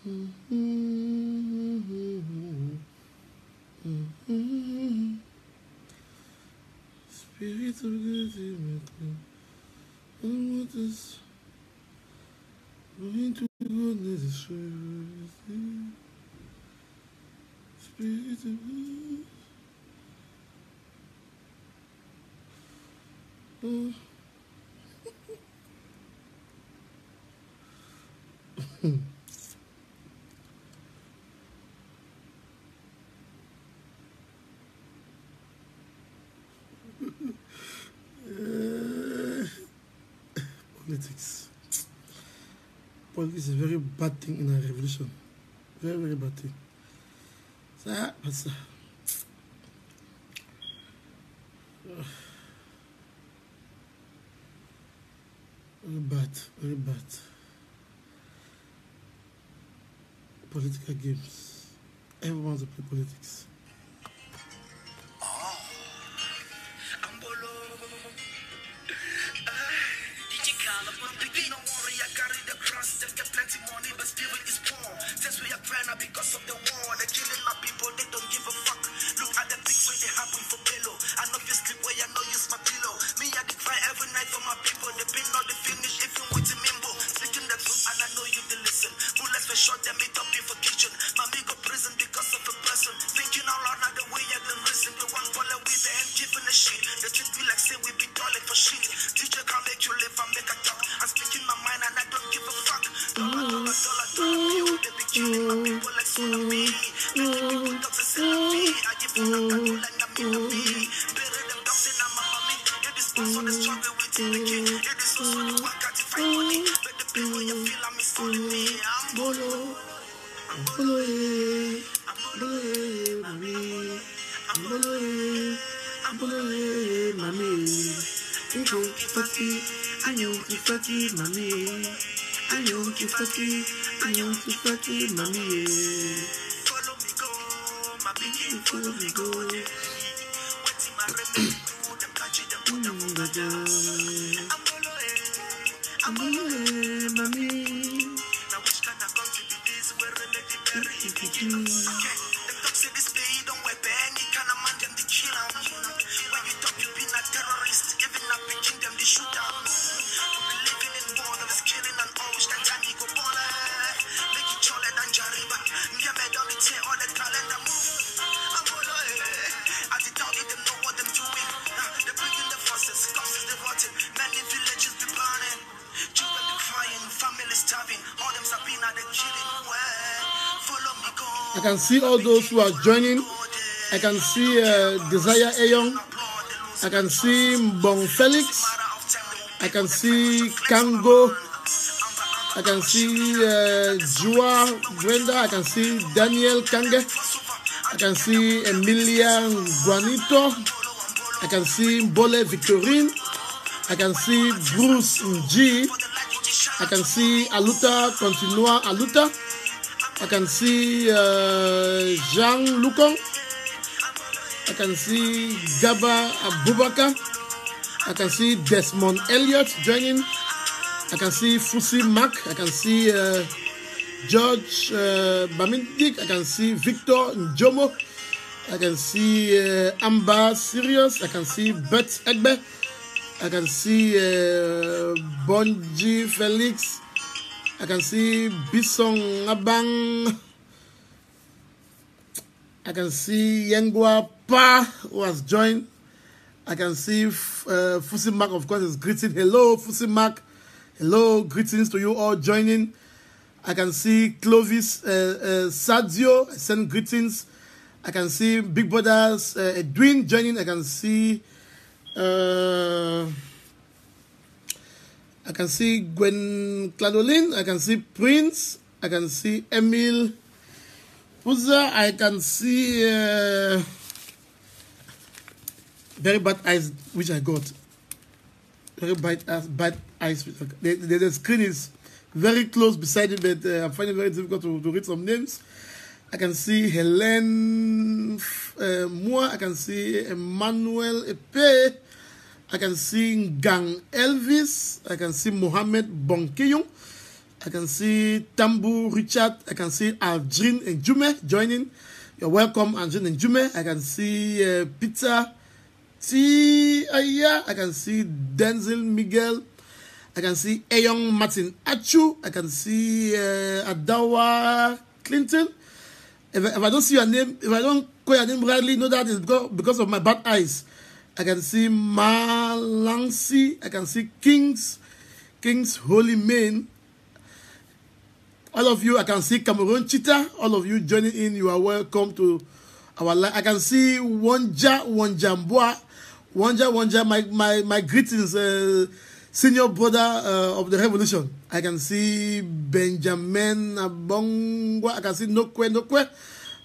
Spirit of God, and what is going to goodness is Spirit of God. Politics. Politics is a very bad thing in a revolution. Very, very bad thing. Very bad, very bad. Political games. Everyone wants to play politics. Because of the war, they're killing my people, they don't give a fuck. Look at the things where they happen for pillow. I know you sleep where I know use my pillow. Me, I dey cry every night for my people. They been not the finish if you with the mimbo. Speaking the truth, and I know you did listen. Bullets were shot, them it up in for kitchen. My me go prison because of a person. Thinking out loud, not the way I done reason. The one bullet with the end giving a shit. The street be like say we be dollar for shit. DJ can't make you live and make a talk. I'm speaking my mind and I don't give a fuck. Dollar, bill, they be killing my people like son of me. Let the people talk to sell me. I give them a tattoo like a mean of me. Bury them dogs in my mommy. It is also the struggle within the kid. It is also the work out to find money. But the people you feel I'm installing me. I'm bolo. I'm bolo, I'm bolo, mommy. I'm bolo, I'm bolo, mommy. I don't give a fuck, I don't give a fuck, mommy. I don't give a fuck, I don't give a fuck, mommy. Follow me go, my baby, follow me go. What's in my remedy? Them catch it, them put them on the door. I'm bolo, mommy. Now which kind of country be this where remedy bury if you do? Okay, the talk say this day don't wear any kind of man them the kill. When you talk you be a terrorist, even a picking them the shoot down. You be living in war, them is killing and all which that time you go born. Make it choler than Jariba. Me and me don't say all the talent I move. I'm all at the town, they know what them doing. They bring in the forces, causes they rotting. Many villages be burning. Children be crying, families starving. All them Sabina they killing. Follow me go. I can see all those who are joining. I can see Desire Ayong. I can see Mbong Felix. I can see Kango. I can see Jua Brenda. I can see Daniel Kange. I can see Emilia Guanito. I can see Mbole Victorine. I can see Bruce G. I can see Aluta Continua Aluta. I can see Jean Lukong. I can see Gaba Abubakar. I can see Desmond Elliott joining. I can see Fusi Mac. I can see George Bamindik. I can see Victor Njomo. I can see Amber Sirius. I can see Bert Egbe. I can see Bonji Felix. I can see Bisong Abang. I can see Yengwa Pa, who has joined. I can see Fusi Mac, of course, is greeting. Hello, Fusi Mac. Hello, greetings to you all joining. I can see Clovis Sadio. I send greetings. I can see Big Brothers Edwin joining. I can see Gwen Cladoline. I can see Prince. I can see Emil Puza. I can see very bad eyes, which I got. Very bad eyes. The screen is very close beside it, but I'm finding it very difficult to read some names. I can see Helen Moa. I can see Emmanuel Epe. I can see Gang Elvis. I can see Mohammed Bonkeyung. I can see Tambu Richard. I can see Aldrin and Jume joining. You're welcome, Aldrin and Jume. I can see Peter T. I can see Denzel Miguel. I can see Ayong Martin Achu. I can see Adawa Clinton. If I don't see your name, if I don't call your name rightly, know that it's because of my bad eyes. I can see Malansi. I can see King's Holy Main. All of you, I can see Cameroon Cheetah. All of you joining in, you are welcome to our live. I can see Wonjambwa. My greetings, senior brother of the revolution. I can see Benjamin Abongwa. I can see Nokwe.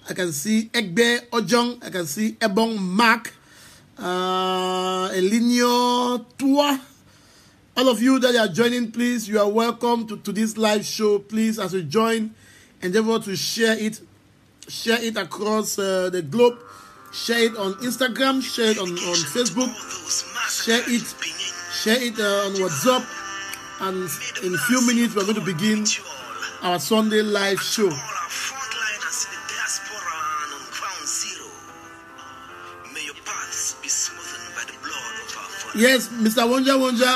I can see Egbe Ojong. I can see Ebong Mark. Elinio Tua. All of you that are joining, please, you are welcome to this live show. Please, as you join, endeavor to share it across the globe. Share it on Instagram, share it on Facebook, share it on WhatsApp. And in a few minutes, we're going to begin our Sunday live show. Yes, Mr. Wonja,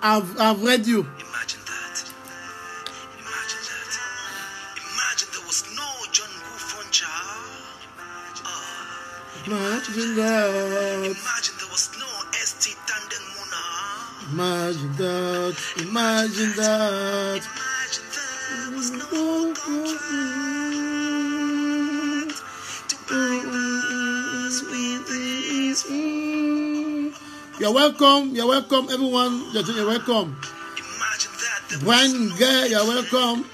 I've read you. Imagine that. Imagine there was no John Bufoncha. Imagine that. Imagine there was no ST Tanden Mona. Imagine that. Imagine there was no contract to bind us with this. You're welcome, everyone. You're welcome. Imagine that. Brian Gay, you're welcome.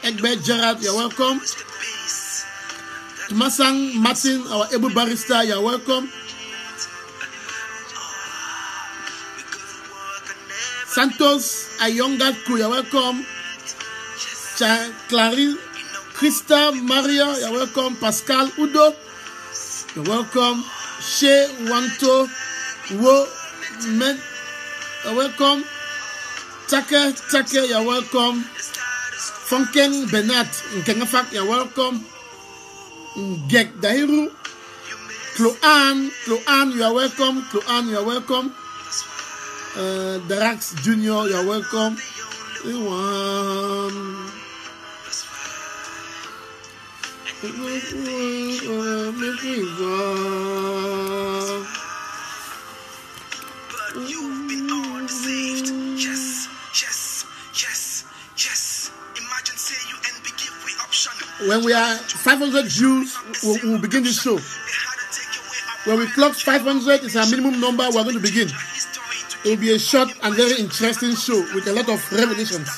Egbert Gerard, you're welcome. Masang Martin, our able barrister, you're welcome. Santos Ayongatku, you're welcome. Clary, Krista Maria, you're welcome. Pascal Udo, you're welcome. Shea Wanto, Wo Men, you're welcome. Take, you're welcome. Funken Benat, Nkengafak, you're welcome. Gek Dahiru, Cloan, you are welcome. Cloan, you are welcome. Darax Junior, you are welcome. But you've been all deceived. Yes. Imagine say you and give we option. When we are 500 views, we'll begin this show. When we clock 500, it's our minimum number. We're going to begin. It will be a short and very interesting show with a lot of revelations.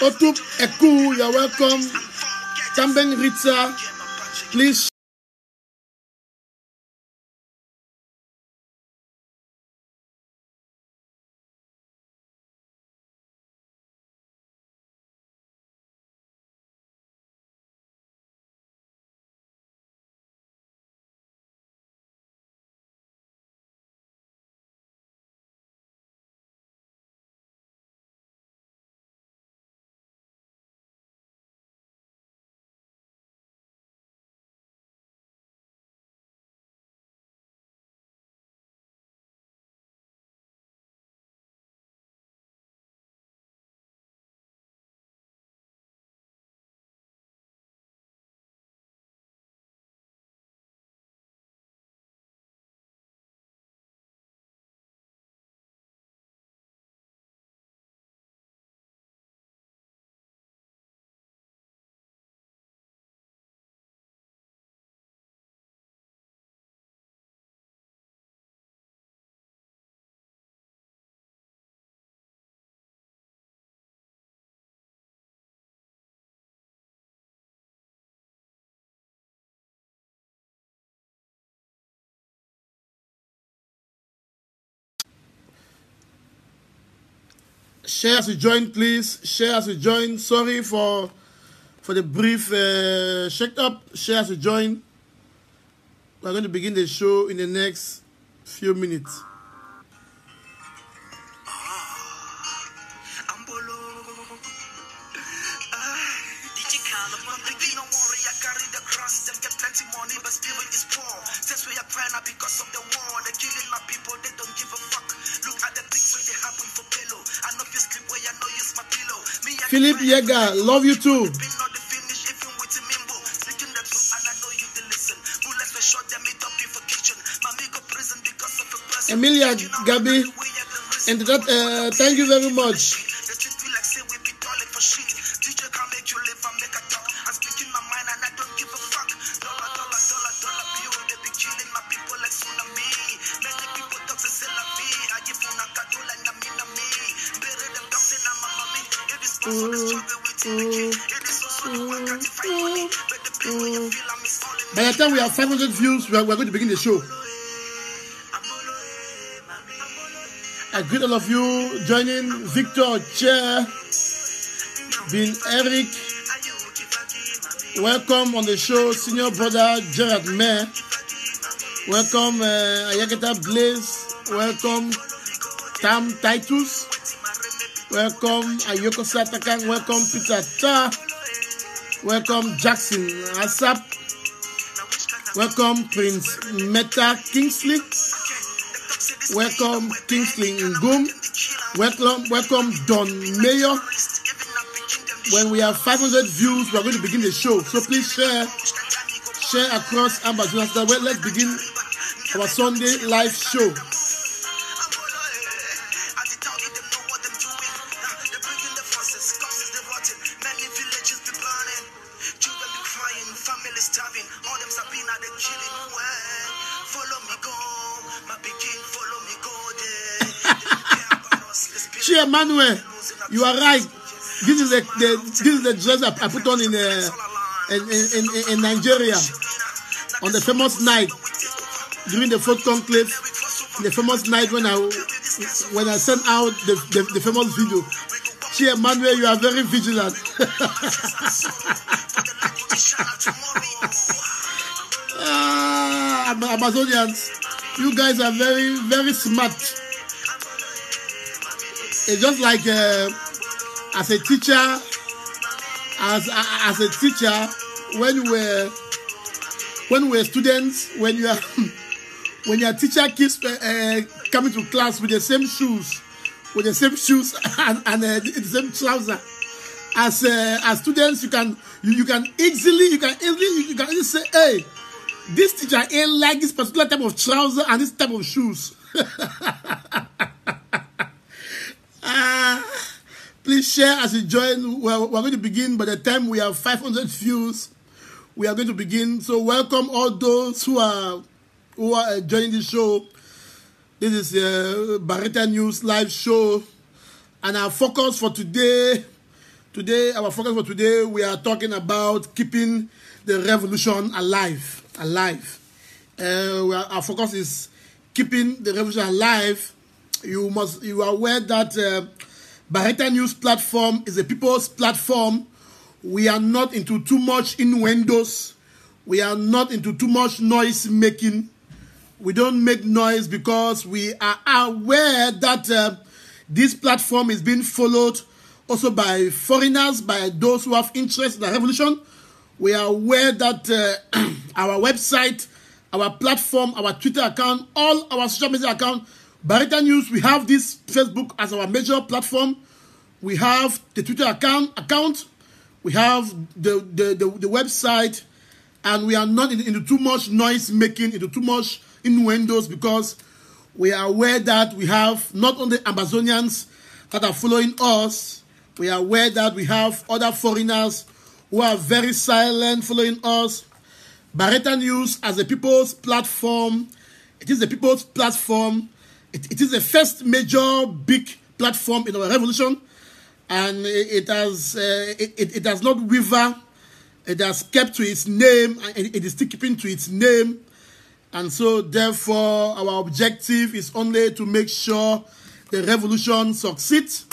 Otup Eku, you're welcome. Tambeng Ritza, please Share as you join, please. Share as you join. Sorry for the brief shake up. Share as you join. We're going to begin the show in the next few minutes. Philip Yeager, love you too. Emilia Gabi, and that thank you very much. By the time we have 500 views, we are going to begin the show. I greet all of you joining. Victor, Chair, Bin Eric, welcome on the show. Senior brother Gerard Mayer, welcome Ayaketa Blaze, welcome Tam Titus, welcome Ayoko Satakan, welcome Peter Ta, welcome Jackson Asap, welcome Prince Meta Kingsley, welcome Kingsley Ngum, welcome Don Mayor. When we have 500 views, we are going to begin the show. So please share across Amazon. Let's begin our Sunday live show. Emmanuel, you are right. This is the dress I put on in Nigeria on the famous night during the fourth conclave. The famous night when I sent out the famous video. Chi Emmanuel, you are very vigilant. Amazonians, you guys are very, very smart. It's just like as a teacher, when we're students, when your teacher keeps coming to class with the same shoes and the same trouser. As students, you can easily say, hey, this teacher ain't like this particular type of trouser and this type of shoes. Please share as you join. We're going to begin. By the time we have 500 views, we are going to begin. So welcome all those who are joining the show. This is Bareta News live show, and our focus for today, we are talking about keeping the revolution alive. Our focus is keeping the revolution alive. You are aware that Bareta News platform is a people's platform. We are not into too much innuendos. We are not into too much noise making. We don't make noise because we are aware that this platform is being followed also by foreigners, by those who have interest in the revolution. We are aware that our website, our platform, our Twitter account, all our social media accounts, Bareta News, we have this Facebook as our major platform. We have the Twitter account. We have the website, and we are not into too much noise making, into too much innuendos, because we are aware that we have not only Amazonians that are following us, we are aware that we have other foreigners who are very silent following us. Bareta News as a people's platform, it is a people's platform. It is the first major big platform in our revolution, and it has not wavered. It has kept to its name, and it is still keeping to its name. And so, therefore, our objective is only to make sure the revolution succeeds.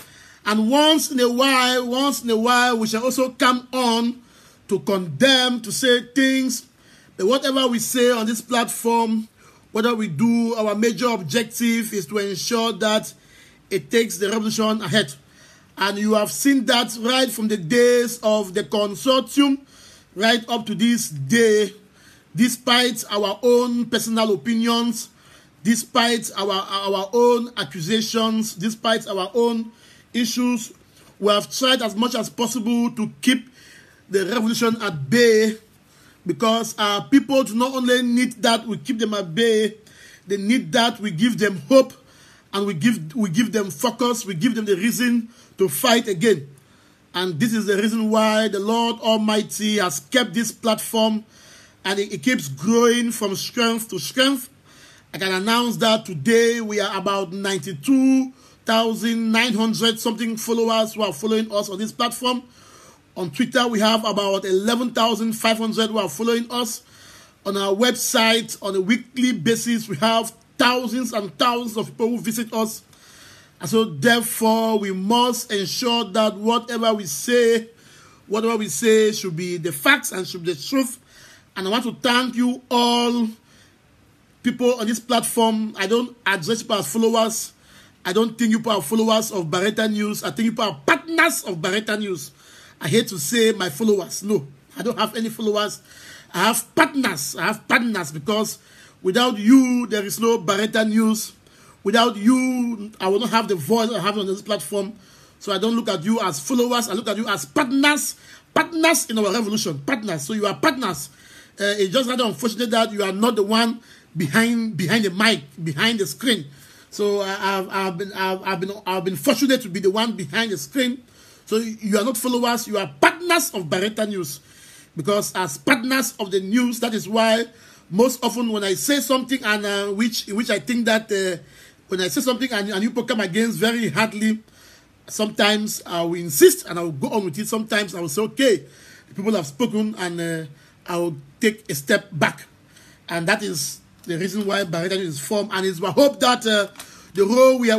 And once in a while, we shall also come on to condemn, to say things. But whatever we say on this platform, whatever we do, our major objective is to ensure that it takes the revolution ahead. And you have seen that right from the days of the consortium, right up to this day, despite our own personal opinions, despite our own accusations, despite our own issues, we have tried as much as possible to keep the revolution at bay, because our people do not only need that we keep them at bay, they need that we give them hope, and we give them focus, we give them the reason to fight again. And this is the reason why the Lord Almighty has kept this platform, and it keeps growing from strength to strength. I can announce that today we are about 92,900 something followers who are following us on this platform. On Twitter, we have about 11,500 who are following us. On our website, on a weekly basis, we have thousands and thousands of people who visit us. And so, therefore, we must ensure that whatever we say should be the facts and should be the truth. And I want to thank you all, people on this platform. I don't address people as followers. I don't think you people are followers of Bareta News. I think you people are partners of Bareta News. I hate to say my followers. No, I don't have any followers. I have partners. I have partners, because without you, there is no Bareta News. Without you, I will not have the voice I have on this platform. So I don't look at you as followers. I look at you as partners. Partners in our revolution. Partners. So you are partners. It's just rather unfortunate that you are not the one behind the mic, behind the screen. So I've been fortunate to be the one behind the screen. So you are not followers, you are partners of Bareta News. Because as partners of the news, that is why most often when I say something, and which I think that when I say something and you people come against very hardly, sometimes I will insist and I will go on with it. Sometimes I will say, okay, the people have spoken, and I will take a step back. And that is the reason why Bareta News is formed. And it's my hope that the role we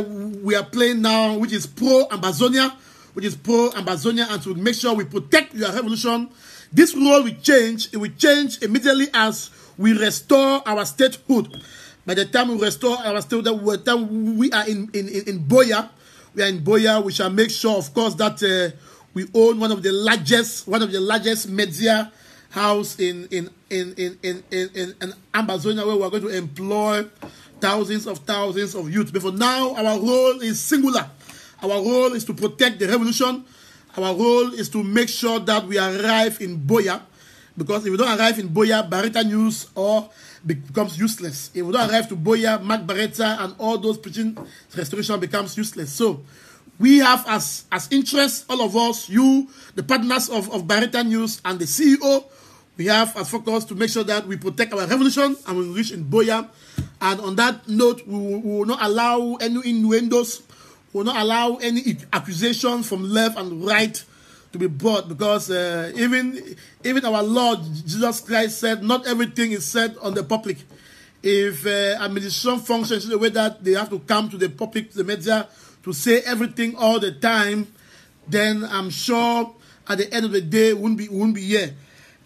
are playing now, which is pro-Ambazonia, and to make sure we protect your revolution, this role will change. It will change immediately as we restore our statehood. By the time we restore our statehood, by the time we are in Boya, we shall make sure, of course, that we own one of the largest media house in Ambazonia, where we are going to employ thousands of youth. But for now, our role is singular. Our role is to protect the revolution. Our role is to make sure that we arrive in Boya. Because if we don't arrive in Boya, Bareta News becomes useless. If we don't arrive to Boya, Mark Bareta and all those preaching restoration becomes useless. So we have as interest, all of us, you, the partners of Bareta News, and the CEO, we have as focus to make sure that we protect our revolution and we reach in Boya. And on that note, we will not allow any innuendos. We will not allow any accusations from left and right to be brought, because even our Lord Jesus Christ said not everything is said on the public. If administration functions in the way that they have to come to the public, the media, to say everything all the time, then I'm sure at the end of the day we won't be here.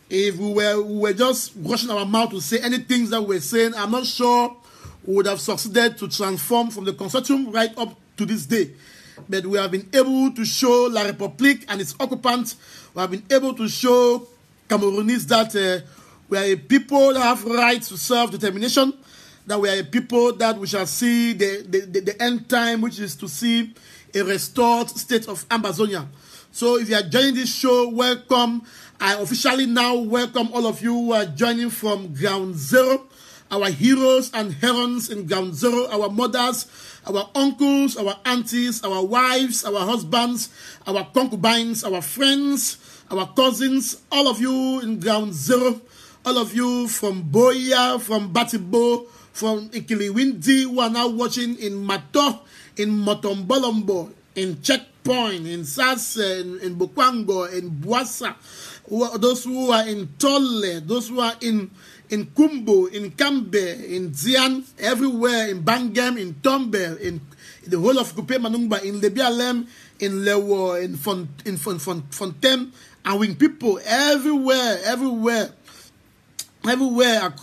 If we were just rushing our mouth to say any things that we're saying, I'm not sure we would have succeeded to transform from the consortium right up to this day. But we have been able to show La République and its occupants, we have been able to show Cameroonese that we are a people that have rights to self-determination, that we are a people that we shall see the end time, which is to see a restored state of Ambazonia. So if you are joining this show, welcome. I officially now welcome all of you who are joining from Ground Zero, our heroes and heroines in Ground Zero, our mothers, our uncles, our aunties, our wives, our husbands, our concubines, our friends, our cousins, all of you in Ground Zero, all of you from Boya, from Batibo, from Ikiliwindi, who are now watching in Mato, in Motombolombo, in Checkpoint, in Sase, in Bokwango, in Buasa, those who are in Tolle, those who are in Kumbo, in Kambe, in Zian, everywhere, in Bangam, in Tombe, in the whole of Kupe Manungba, in Lebialem, in Lewo, in Fontaine, and with people everywhere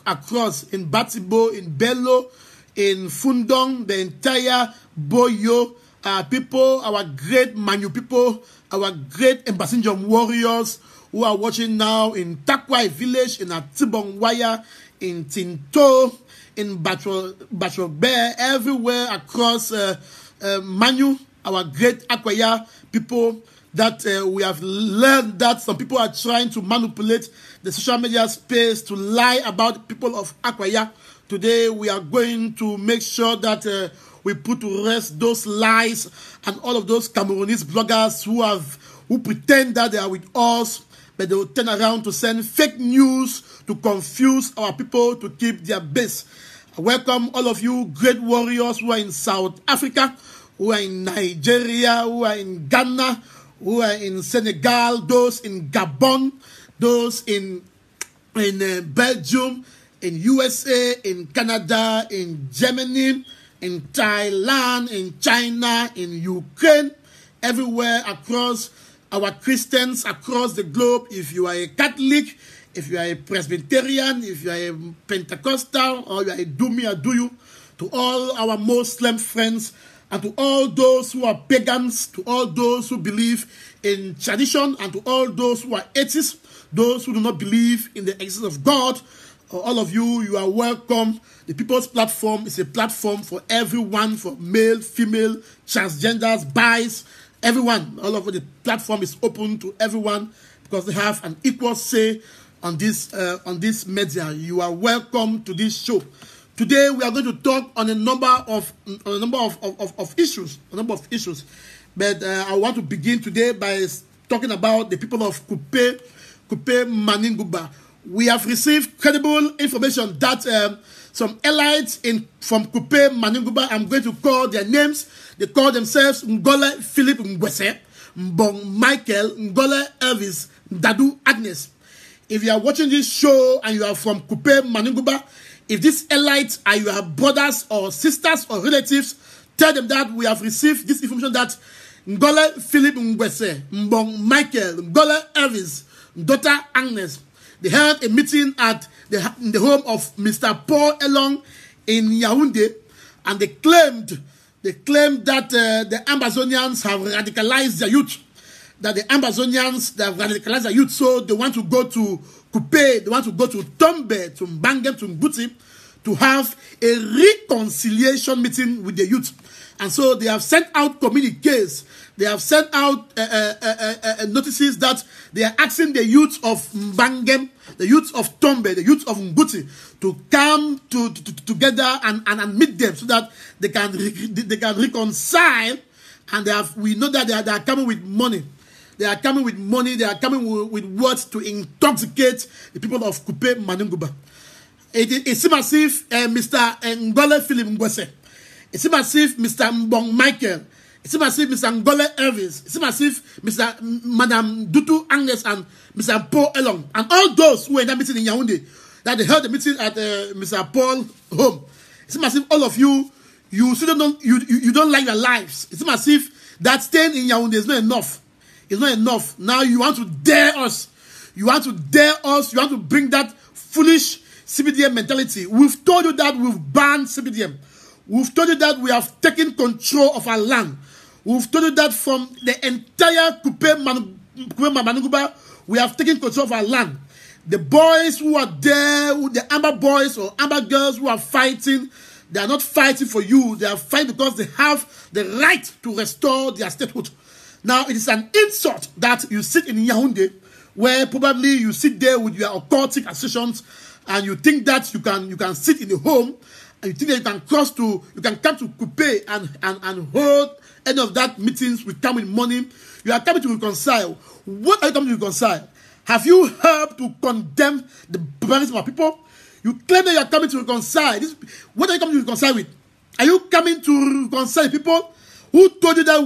across, in Batibo, in Bello, in Fundong, the entire Boyo, people, our great Manu people, our great Mbasinjom warriors who are watching now in Takwai village, in Atibong Waya, in Tinto, in Bachor Bear, everywhere across Manu, our great Akwaya people, that we have learned that some people are trying to manipulate the social media space to lie about people of Akwaya. Today we are going to make sure that we put to rest those lies and all of those Cameroonese bloggers who pretend that they are with us, but they will turn around to send fake news to confuse our people to keep their base. I welcome all of you great warriors who are in South Africa, who are in Nigeria, who are in Ghana, who are in Senegal, those in Gabon, those in Belgium, in USA, in Canada, in Germany, in Thailand, in China, in Ukraine, everywhere across our Christians across the globe. If you are a Catholic, if you are a Presbyterian, if you are a Pentecostal, or you are a do me or do you, to all our Muslim friends, and to all those who are pagans, to all those who believe in tradition, and to all those who are atheists, those who do not believe in the existence of God, all of you, you are welcome. The People's Platform is a platform for everyone, for male, female, transgenders, bis, everyone. All of the platform is open to everyone because they have an equal say on this media. You are welcome to this show. Today we are going to talk on a number of issues, But I want to begin today by talking about the people of Kupe Maninguba. We have received credible information that some elites from Kupe Maninguba, I'm going to call their names. They call themselves Ngole Philip Ngwese, Mbong Michael, Ngole Elvis, Dadu Agnes. If you are watching this show and you are from Kupe Maninguba, if these elites are your brothers or sisters or relatives, tell them that we have received this information that Ngole Philip Ngwese, Mbong Michael, Ngole Elvis, daughter Agnes, they held a meeting at the home of Mr. Paul Elong in Yaoundé, and they claimed that the Ambazonians have radicalized their youth. That the Ambazonians have radicalized their youth, so they want to go to Kupe, they want to go to Tombe, to Mbangem, to Mbuti, to have a reconciliation meeting with the youth. And so they have sent out communiques. They have sent out notices that they are asking the youth of Mbangem, the youth of Tombe, the youth of Mbuti to come together and meet them so that they can reconcile. And we know that they are coming with money. They are coming with money. They are coming with words to intoxicate the people of Kupe Maninguba. It seems as if Mr. Ngole Philip Ngwese, it seems as if Mr. Mbong Michael, it seems as if Mr. Ngole Elvis, it seems as if Madame Dutu Agnes and Mr. Paul Elong, and all those who were in that meeting in Yaoundé, that they held the meeting at Mr. Paul's home. It seems as if all of you still don't like your lives. It seems as if that staying in Yaoundé is not enough. It's not enough. Now you want to dare us. You want to dare us. You want to bring that foolish CBDM mentality. We've told you that we've banned CBDM. We've told you that we have taken control of our land. We've told you that from the entire Kupe Maninguba, we have taken control of our land. The boys who are there, the Amber boys or Amber girls who are fighting, they are not fighting for you. They are fighting because they have the right to restore their statehood. Now, it is an insult that you sit in Yaoundé, where probably you sit there with your occultic assertions, and you think that you can sit in the home, and you think that you can come to Kupe and hold any of that meetings with coming money. You are coming to reconcile. What are you coming to reconcile? Have you helped to condemn the barbarism of our people? You claim that you are coming to reconcile. What are you coming to reconcile with? Are you coming to reconcile people who told you that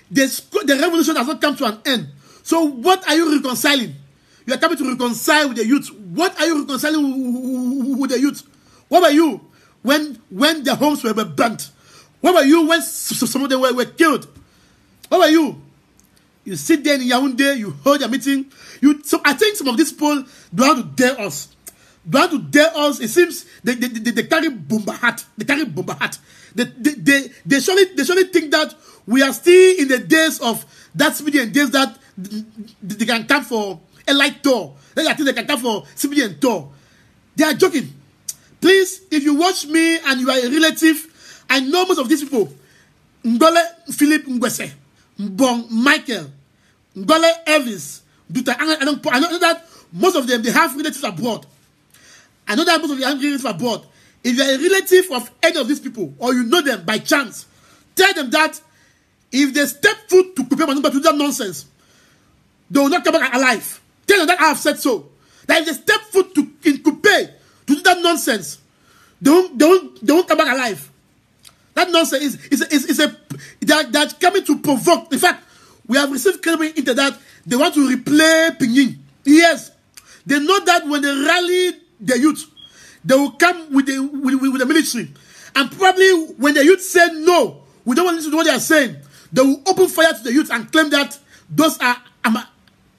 the revolution has not come to an end? So what are you reconciling? You are coming to reconcile with the youth. What are you reconciling with the youth? What were you when their homes were burnt? What were you when some of them were killed? What were you? You sit there in Yaoundé, you hold your meeting. So I think some of these people don't want to dare us. Don't want to dare us. It seems they carry bomber hat. They carry bomber hat. They surely think that we are still in the days of that CBD and days that they can come for a light tour. I think they can come for CBD and tour. They are joking. Please, if you watch me and you are a relative, I know most of these people. Ngole Philip Ngwese, Mbong Michael, Ngole Elvis, Duta. I know that most of them, they have relatives abroad. I know that most of them have relatives abroad. If you are a relative of any of these people, or you know them by chance, tell them that if they step foot to Kupe Manumba to do that nonsense, they will not come back alive. Tell them that I have said so. That if they step foot in Kupe to do that nonsense, they won't come back alive. That nonsense they're coming to provoke. In fact, we have received claim into that they want to replay Pinyin. Yes, they know that when they rally the youth, they will come with the military, and probably when the youth say no, we don't want to listen to what they are saying, they will open fire to the youth and claim that those are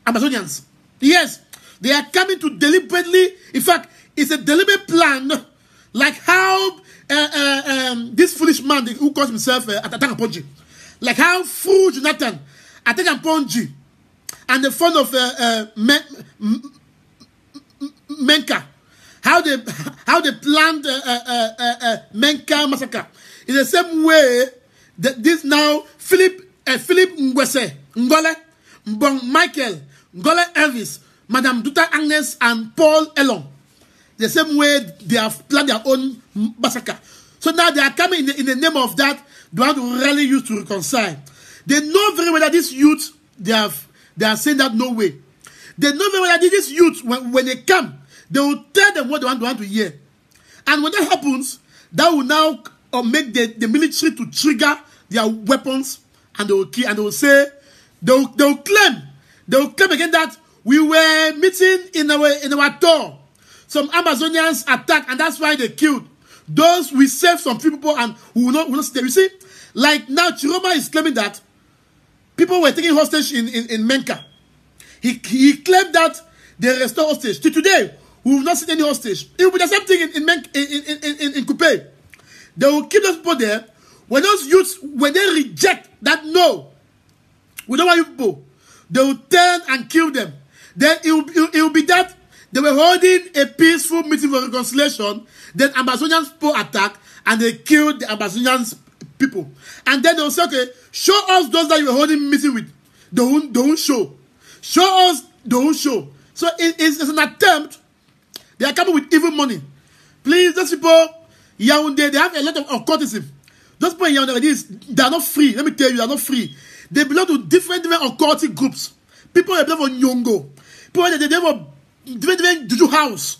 Amazonians. Yes, they are coming to deliberately. In fact, it's a deliberate plan, like how this foolish man who calls himself Atatangaponji, like how Fu Jonathan Atatangaponji and the fun of Menka, how they planned Menka massacre. In the same way that this now Philip Ngwese, Ngole, Mbong Michael, Ngole Elvis, Madame Duta Agnes, and Paul Elon. The same way they have planned their own massacre. So now they are coming in the name of that. They want to rally youth to reconcile. They know very well that this youth, they are saying that no way. They know very well that this youth, when they come, they will tell them what they want to hear. And when that happens, that will now make the military to trigger their weapons, and they will kill, and they will say, they will claim again that we were meeting in our tour. Some Amazonians attacked, and that's why they killed. Those we saved some few people, and who will not stay. You see, like now Chiroma is claiming that people were taken hostage in Menka. He claimed that they restored hostage. To today, we will not see any hostage. It will be the same thing in Kupe. They will keep those people there. When those youths, when they reject that no, we don't want you people, they will turn and kill them. Then it will be that they were holding a peaceful meeting for reconciliation. Then Amazonian people attack and they killed the Amazonian people. And then they will say, okay, show us those that you were holding meeting with. They won't show. Show us, they won't show. So it's an attempt. They are coming with evil money. Please, those people, Yaoundé, they have a lot of occultism. Those people in Yaoundé like this, they are not free. Let me tell you, they are not free. They belong to different occultic groups. People that belong for Nyongo. People that they belong for different Juju house.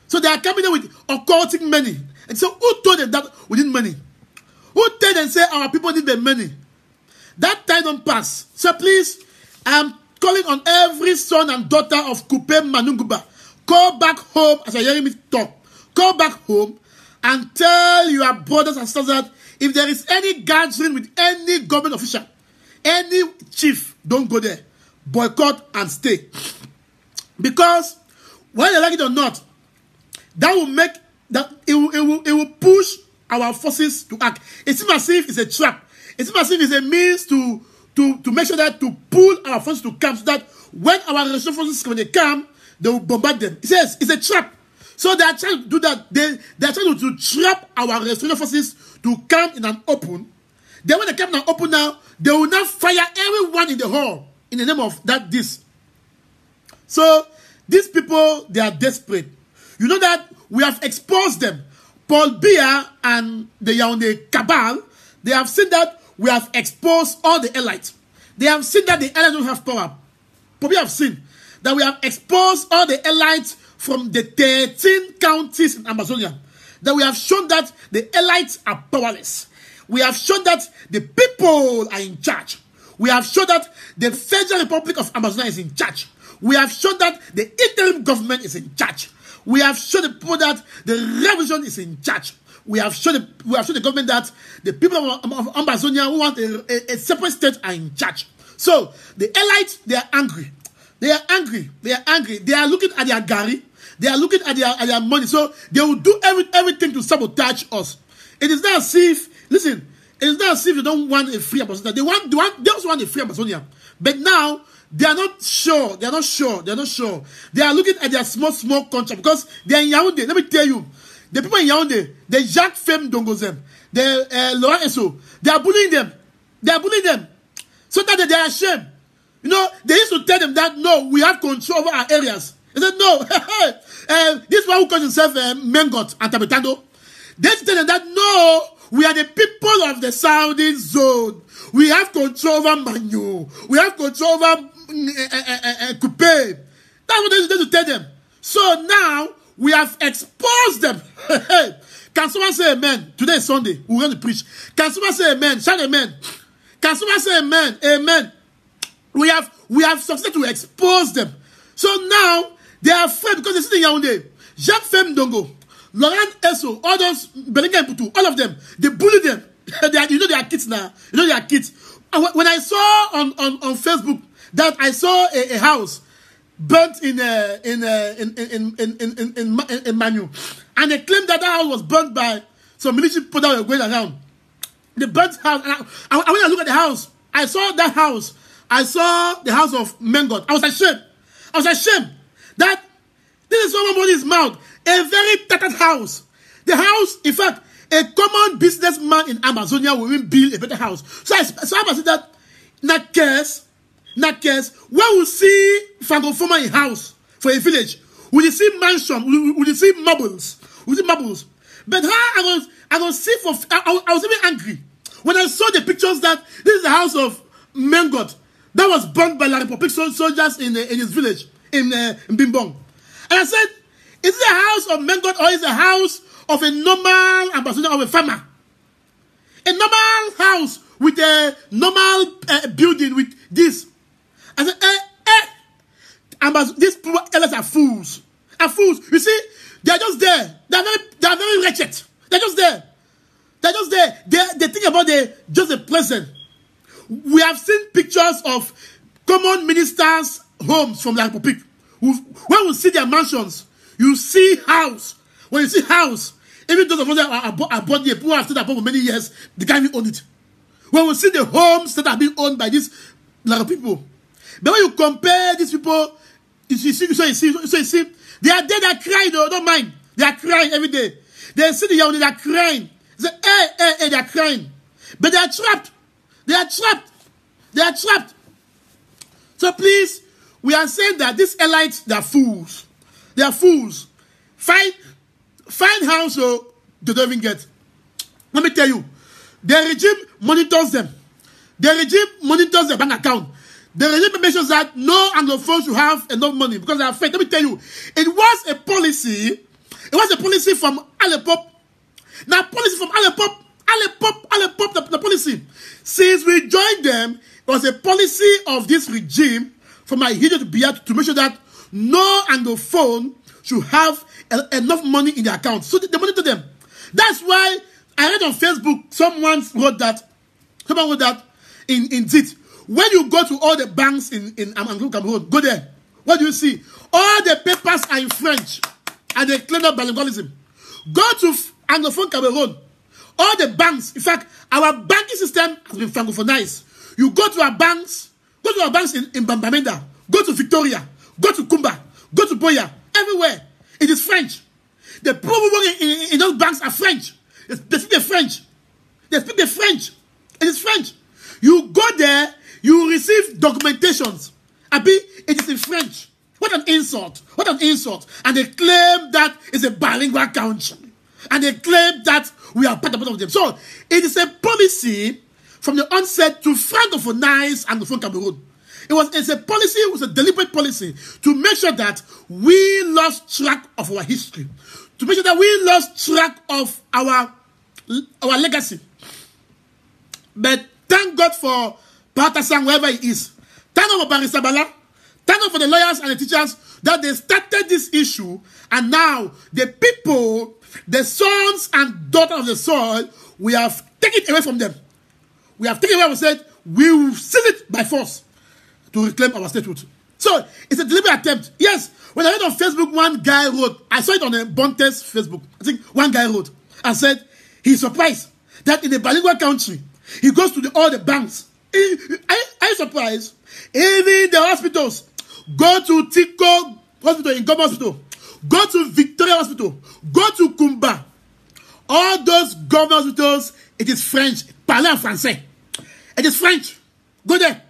So they are coming there with occultic money. And so who told them that we need money? Who told them say our people need the money? That time don't pass. So please, I am calling on every son and daughter of Kupe Manunguba. Go back home, as I hear me talk. Go back home and tell your brothers and sisters that if there is any gathering with any government official, any chief, don't go there. Boycott and stay. Because whether they like it or not, that will make that it will push our forces to act. It seems as if it's a trap. It seems as if it's a means to make sure that to pull our forces to camp so that when our rescue forces, when they come, they will bombard them. It says it's a trap. So they are trying to do that. They are trying to trap our rescue forces to come in an open. Then when they come in an open now, they will now fire everyone in the hall in the name of this. So these people, they are desperate. You know that we have exposed them. Paul Biya and the Yaoundé cabal, they have seen that we have exposed all the elites. They have seen that the elites don't have power. But we have seen that we have exposed all the elites from the 13 counties in Amazonia. That we have shown that the elites are powerless. We have shown that the people are in charge. We have shown that the Federal Republic of Amazonia is in charge. We have shown that the interim government is in charge. We have shown the people that the revolution is in charge. We have shown the government that the people of Amazonia who want a separate state are in charge. So the elites, they are angry. They are angry. They are angry. They are looking at their gari. They are looking at their money. So they will do everything to sabotage us. It is not as if, listen, it is not as if they don't want a free Amazonia. They also want a free Amazonia. But now, they are not sure. They are not sure. They are not sure. They are looking at their small country because they are in Yaoundé. Let me tell you, the people in Yaoundé, the Jacques Femme Dongozem, the Laurent Esso, they are bullying them. They are bullying them. So that they are ashamed. You know, they used to tell them that, no, we have control over our areas. They said, no, this one who calls himself Mengot and Tabetando. They used to tell them that, no, we are the people of the Southern Zone. We have control over Manu. We have control over Coupe. That's what they used to tell them. So now, we have exposed them. Can someone say amen? Today is Sunday. We're going to preach. Can someone say amen? Shout amen. Can someone say amen? Amen. We have succeeded to expose them. So now, they are afraid because they sit in Yaoundé. Jacques Femme Dongo, Laurent Esso, all those, Belenga and Putu, all of them, they bully them. You know they are kids now. You know they are kids. And when I saw on Facebook that I saw a house burnt in Manu, and they claimed that house was burnt by some military people that were going around. The burnt house. And when I look at the house, I saw that house. I saw the house of Mengot. I was ashamed. I was ashamed that this is somebody's mouth. A very tattered house. The house, in fact, a common businessman in Amazonia will even build a better house. So I said that, not case, when we see Francophone in house for a village, we will see mansion, we will see marbles, But how I was even angry when I saw the pictures that this is the house of Mengot that was burnt by La Republic soldiers in his village, in Bimbong. And I said, is it a house of Mengot or is it a house of a normal ambassador of a farmer? A normal house with a normal building with this. I said, these people are fools. Are fools. You see, they are just there. They are very wretched. They're just there. They're just there. They think about just the present. We have seen pictures of common ministers' homes from La Republic. When we see their mansions, you see house. When you see house, even those of us that are born here, who have stayed above for many years, they can't even own it. When we see the homes that are being owned by these lot of people, but when you compare these people, you see, they are there, they are crying, though, don't mind. They are crying every day. They see the young, they are crying. They say, they are crying. But they are trapped. They are trapped. They are trapped. So please, we are saying that these elites, they are fools. They are fools. Find how so they don't even get. Let me tell you, the regime monitors them. The regime monitors their bank account. The regime makes sure that no Anglophone should have enough money because they are afraid. Let me tell you, it was a policy. It was a policy from Alepop. Now, policy from Alepop, the policy. Since we joined them, it was a policy of this regime from Nigeria to Biafra to make sure that no Anglophone should have enough money in their account. So they monitor them. That's why I read on Facebook, someone wrote that in ZIT. When you go to all the banks in Cameroon, go there. What do you see? All the papers are in French. And they claim up bilingualism. Go to Anglophone Cameroon. All the banks, in fact, our banking system has been francophonized. You go to our banks in Bambamenda, go to Victoria, go to Kumba, go to Boya, everywhere. It is French. The people working in those banks are French. They speak the French. They speak the French. It is French. You go there, you receive documentations. Abi, it is in French. What an insult. What an insult. And they claim that it's a bilingual country. And they claim that we are part of them. So, it is a policy from the onset to francophonize Anglophone Cameroon. It's a policy, it was a deliberate policy to make sure that we lost track of our history. To make sure that we lost track of our legacy. But thank God for Bareta, wherever he is. Thank God for Bareta Bala. Thank God for the lawyers and the teachers that they started this issue. And now, the people, the sons and daughters of the soil, we have taken it away from them. We have taken it away and said, we will seize it by force. to reclaim our statehood. So it's a deliberate attempt. Yes, when I read on Facebook, one guy wrote, I saw it on a Bonte's Facebook. I think one guy wrote and said he's surprised that in a bilingual country, he goes to all the banks. Are you surprised? Even the hospitals. Go to Tico Hospital in Goma Hospital. Go to Victoria Hospital. Go to Kumba. All those government hospitals, it is French. Parlez en français. It is French. Go there.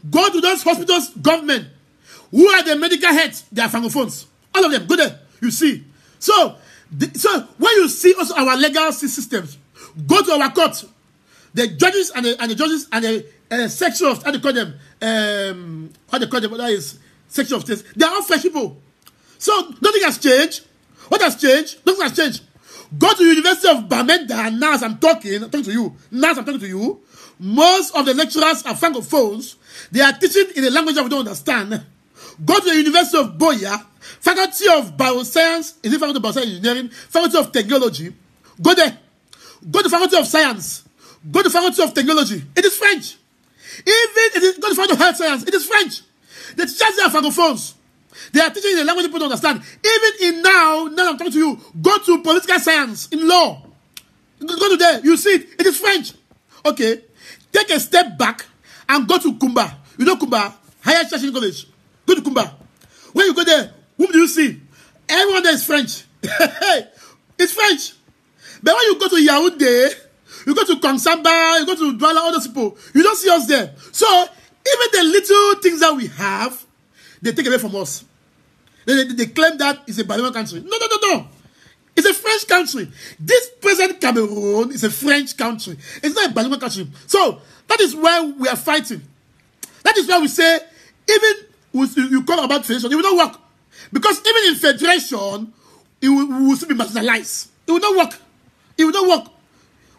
Go to those hospitals, government. Who are the medical heads? They are Francophones. All of them. Go there. You see. So when you see also our legal systems, go to our court. The judges and the judges and the section of, how they call them, that is section of states. They are all French people. So nothing has changed. What has changed? Nothing has changed. Go to the University of Bamenda. Now as I'm talking to you. Most of the lecturers are Francophones. They are teaching in a language that we don't understand. Go to the University of Boya, Faculty of Bioscience, is it Faculty of Bioscience Engineering, Faculty of Technology. Go there. Go to Faculty of Science. Go to Faculty of Technology. It is French. Go to Faculty of Health Science. It is French. The teachers are Francophones. They are teaching in a language people don't understand. Even in now I'm talking to you, go to political science, in law. Go to there. You see it. It is French. Okay. Take a step back and go to Kumba. You know Kumba? Higher Church College. Go to Kumba. When you go there, whom do you see? Everyone there is French. It's French. But when you go to Yaoundé, you go to Kongsamba, you go to Douala, all those people, you don't see us there. So, even the little things that we have, they take away from us. They claim that it's a bilingual country. No. It's a French country. This present Cameroon is a French country. It's not a bilingual country. So, that is why we are fighting. That is why we say, even you call about federation, it will not work. Because even in federation, we will still be marginalized. It will not work. It will not work.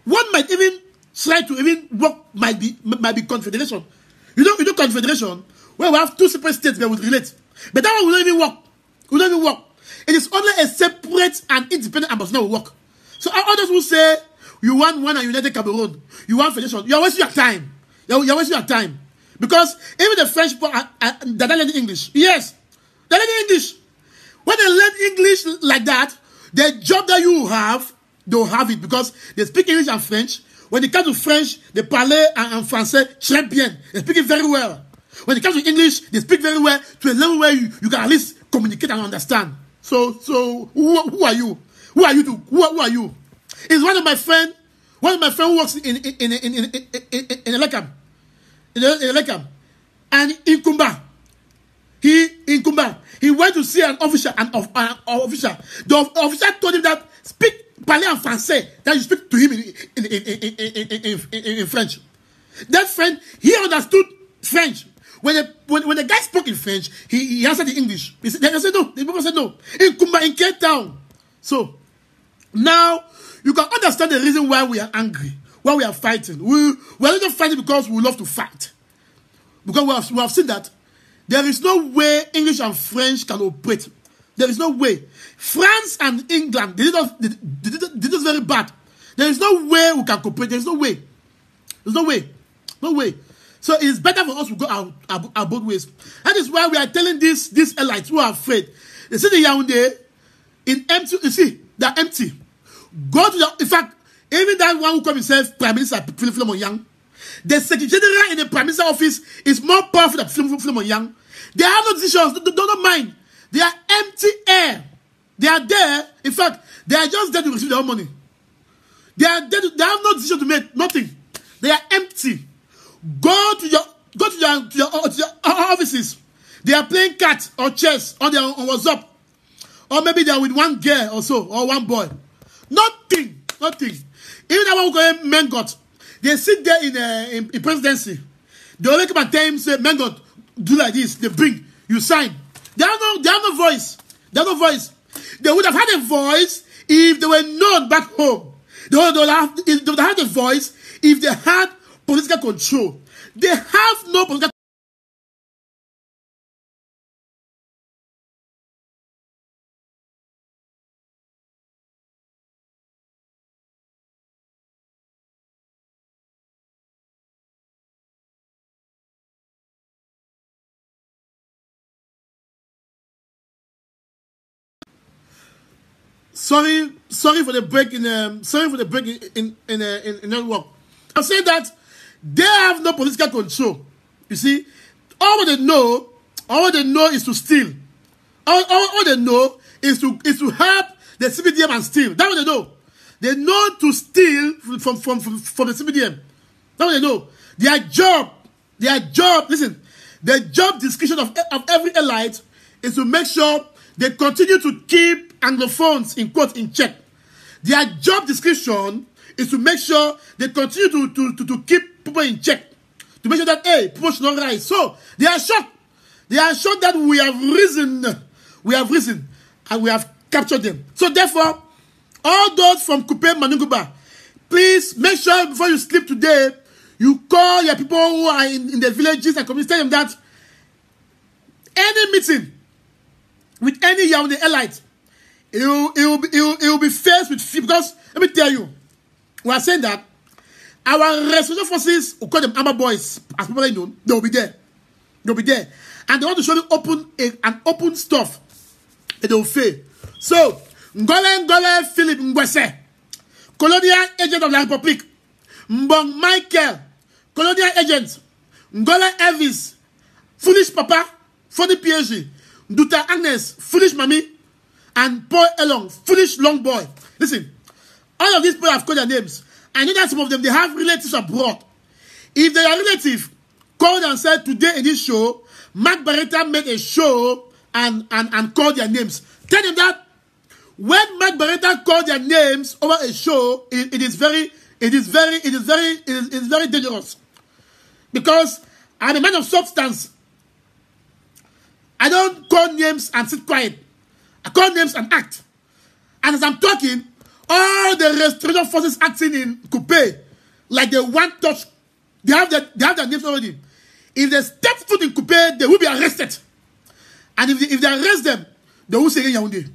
One might even try to even work, might be confederation. You know confederation, where we have two separate states that would relate. But that one will not even work. It will not even work. It is only a separate and independent ambassador will work. So others will say, you want one and united Cameroon. You want federation. You are wasting your time. You are wasting your time. Because even the French people, they don't learn English. Yes. They learn English. When they learn English like that, the job that you have, they'll have it because they speak English and French. When it comes to French, they parle en français très bien. They speak it very well. When it comes to English, they speak very well to a level where you can at least communicate and understand. So who are you? Who are you? It's one of my friend who works in Elekam. In Elekam. And in Kumba. He went to see an officer. The officer told him that parler en français, that you speak to him in French. That friend, he understood French. When the guy spoke in French, he answered in English. They said no. The people said no. In Kumba, in Cape Town. So, now, you can understand the reason why we are angry, why we are fighting. We are not just fighting because we love to fight. Because we have seen that there is no way English and French can operate. There is no way. France and England, they did this very bad. There is no way we can cooperate. There is no way. There's no way. No way. So it's better for us to go our both ways. That is why we are telling these elites who are afraid. They see the Yaoundé in empty. You see, they're empty. Go to in fact, even that one who called himself Prime Minister Philippe Yang, the Secretary General in the Prime Minister office is more powerful than Philippe Yang. They have no decisions. They don't mind. They are empty air. They are there. In fact, they are just there to receive their own money. They are there. They have no decision to make. Nothing. They are empty. Go to your offices. They are playing cards or chess on WhatsApp, or maybe they are with one girl or so or one boy. Nothing. Even that one who call him Mengot, they sit there in presidency. They only come and tell him, say, Mengot, do like this. They bring you sign. They have no voice. They have no voice. They would have had a voice if they were known back home. They would have had a voice if they had political control. They have no political Sorry for the break in network. I'm saying that they have no political control. You see, all they know is to steal. All they know is to help the CBDM and steal. That's what they know. They know to steal from the CBDM. That's what they know. Their job. Listen, the job description of every elite is to make sure they continue to keep Anglophones in quote in check. Their job description is to make sure they continue to keep people in check. To make sure that people should not rise. So they are shocked. They are shocked that we have risen. And we have captured them. So therefore, all those from Kupe Manunguba, please make sure before you sleep today, you call your people who are in the villages and communities, tell them that any meeting with any Yaoundé elite, it will be faced with fear. Because let me tell you, we are saying that our restoration forces, we call them Armor Boys, as people know, they will be there. They'll be there. And they want to show you open stuff. And they will fail. So, Ngole Philip Ngwese, colonial agent of the Republic. Mbong Michael, colonial agent. Ngole Elvis, foolish papa, funny PhD. Duta Agnes, foolish mommy. And Paul Elong, foolish long boy. Listen, all of these people have called their names. I know that some of them, they have relatives abroad. If they are relative, called and said today in this show, Mark Bareta made a show and called their names. Tell them that when Mark Bareta called their names over a show, it is very dangerous. Because I'm a man of substance. I don't call names and sit quiet. I call names and act. And as I'm talking, all the restoration forces acting in Kupe, like the one touch, they have their names already. If they step foot in Kupe, they will be arrested. And if they arrest them, they will say Yaoundé.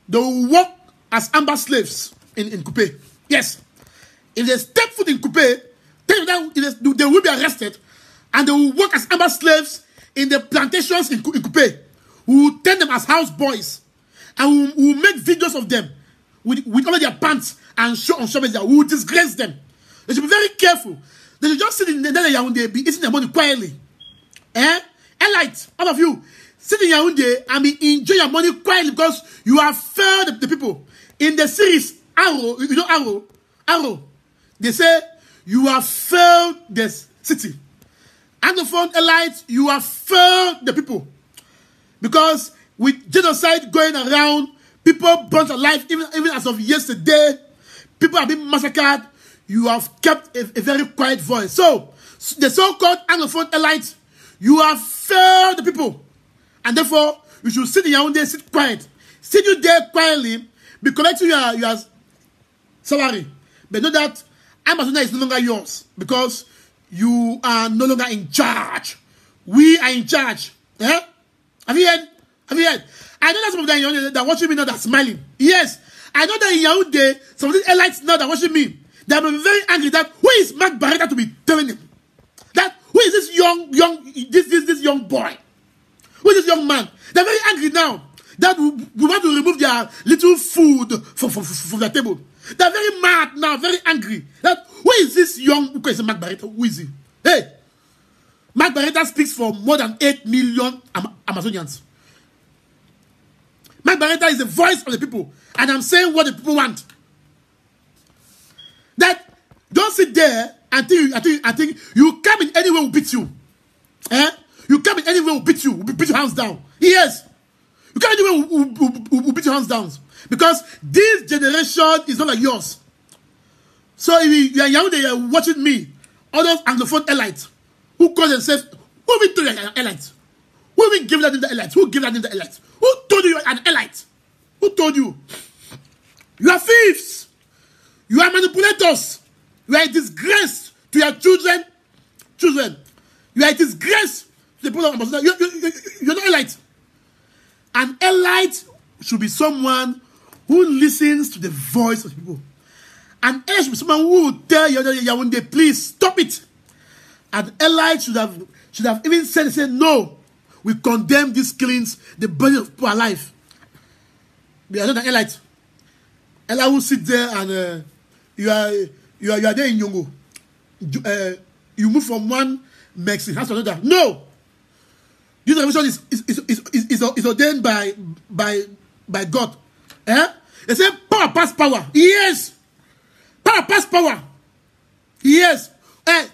They will work as amber slaves in Kupe. Yes. If they step foot in Kupe, they will be arrested and they will work as amber slaves in the plantations in Kupe. We will turn them as house boys. And we will make videos of them with all of their pants and show on social media. We will disgrace them. They should be very careful. They should just sit in the Yaoundé, be eating their money quietly. Elite, all of you, sit in Yaoundé and be enjoy your money quietly because you have failed the people. In the series Arrow, you know Arrow, they say you have failed the city. Anglophone elites, you have failed the people. Because with genocide going around, people burnt alive, even as of yesterday, people have been massacred. You have kept a very quiet voice. So, the so-called Anglophone elites, you have failed the people. And therefore, you should sit in Yaoundé, sit quiet. Sit you there quietly, be collecting your salary. But know that Amazon is no longer yours because you are no longer in charge. We are in charge. Eh? Have you heard? I know that some of them in Yaoundé that are watching me now that are smiling. Yes. I know that in Yaoundé, some of these elites now that are watching me, they have been very angry that who is Mark Bareta to be telling him? That who is this young boy? Who is this young man? They're very angry now that we want to remove their little food from the table. They're very mad now, very angry. That who is this young Mark Bareta? Who is he? Hey, Mark Bareta speaks for more than 8 million Amazonians. Mark Bareta is the voice of the people, and I'm saying what the people want. That don't sit there and think you come in any way will beat you. You come in any way will beat you. Will beat your hands down. Yes. You come in any way will beat your hands down. Because this generation is not like yours. So if you are young, they are watching me. All those Anglophone elites who call themselves, who will tell you an elite? Who will give that in the elite? Who give that in the elite? Who told you you are an elite? Who told you? You are thieves. You are manipulators. You are a disgrace to your children. You are a disgrace to the people of Amazon. You're not elite. An elite should be someone who listens to the voice of people. An elite should be someone who will tell Yaoundé, please stop it. An elite should have even said, no, we condemn these killings, the burning of people alive. We are not an elite. Ella will sit there and you are there in Yongo. You move from one Mexican house to another. No! This revolution is ordained by God. They say power pass power. Yes! Power pass power. Yes! Gole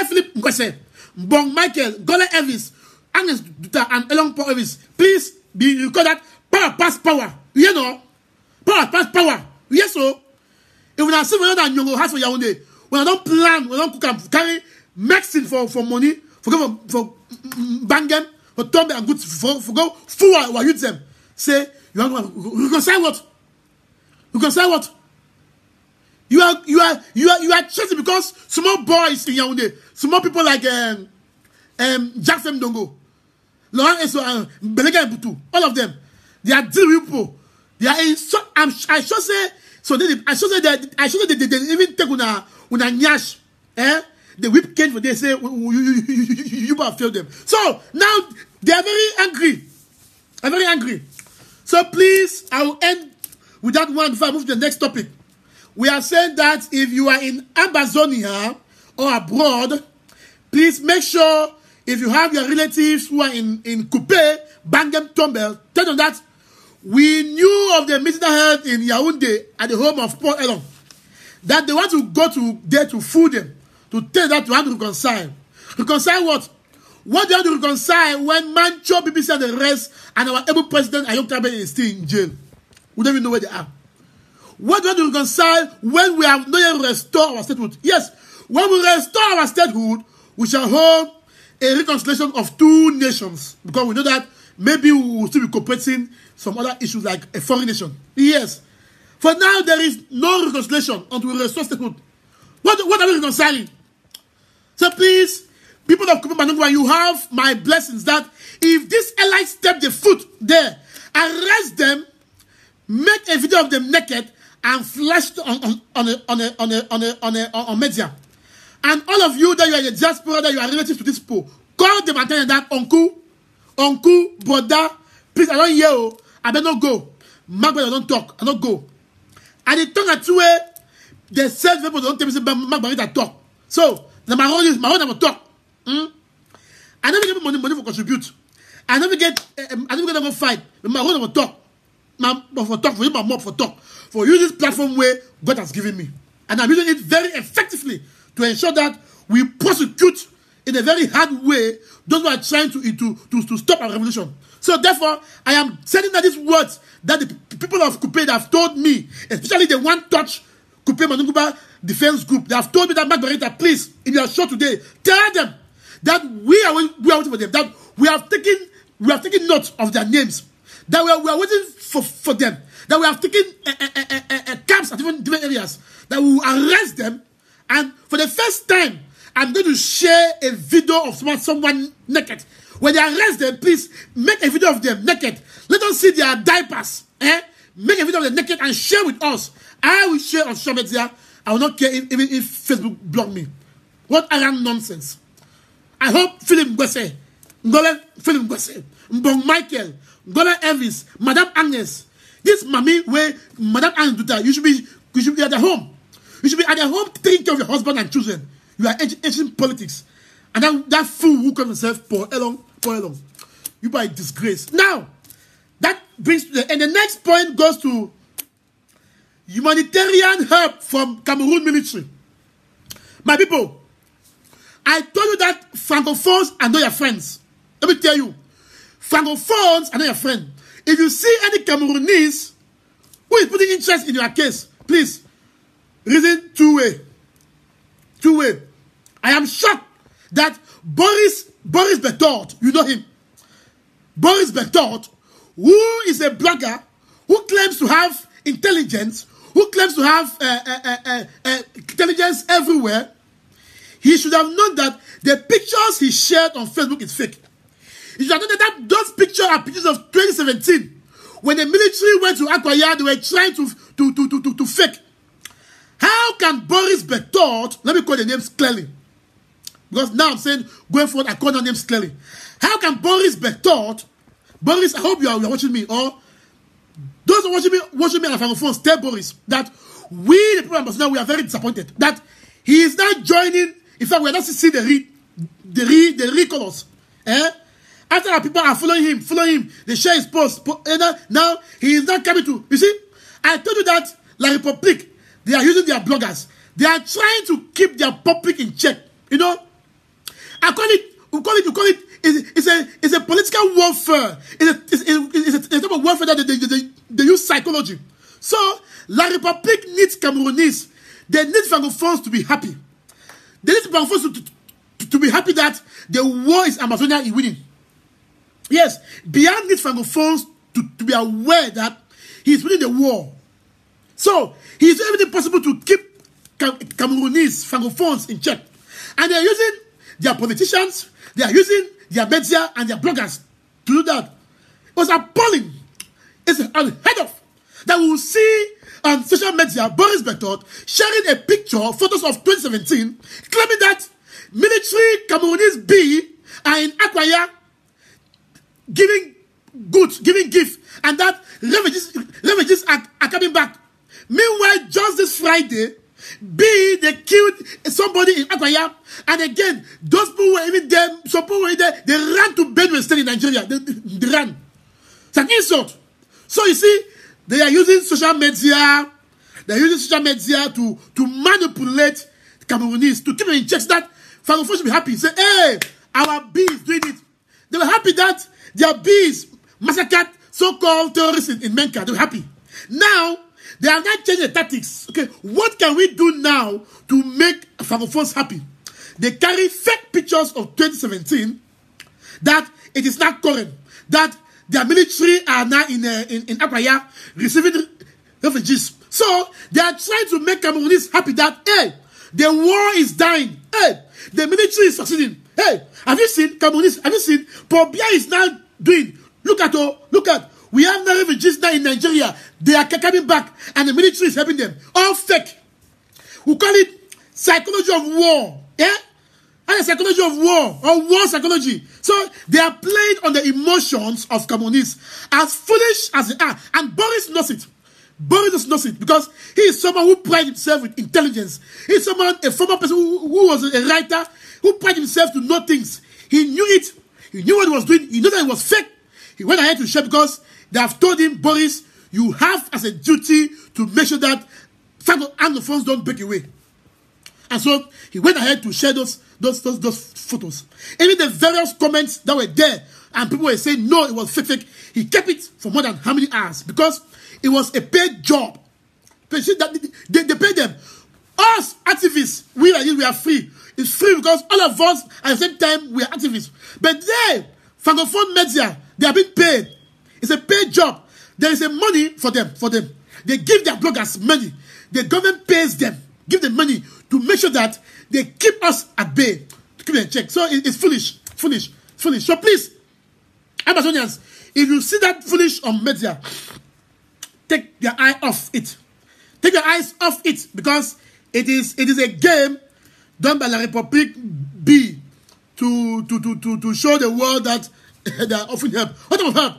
Philip Ngwese, Bong Michael, Gole Elvis, Agnes Duta, and Elon Paul Elvis. Please be recorded. Power pass power. You know? Power pass power. Yes, so. If we are seeing another Nyongo house for Yaoundé, when I don't plan, we don't cook and carry medicine for money, for bangem, for tombe and goods, for go fool our youth them. Say, you reconcile what? Reconcile what? You are chasing because small boys in Yaoundé, small people like Jackson Dongo, Laurent Eso, and Belega Butu, all of them, they are deal people. They are in so I should say so they even take una nyash, the whip cane for they say you have failed them. So now they are very angry. I'm very angry. So please, I will end with that one before I move to the next topic. We are saying that if you are in Amazonia or abroad, please make sure if you have your relatives who are in Coupe, Bangem, Tombel, tell them that we knew of the meeting held in Yaoundé at the home of Paul Elon, that they want to go to there to fool them, to tell that to have to reconcile. Reconcile what? What do you have to reconcile when Mancho, BBC and the rest, and our able president Ayom Tabe is still in jail? We don't even know where they are. What do we have to reconcile when we have not yet restored our statehood? Yes, when we restore our statehood, we shall hold a reconciliation of two nations, because we know that maybe we will still be cooperating some other issues like a foreign nation. Yes. For now, there is no reconciliation until we restore statehood. What are we reconciling? So please, people of Kupu Manungwa, you have my blessings that if these allies step their foot there, arrest them, make a video of them naked, and flash it on media. And all of you that you are in the diaspora, that you are relative to this people, call them and tell them that uncle, brother, please, I don't hear you. I better not go. Magba, I don't talk. I don't go. And the tongue at 2 way, they said people don't tell me Magba talk. So, my own never talk. I never get money for contribute. I never get a fight. My own never talk. For talk, for you, my mom for talk. For use this platform where God has given me. And I'm using it very effectively to ensure that we prosecute in a very hard way those who are trying to stop our revolution. So therefore, I am sending out these words that the people of Coupe have told me, especially the One Touch Coupe Manunguba Defense Group, they have told me that Bareta, please, in your show today, tell them that we are waiting for them, that we have taken note of their names, that we are waiting for them, that we have taken camps at different areas, that we will arrest them, and for the first time, I'm going to share a video of someone naked. When they arrest them, please make a video of them naked. Let us see their diapers. Make a video of them naked and share with us. I will share on social media. I will not care even if Facebook block me. What arrant nonsense. I hope Philip Ngwese, Mbong Michael, Ngole Elvis, Madame Agnes, this mommy where Madame Agnes Duta, you should be at the home. You should be at the home taking care of your husband and children. You are edging politics. And that fool who calls himself Paul Elon. You are a disgrace. Now, that brings to the end. The next point goes to humanitarian help from Cameroon military. My people, I told you that Francophones are not your friends. Let me tell you, Francophones are not your friend. If you see any Cameroonese who is putting interest in your case, please, reason two-way. I am shocked that Boris Berthold, you know him, Boris Berthold, who is a blogger, who claims to have intelligence, who claims to have intelligence everywhere, he should have known that the pictures he shared on Facebook is fake. He should have known that those pictures are pictures of 2017, when the military went to Akwaya, they were trying to fake. How can Boris Berthold, let me call the names clearly, because now I'm saying, going forward, I call the names clearly. How can Boris Berthold, Boris, I hope you are watching me, or Those who watching me on Francophone, tell Boris that we, the people of Barcelona, we are very disappointed that he is not joining. In fact, we are not seeing the real colors. After our people are following him, they share his post. Now he is not coming to. You see, I told you that La République, they are using their bloggers. They are trying to keep their public in check. You know, we call it. It's a political warfare. It's a type of warfare that they use psychology. So La République needs Cameroonese. They need Francophones to be happy. They need Francophones to be happy that the war is Amazonia is winning. Yes, Bian needs Francophones to be aware that he is winning the war. So he is doing everything possible to keep Cameroonese Francophones in check. And they are using their politicians, they are using their media and their bloggers to do that. It was appalling. It's unheard of that we will see on social media Boris Bertot sharing a picture, photos of 2017, claiming that military Cameroonese B are in Akwaya giving goods, giving gifts, and that refugees are coming back. Meanwhile, just this Friday, they killed somebody in Akwaya, and again, those people were even there, some people were there, they ran to Benue State in Nigeria. They ran. It's an insult. So you see, they are using social media, to manipulate Cameroonese, to keep them in check, so that Francophone should be happy. Say, hey, our B is doing it. They were happy that their bees massacred so-called terrorists in Menka. They were happy. Now, they are not changing the tactics. Okay, what can we do now to make Francophones happy? They carry fake pictures of 2017 that it is not current. That their military are now in Akwaya receiving refugees. So, they are trying to make Cameroonese happy that, hey, the war is dying. Hey, the military is succeeding. Hey, have you seen Cameroonese? Have you seen Pobia is now doing? Look at. We have now refugees now in Nigeria. They are coming back, and the military is helping them. All fake. We call it psychology of war. Yeah, and the psychology of war or war psychology. So they are playing on the emotions of Cameroonese, as foolish as they are, and Boris knows it. Boris knows it because he is someone who prides himself with intelligence. He is a former person who was a writer who prided himself to know things. He knew it. He knew what he was doing. He knew that it was fake. He went ahead to share because they have told him, Boris, you have as a duty to make sure that Anglophones don't break away. And so he went ahead to share those photos. Even the various comments that were there, and people were saying, no, it was fake. He kept it for more than how many hours? Because it was a paid job. They paid them. Us activists, we are free. It's free because all of us at the same time we are activists. But they, Francophone media, they are being paid. It's a paid job. There is a money for them. They give their bloggers money. The government pays them, give them money to make sure that they keep us at bay, to keep them in check. So it's foolish. So please, Amazonians, if you see that foolish on media, take your eye off it. Take your eyes off it because it is a game done by La République B to show the world that they are offering help. What type of help?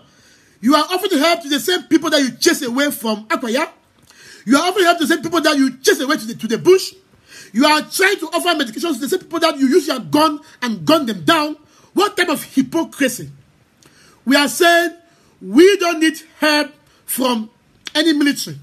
You are offering help to the same people that you chase away from Akwaya. You are offering help to the same people that you chase away to the bush. You are trying to offer medications to the same people that you use your gun and gun them down. What type of hypocrisy? We are saying we don't need help from any military.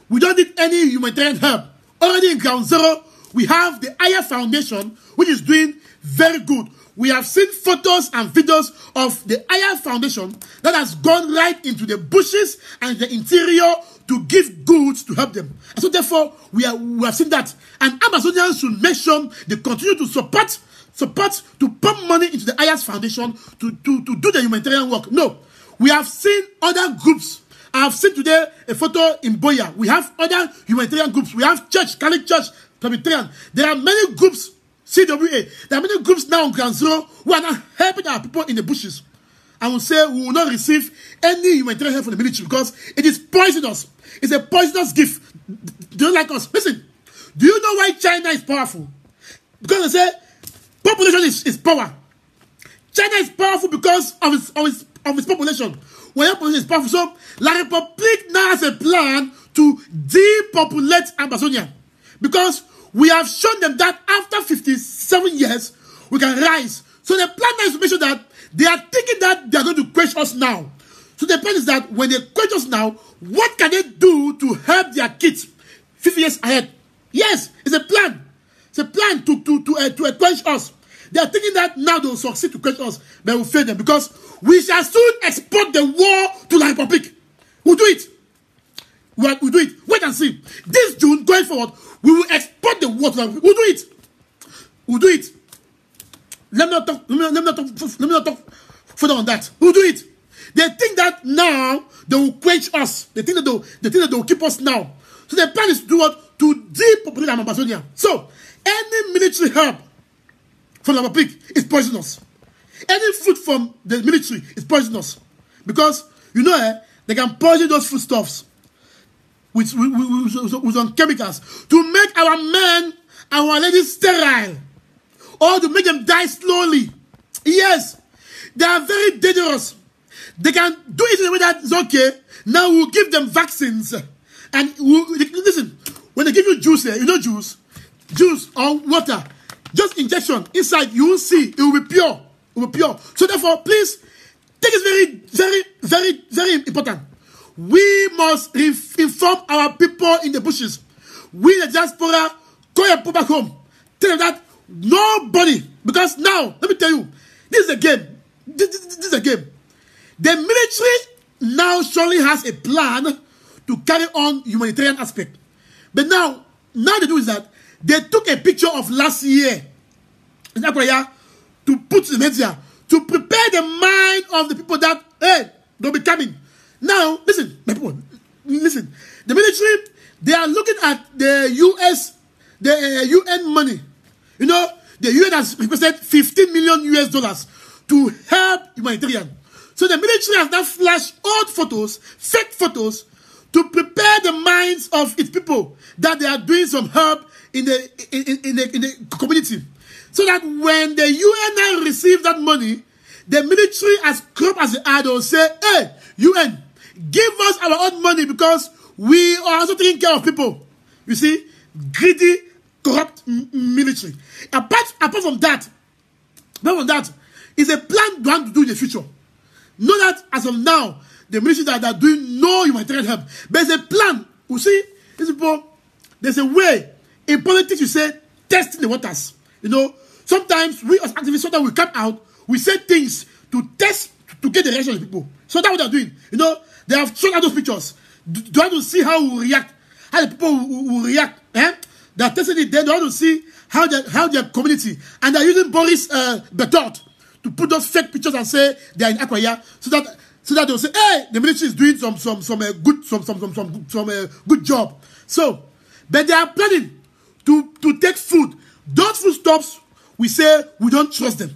We don't need any humanitarian help. Already in Ground Zero, we have the Aya Foundation, which is doing very good. We have seen photos and videos of the Aya Foundation that has gone right into the bushes and the interior to give goods to help them. And so therefore, we have seen that. And Amazonians should make sure they continue to support, to pump money into the Aya Foundation to do the humanitarian work. No, we have seen other groups. I have seen today a photo in Boya. We have other humanitarian groups. We have church, Catholic Church, Presbyterian. There are many groups, CWA. There are many groups now on Ground Zero who are not helping our people in the bushes. I will say we will not receive any humanitarian help from the military because it is poisonous. It's a poisonous gift. Do you like us? Listen, do you know why China is powerful? Because they say population is power. China is powerful because of its population. when your position is powerful. So, La République now has a plan to depopulate Amazonia. Because we have shown them that after 57 years, we can rise. So the plan is to make sure that they are thinking that they are going to quench us now. So the plan is that when they quench us now, what can they do to help their kids 50 years ahead? Yes, it's a plan. It's a plan to quench us. They are thinking that now they will succeed to quench us, but we'll fail them because we shall soon export the war to the Republic. We'll do it. We'll do it. Wait and see. This June, going forward, we will export the war to the Republic. We'll do it. We'll do it. Let me not talk further on that. We'll do it. They think that now they will quench us. They think that they will keep us now. So the plan is to do what? To depopulate Amazonia. So any military help from the Republic is poisonous. Any food from the military is poisonous. Because, they can poison those foodstuffs with some chemicals to make our men, our ladies sterile. Or to make them die slowly. Yes. They are very dangerous. They can do it in a way that is okay. Now we'll give them vaccines. And listen, when they give you juice here, juice or water, just injection inside, you will see it will be pure. It will be pure. So therefore, please, take it very, very, very, very important. We must inform our people in the bushes. We, the diaspora, call your people back home. Tell them that nobody, because now, let me tell you, this is a game. This is a game. The military now surely has a plan to carry on humanitarian aspect. But now they do is that they took a picture of last year in Akwaya to put in the media to prepare the mind of the people that, hey, they'll be coming. Now, listen, my people, listen. The military, they are looking at the UN money. The UN has requested $15 million to help humanitarian. So the military has now flashed old photos, fake photos, to prepare the minds of its people that they are doing some help in the community. So that when the UN now receives that money, the military as crop as the eye will say, hey, UN, give us our own money because we are also taking care of people. You see, greedy, corrupt military. Apart from that, is a plan to do in the future. Know that as of now, the military that are doing no humanitarian help. But there's a plan. You see, these people, there's a way. In politics, you say, testing the waters. Sometimes we as activists, sometimes we come out, we say things to test, to get the reaction of the people. So that's what they're doing. They have shown out those pictures. They want to see how we react, how the people will react. They're testing it, then they want to see how their community, and they're using Boris Bertot to put those fake pictures and say they're in Akwaya, so that they'll say, hey, the military is doing some good job. So, but they are planning to take food. Those foodstuffs, we say we don't trust them.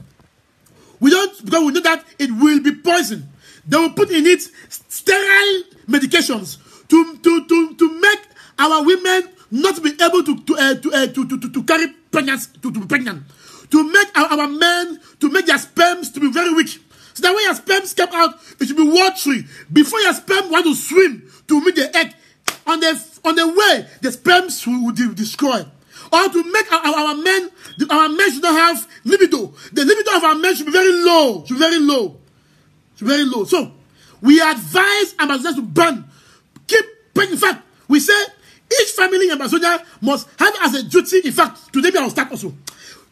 We don't, because we know that it will be poison. They will put in it sterile medications to make our women not be able to carry pregnancy, to be pregnant. To make our men, to make their sperms to be very weak. So that when your sperms come out, it should be watery. Before your sperm want to swim to meet the egg, on the way, the sperms will destroy. Or to make our men should not have libido. The libido of our men should be very low. So, we advise Amazonians to burn. Keep burning. In fact, we say each family in Amazonia must have as a duty, in fact, today we will start also.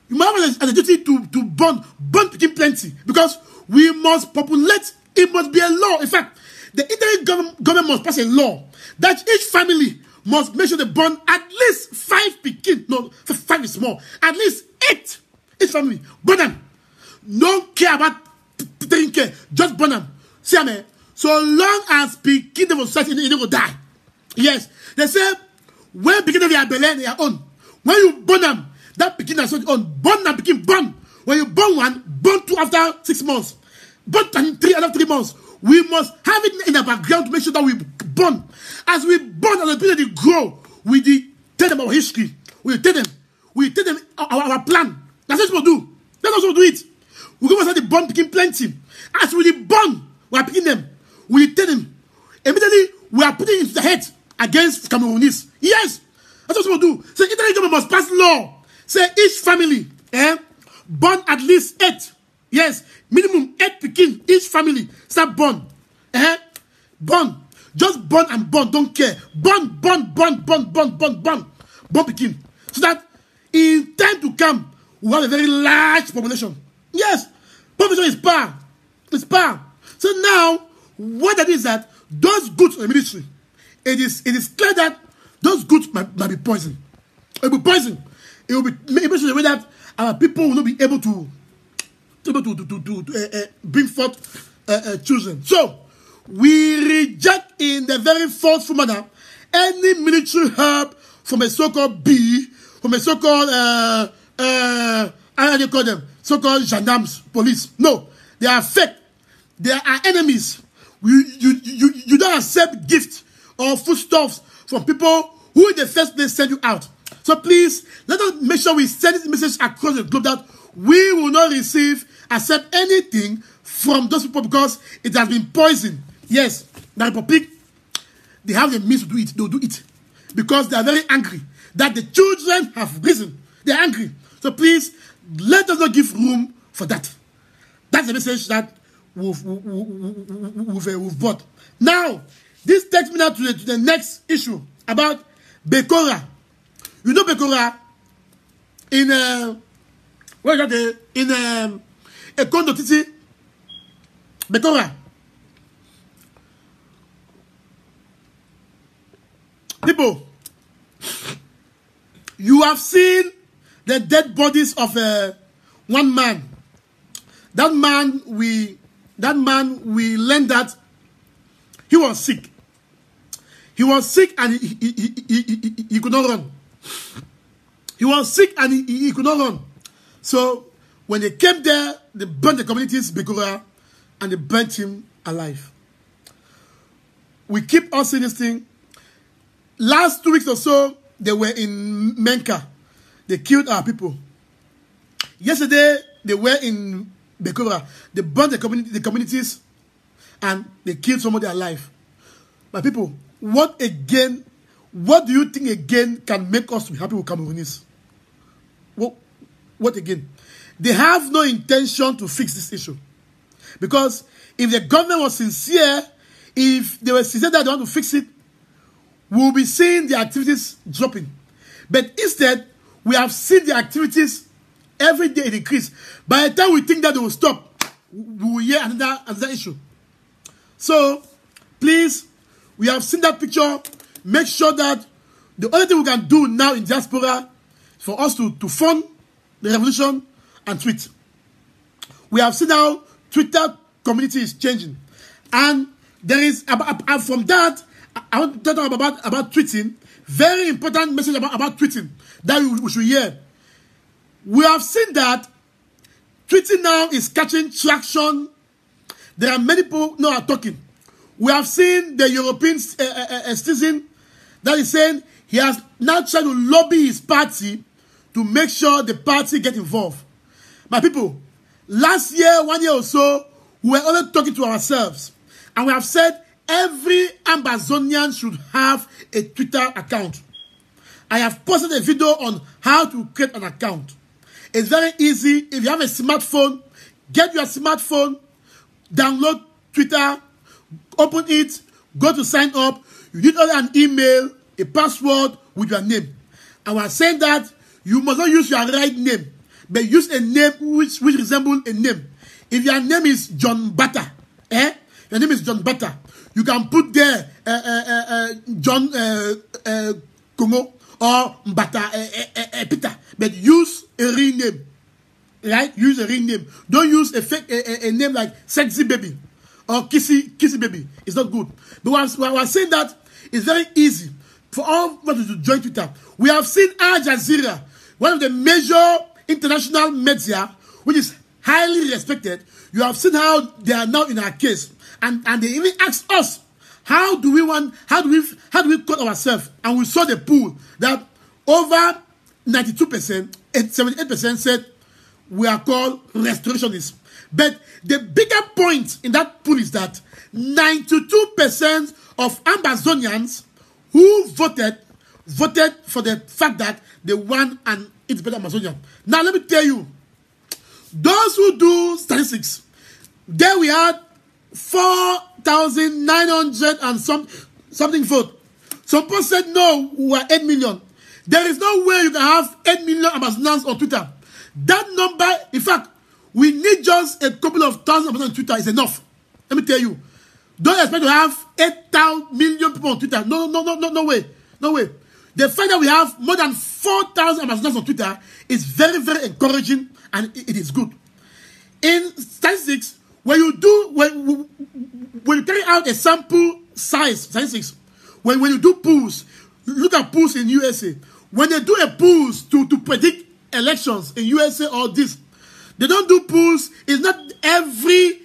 You must have as a duty to burn picking plenty. Because we must populate. It must be a law. In fact, the interim government must pass a law that each family must make sure they burn at least 5 picking. No, 5 is small. At least 8. Each family. Burn them. Don't care about taking care. Just burn them. See, man. So long as picking them will society, they will die. Yes. They say, when picking them, they are belay, they are on. When you burn them, that picking is on. Burn them, picking, burn. When you burn one, burn 2 after 6 months. Burn 3 after 3 months. We must have it in the background to make sure that we burn. As we burn, as the people they grow, we tell them our history. We tell them our plan. That's what we do. That's what we do it. We go inside the burn picking plenty. As we burn, we are picking them. we detain him. Immediately, we are putting into the head against Cameroonese. Yes, that's what we do. So Italy government must pass law. Say each family, born at least 8. Yes, minimum 8 pikin each family. Start born. Born. Just born and born. Don't care. Born pikin. So that in time to come, we have a very large population. Yes, population is power. It's power. So now, what that is that those goods in the military, it is clear that those goods might be poison. It will be poison. It will be made in a way that our people will not be able to bring forth children. So we reject in the very forceful manner any military help from a so-called bee, from a so-called how do you call them? So-called gendarmes, police. No, they are fake. They are enemies. You don't accept gifts or foodstuffs from people who in the first place send you out. So please, let us make sure we send this message across the globe that we will not accept anything from those people because it has been poisoned. Yes, the Republic, they have the means to do it. They'll do it. Because they are very angry that the children have risen. They're angry. So please, let us not give room for that. That's the message that we've brought. Now, this takes me now to the next issue about Bekora. You know Bekora in a condo titi. Bekora. People, you have seen the dead bodies of one man. That man we learned that he was sick. He was sick and he could not run. He was sick and he could not run. So when they came there, they burnt the community's Bekora and they burnt him alive. We keep on seeing this thing. Last 2 weeks or so, they were in Menka. They killed our people. Yesterday, they were in Bekora. They burned the communities and they killed somebody alive. My people, what do you think again can make us to be happy with Cameroonese? What again? They have no intention to fix this issue. Because if the government was sincere, if they were sincere that they want to fix it, we'll be seeing the activities dropping. But instead, we have seen the activities every day increase. By the time we think that they will stop, we will hear another issue. So, please, we have seen that picture. Make sure that the only thing we can do now in diaspora is for us to fund the revolution and tweet. We have seen how Twitter community is changing. And there is, from that, I want to talk about tweeting. Very important message about tweeting that we should hear. We have seen that tweeting now is catching traction. There are many people now are talking. We have seen the European citizen that is saying he has now tried to lobby his party to make sure the party get involved. My people, last year, 1 year or so, we were only talking to ourselves. And we have said every Amazonian should have a Twitter account. I have posted a video on how to create an account. It's very easy. If you have a smartphone, get your smartphone, download Twitter, open it, go to sign up. You need only an email, a password with your name. And we're saying that you must not use your right name, but use a name which resembles a name. If your name is John Bata, your name is John Bata, you can put there John Kongo or Mbata Peter, but use a real name, right? Use a real name. Don't use a fake a name like Sexy Baby or Kissy Baby. It's not good. But we're saying that it's very easy for all people to join Twitter. We have seen Al Jazeera, one of the major international media, which is highly respected. You have seen how they are now in our case. And they even asked us, how do we cut ourselves? And we saw the poll that over 92%, 78% said we are called restorationists. But the bigger point in that poll is that 92% of Ambazonians who voted for the fact that they won an independent Amazonia. Now let me tell you, those who do statistics, there we had 4,900 and something vote. Some people said no, we are 8 million. There is no way you can have 8 million Amazonians on Twitter. That number, in fact, we need just a couple of thousand Amazonians on Twitter is enough. Let me tell you. Don't expect to have 8,000 million people on Twitter. No way. No way. The fact that we have more than 4,000 Amazonians on Twitter is very, very encouraging, and it is good. In statistics, when you carry out a sample size statistics, when you do polls, look at polls in USA. When they do a polls to predict elections in USA or this, they don't do polls. It's not every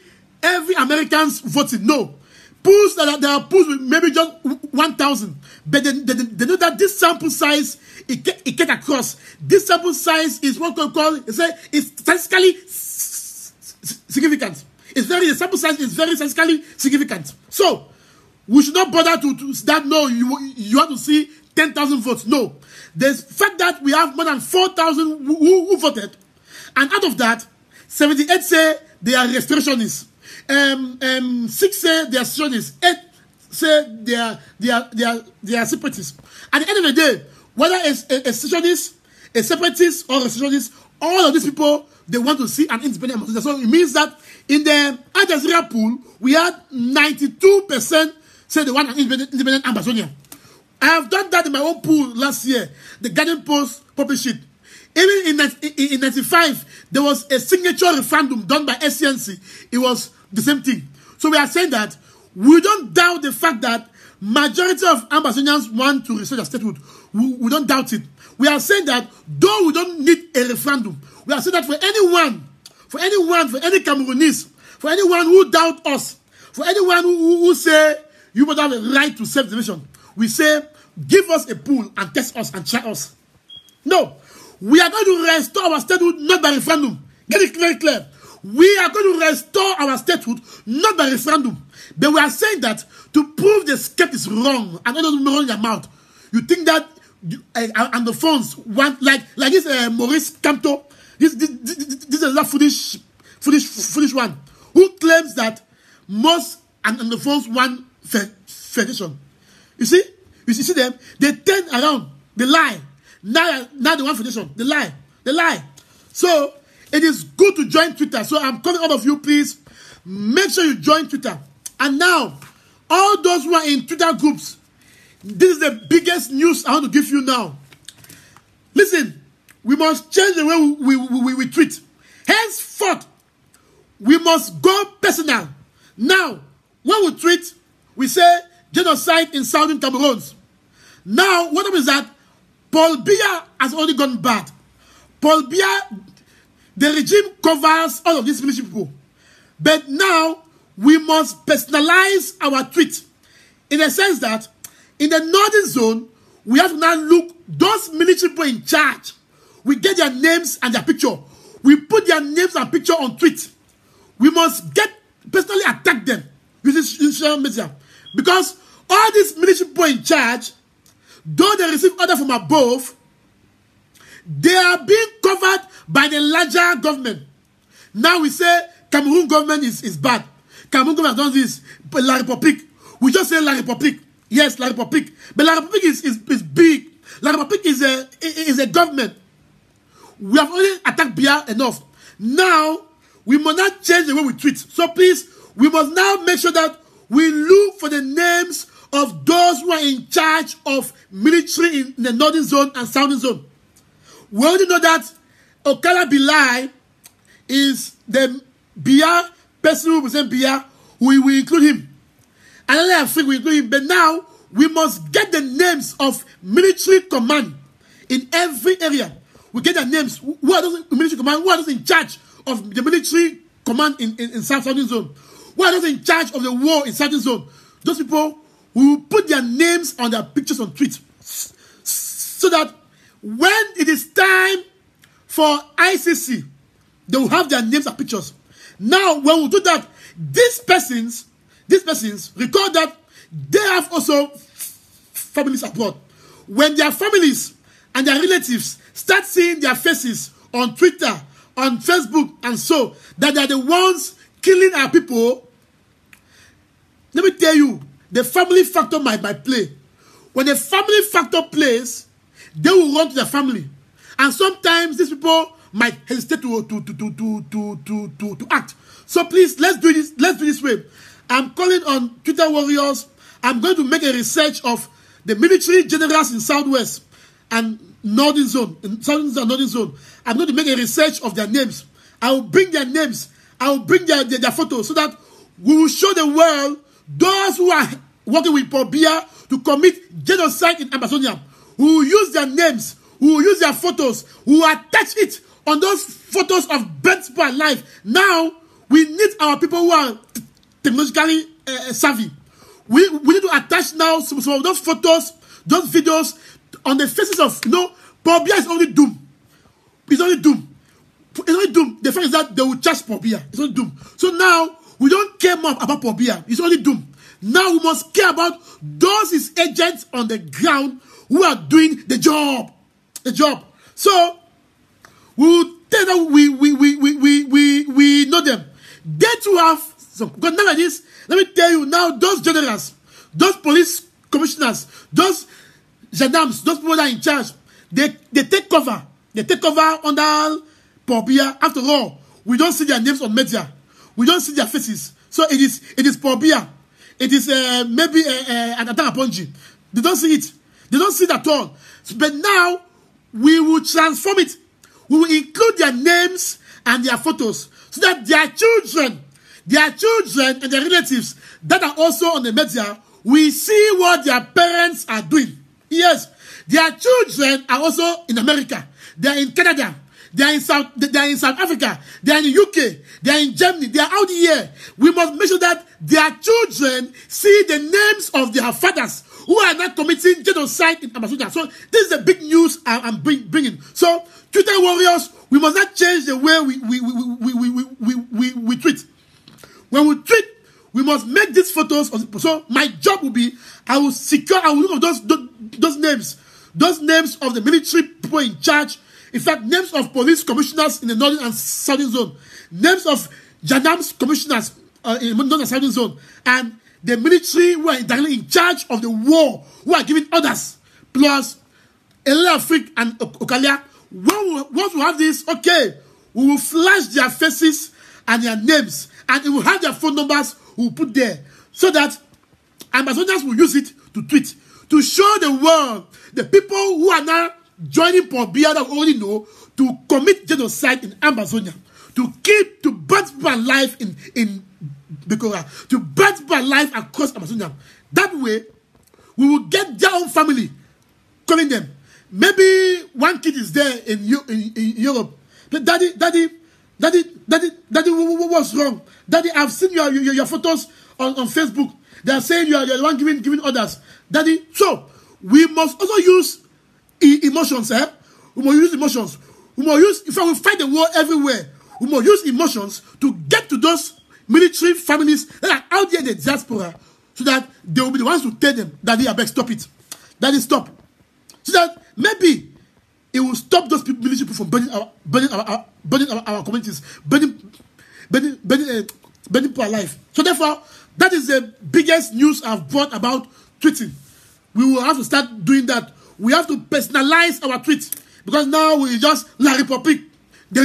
American's voting. No. Polls there are polls with maybe just 1,000, but they know that this sample size it get across. This sample size is what we call it's statistically significant. The sample size is very statistically significant. So we should not bother to that. No, you have to see 10,000 votes. No, the fact that we have more than 4,000 who voted, and out of that, 78 say they are restorationists. 6 say they are secessionists. 8 say they are separatists. At the end of the day, whether it's a secessionist, a separatist, or a secessionist, all of these people, they want to see an independent Amazonia. So it means that in the Al Jazeera pool, we had 92% say they want an independent Amazonia. I have done that in my own pool last year. The Guardian Post published it. Even in 1995, there was a signature referendum done by SCNC. It was the same thing. So we are saying that we don't doubt the fact that majority of Amazonians want to restore their statehood. We don't doubt it. We are saying that though we don't need a referendum, we are saying that for any Cameroonese, for anyone who doubt us, for anyone who say you would have a right to self-determination, we say give us a pool and test us and try us. No, we are going to restore our statehood not by referendum. Get it very clear. We are going to restore our statehood not by referendum. But we are saying that to prove the skeptics wrong and not run their mouth. You think that Anglophones want like this Maurice Kamto, this is a foolish one who claims that most Anglophones want federation. You see them. They turn around. They lie. Now they want federation. They lie. So it is good to join Twitter. So I'm calling all of you, please make sure you join Twitter. And now, all those who are in Twitter groups, this is the biggest news I want to give you now. Listen, we must change the way we tweet. Henceforth, we must go personal. Now, when we tweet, we say genocide in southern Cameroon. Now, what happens is that Paul Biya has already gone bad. Paul Biya, the regime covers all of these military people. But now, we must personalize our tweet. In the sense that, in the northern zone, we have to now look those military people in charge. We get their names and their picture. We put their names and picture on tweet. We must personally attack them using social media. Because all these military people in charge, though they receive order from above, they are being covered by the larger government. Now we say Cameroon government is bad. Cameroon government has done this. But La République, we just say La République. Yes, La République. But La République is big. La République is a government. We have only attacked Biya enough. Now, we must not change the way we tweet. So please, we must now make sure that we look for the names of those who are in charge of military in the northern zone and southern zone. We already know that Okala Bilai is the Biya person who represents Biya. We will include him. Another Africa will include him. But now, we must get the names of military command in every area. We get their names. Who are those military command? Who are those in charge of the military command in southern zone? Who are those in charge of the war in southern zone? Those people who will put their names on their pictures on tweet. So that when it is time for ICC, they will have their names and pictures. Now, when we do that, these persons record that they have also families abroad. When their families and their relatives start seeing their faces on Twitter, on Facebook, and so, that they are the ones killing our people, let me tell you, the family factor might play. When the family factor plays, they will run to their family. And sometimes these people might hesitate to act. So please, let's do this way. I'm calling on Twitter warriors. I'm going to make a research of the military generals in Southwest and Northern Zone. In Southern and Northern Zone. I'm going to make a research of their names. I will bring their names. I will bring their photos so that we will show the world those who are working with Paul Biya to commit genocide in Amazonia. We will use their names. We will use their photos. We will attach it on those photos of burnt people alive. Now, we need our people who are technologically savvy. We need to attach now some of those photos, those videos on the faces of, Paul Biya is only doomed. It's only doomed. It's only doomed. The fact is that they will charge Paul Biya. It's only doomed. So now, we don't care more about Paul Biya. It's only doomed. Now we must care about those his agents on the ground who are doing the job. The job. So we will tell them we know them. They too have some. Because nowadays, let me tell you now, those generals, those police commissioners, those gendarmes, those people that are in charge, they take cover. They take cover under Paul Biya. After all, we don't see their names on media. We don't see their faces. So it is Paul Biya. It is maybe an attack upon you. They don't see it. They don't see it at all. But now, we will transform it. We will include their names and their photos so that their children and their relatives that are also on the media will see what their parents are doing. Yes, their children are also in America. They are in Canada. They are in South Africa. They are in the UK. They are in Germany. They are out here. We must make sure that their children see the names of their fathers who are not committing genocide in Amazonia. So this is the big news I'm bringing. So Twitter warriors, we must not change the way we tweet. When we tweet, we must make these photos. So my job will be, I will look at those names of the military people in charge. In fact, names of police commissioners in the Northern and Southern Zone, names of gendarmes commissioners in the Northern and Southern Zone, and the military who are directly in charge of the war, who are giving orders, plus Elela Afrique and Okalia. Once we have this, okay, we will flash their faces and their names, and it will have their phone numbers we will put there, so that Amazonians will use it to tweet, to show the world, the people who are now joining Paul Biya that we already know, to commit genocide in Amazonia, to burn people alive in Bikora, to burn people alive across Amazonia. That way, we will get their own family calling them. Maybe one kid is there in Europe. But daddy, what's wrong? Daddy, I've seen your photos on Facebook. They are saying you are the one giving orders. Daddy, so we must also use emotions, eh? We must use emotions. We must use, if we fight the war everywhere, we must use emotions to get to those military families that are out there in the diaspora, so that they will be the ones to tell them, Daddy, I beg, stop it. Daddy, stop. So that maybe it will stop those military people from burning our communities, burning people alive. So therefore, that is the biggest news I've brought about tweeting. We will have to start doing that. We have to personalize our tweets, because now we just La République, the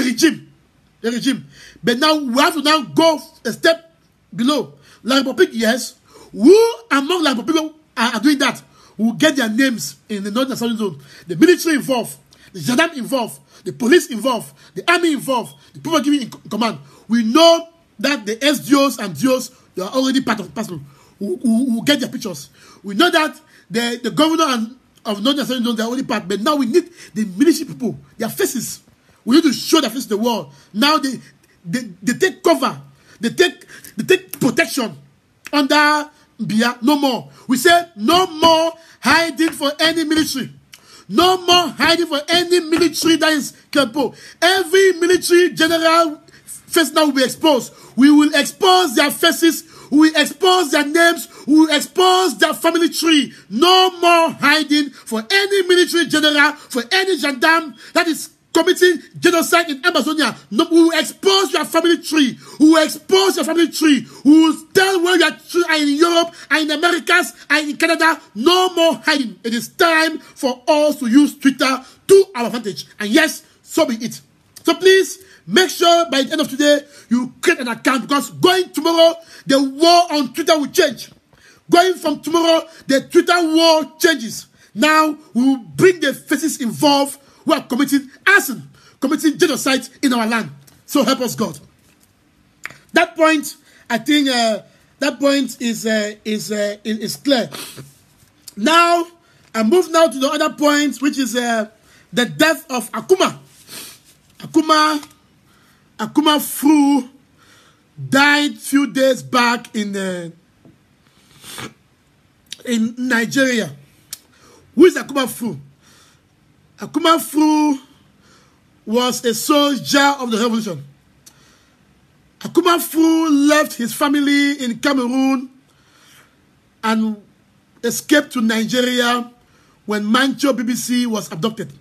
regime. But now we have to now go a step below. La République, yes. Who among La République are doing that? We will get their names in the Northern and Southern Zone. The military involved, the gendarme involved, the police involved, the army involved, the people giving in command. We know that the SDOs and DOs, they are already part of the person who will get their pictures. We know that the governor of Northern and Southern Zone, they are already part. But now we need the military people, their faces. We need to show their faces to the world. Now they take cover. They take protection under Biya. No more. We say no more hiding for any military. No more hiding for any military that is capable. Every military general face now will be exposed. We will expose their faces. We will expose their names. We will expose their family tree. No more hiding for any military general, for any gendarme that is committing genocide in Amazonia. No, we will expose your family tree. We will expose your family tree. We will tell where your children are in Europe, are in Americas, are in Canada. No more hiding. It is time for us to use Twitter to our advantage. And yes, so be it. So please, make sure by the end of today, you create an account, because going tomorrow, the war on Twitter will change. Going from tomorrow, the Twitter war changes. Now, we will bring the faces involved who are committing arson, committing genocide in our land. So help us God. That point, I think, that point is clear. Now, I move now to the other point, which is the death of Akuma. Akuma Fu died few days back in Nigeria. Who is Akuma Fu? Akuma Fu was a soldier of the revolution. Akuma Fu left his family in Cameroon and escaped to Nigeria when Mancho BBC was abducted.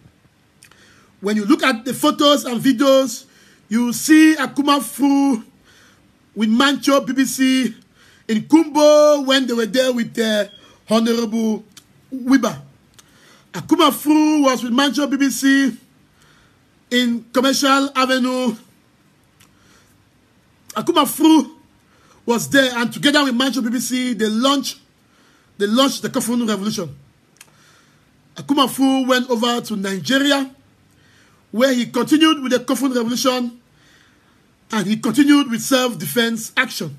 When you look at the photos and videos, you see Akuma Fu with Mancho BBC in Kumbo when they were there with Honorable Wiba. Akuma Fu was with Mancho BBC in Commercial Avenue. Akuma Fu was there, and together with Mancho BBC, they launched the Anglophone revolution. Akuma Fu went over to Nigeria, where he continued with the Anglophone revolution, and he continued with self-defense action.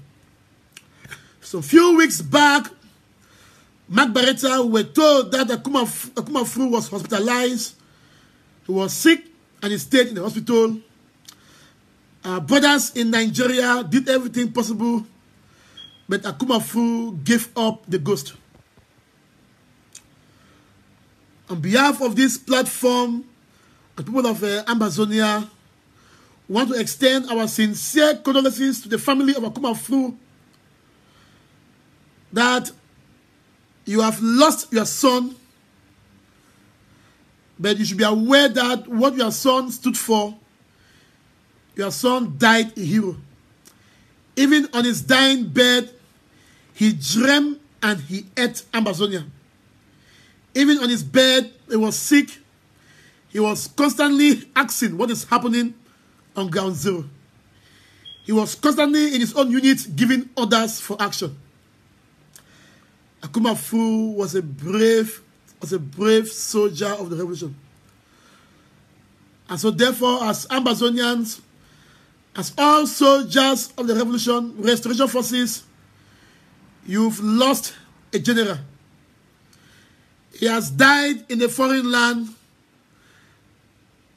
So a few weeks back, Mark Bareta were told that Akuma Fu was hospitalized. He was sick and he stayed in the hospital. Our brothers in Nigeria did everything possible, but Akuma Fu gave up the ghost. On behalf of this platform, the people of Amazonia, we want to extend our sincere condolences to the family of Akuma Fu that you have lost your son, but you should be aware that what your son stood for, your son died a hero. Even on his dying bed, he dreamed and he ate Amazonia. Even on his bed, he was sick. He was constantly asking what is happening on ground zero. He was constantly in his own unit giving orders for action. Akuma Fu was a brave soldier of the revolution. And so therefore, as Amazonians, as all soldiers of the revolution, restoration forces, you've lost a general. He has died in a foreign land,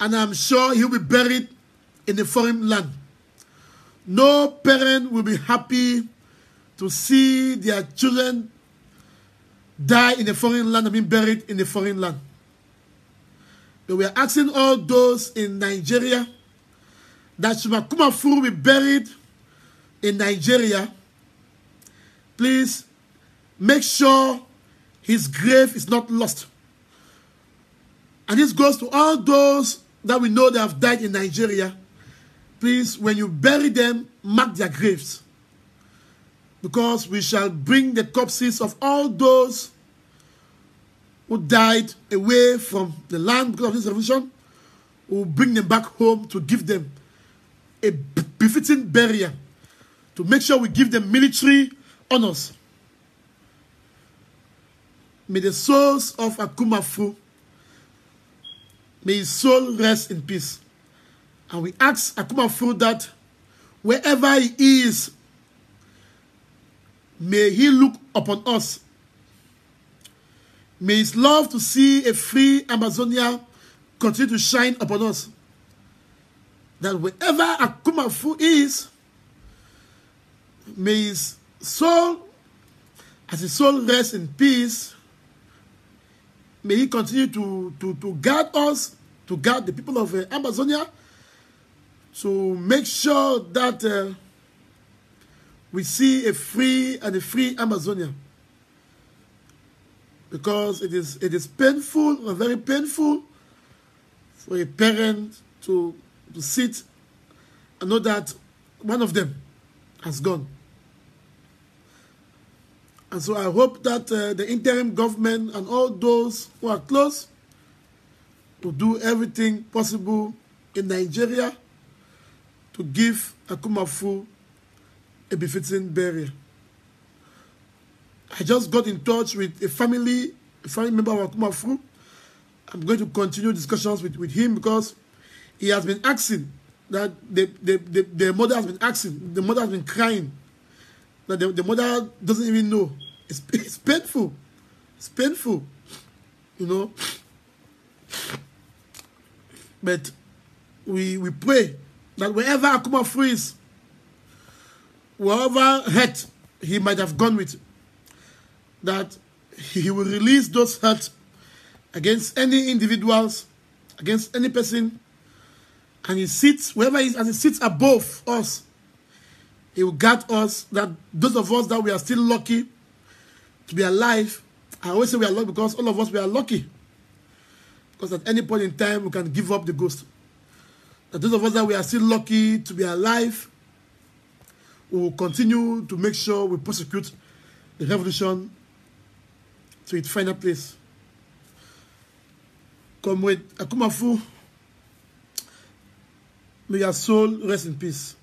and I'm sure he'll be buried in a foreign land. No parent will be happy to see their children die in a foreign land and being buried in a foreign land. But we are asking all those in Nigeria that Akuma Fu be buried in Nigeria. Please make sure his grave is not lost. And this goes to all those that we know that have died in Nigeria. Please, when you bury them, mark their graves. Because we shall bring the corpses of all those who died away from the land because of this revolution. We will bring them back home to give them a befitting burial, to make sure we give them military honors. May the souls of Akuma Fu, may his soul rest in peace. And we ask Akuma Fu that wherever he is, may he look upon us. May his love to see a free Amazonia continue to shine upon us. That wherever Akuma Fu is, may his soul, as his soul rests in peace, may he continue to guard us, to guard the people of Amazonia, to make sure that we see a free Amazonia. Because it is painful, very painful, for a parent to sit and know that one of them has gone. And so I hope that the interim government and all those who are close will do everything possible in Nigeria to give Akumafu a befitting burial. I just got in touch with a family member of Akumafu. I'm going to continue discussions with him because he has been asking that the mother has been asking, the mother has been crying, that the mother doesn't even know. It's painful. It's painful, you know. But we pray that wherever Akumafu is, whatever hurt he might have gone with, that he will release those hurt against any individuals, against any person, and he sits, wherever he is, as he sits above us, he will guard us, that those of us that we are still lucky to be alive. I always say we are lucky because all of us, we are lucky. Because at any point in time, we can give up the ghost. That those of us that we are still lucky to be alive, we will continue to make sure we prosecute the revolution to its final place. Comrade Akumafu, may your soul rest in peace.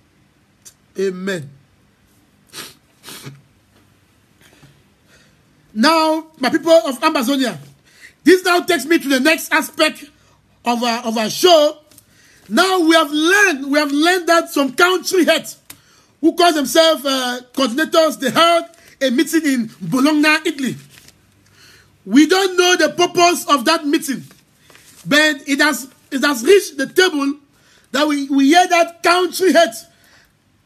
Amen. Now, my people of Amazonia, this now takes me to the next aspect of our show. Now we have learned that some country heads who call themselves coordinators, they held a meeting in Bologna, Italy. We don't know the purpose of that meeting, but it has reached the table that we hear that country heads,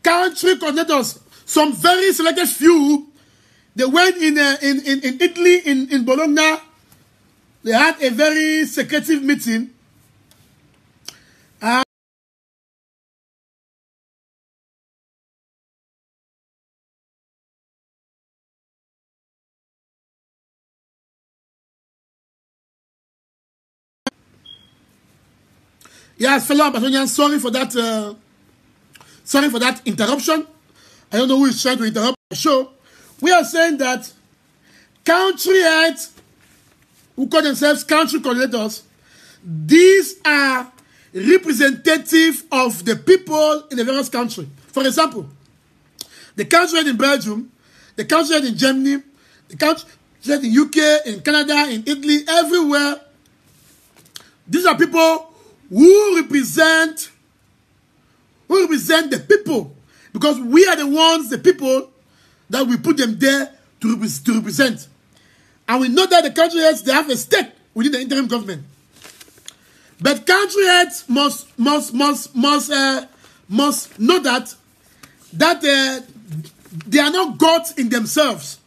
country coordinators, some very selected few, they went in Italy, in Bologna. They had a very secretive meeting. Yes, fellow Amazonians, sorry for that interruption. I don't know who is trying to interrupt the show. We are saying that country heads who call themselves country coordinators, these are representative of the people in the various countries. For example, the country head in Belgium, the country head in Germany, the country head in UK, in Canada, in Italy, everywhere. These are people who represent the people, because we are the ones, the people, that we put them there to represent. And we know that the country heads, they have a stake within the interim government. But country heads must know that they are not gods in themselves.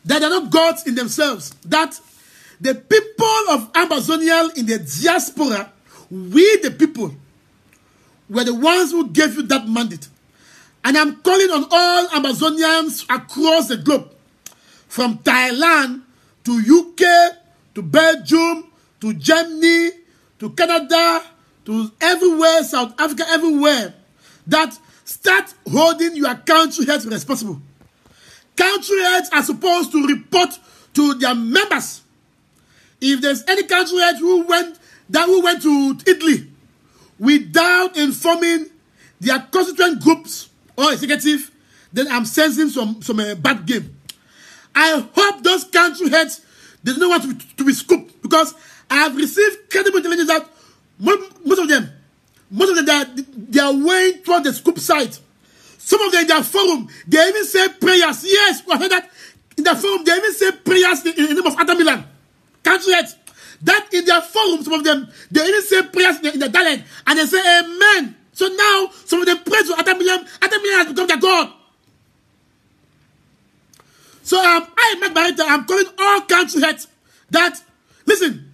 That they are not gods in themselves. That the people of Amazonia in the diaspora, we the people, were the ones who gave you that mandate. And I'm calling on all Amazonians across the globe, from Thailand to UK, to Belgium, to Germany, to Canada, to everywhere, South Africa, everywhere, that start holding your country heads responsible. Country heads are supposed to report to their members. If there's any country head who went to Italy without informing their constituent groups or executive, then I'm sensing some bad game. I hope those country heads, they don't want to be scooped, because I have received credible intelligence that most of them they are weighing toward the scoop side. Some of them in their forum, they even say prayers. Yes, I heard that in their forum, they even say prayers in the name of Adam Milan. Country heads. That in their forum, some of them, they even say prayers in the dialect, and they say amen. So now, some of them pray to Adam Milan. Adam Milan has become their God. So I, Mark Bareta, I'm calling all country heads that, listen,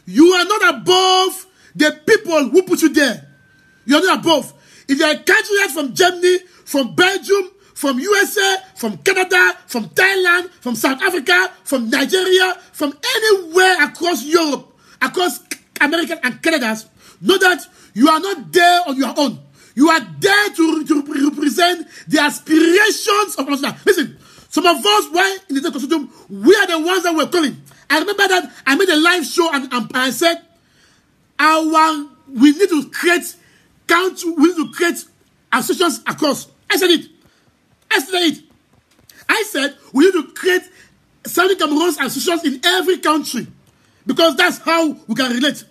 you are not above the people who put you there. You're not above. If you're a country head from Germany, from Belgium, from USA, from Canada, from Thailand, from South Africa, from Nigeria, from anywhere across Europe, across America and Canada, know that you are not there on your own. You are there to represent the aspirations of us. Listen, some of us, why in the consortium, we are the ones that were calling. I remember that I made a live show and I said, we need to create associations across. I said it. I said we need to create Southern Cameroon's associations in every country because that's how we can relate.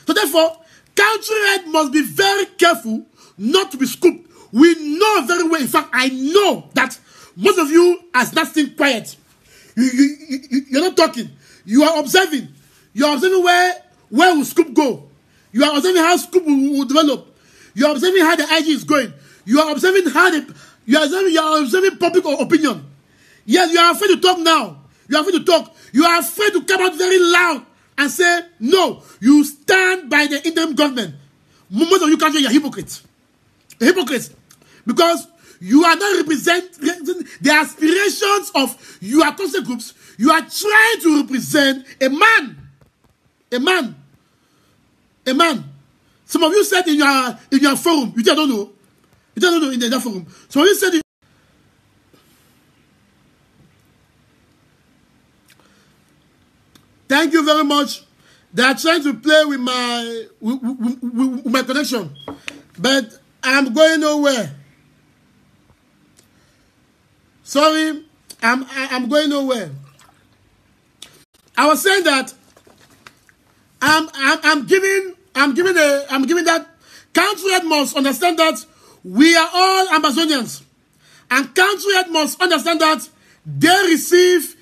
So therefore, country head must be very careful not to be scooped. We know very well. In fact, I know that most of you are not staying quiet. You're not talking. You are observing. You are observing where will scoop go. You are observing how scoop will develop. You are observing how the IG is going. You are observing you are observing public opinion. Yes, you are afraid to talk now. You are afraid to talk. You are afraid to come out very loud and say, no, you stand by the interim government. Most of you country, you are hypocrites. Hypocrites. Because you are not representing the aspirations of your constant groups. You are trying to represent a man. A man. A man. Some of you said in your forum, you don't know. You don't know in that forum. Some of you said thank you very much. They are trying to play with my connection. But I'm going nowhere. Sorry, I'm going nowhere. I was saying that I'm giving that country head must understand that we are all Amazonians, and country head must understand that they receive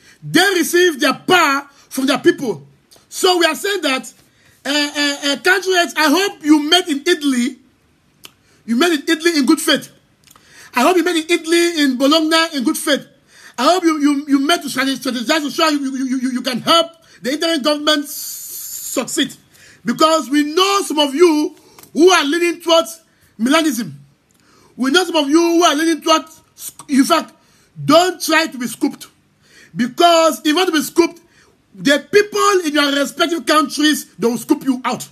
their power from their people. So we are saying that country heads, I hope you met in Italy. You met in Italy in good faith. I hope you met in Italy in Bologna in good faith. I hope you met to strategize to show you can help the interim government succeed. Because we know some of you who are leaning towards Milanism. We know some of you who are leaning towards, in fact, don't try to be scooped. Because if you want to be scooped, the people in your respective countries, they will scoop you out.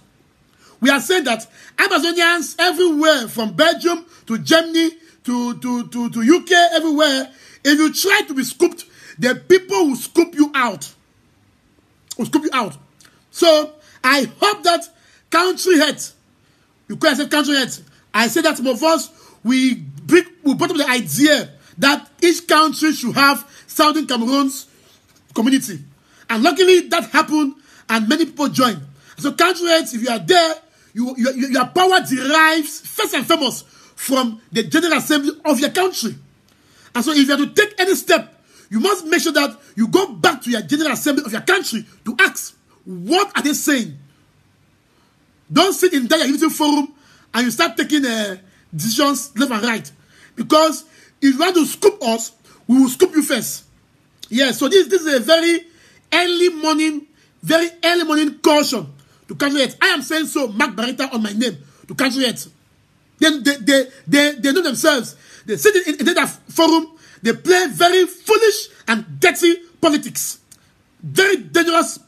We are saying that Amazonians everywhere, from Belgium to Germany to UK, everywhere, if you try to be scooped, the people will scoop you out. Will scoop you out. So, I hope that country heads, you could say country heads, I say that some of us, we brought up the idea that each country should have Southern Cameroon's community. And luckily that happened and many people joined. So country heads, if you are there, your power derives first and foremost from the General Assembly of your country. And so if you have to take any step, you must make sure that you go back to your General Assembly of your country to ask, what are they saying? Don't sit in that unity forum and you start taking decisions left and right. Because if you want to scoop us, we will scoop you first. Yeah, so this is a very early morning caution to country heads. I am saying so, Mark Bareta on my name, to country heads. Then they know themselves. They sit in that forum, they play very foolish and dirty politics. Very dangerous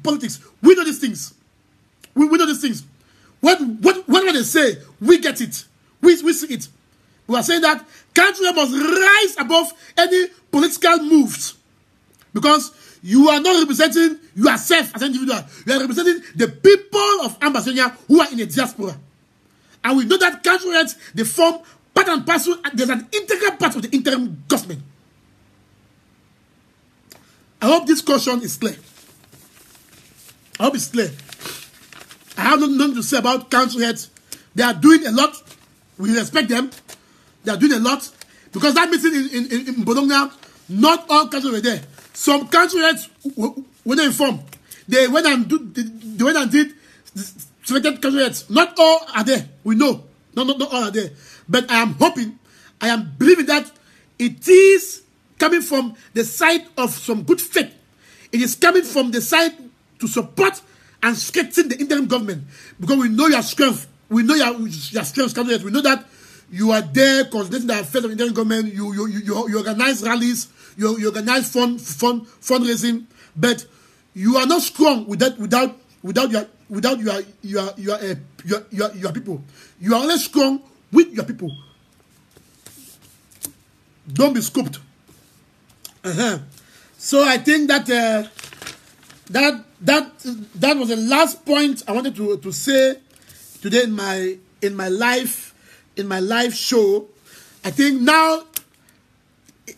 politics. We know these things. We know these things. What they say, we get it. We see it. We are saying that country must rise above any political moves. Because you are not representing yourself as an individual. You are representing the people of Amazonia who are in the diaspora. And we know that country heads, they form part and parcel. There's an integral part of the interim government. I hope this caution is clear. I hope it's clear. I have nothing to say about country heads. They are doing a lot. We respect them. They are doing a lot. Because that meeting in Bologna, not all countries were there. Some country heads were not informed. They went and did selected country heads. Not all are there. We know. Not all are there. But I am hoping, I am believing that it is coming from the side of some good faith. It is coming from the side to support and strengthen the interim government. Because we know your strength. We know you are strange candidate. We know that you are there coordinating the affairs of the Indian government. You organize rallies. You organize fundraising. But you are not strong without your people. You are only strong with your people. Don't be scooped. So I think that that was the last point I wanted to say today in my live show. I think now,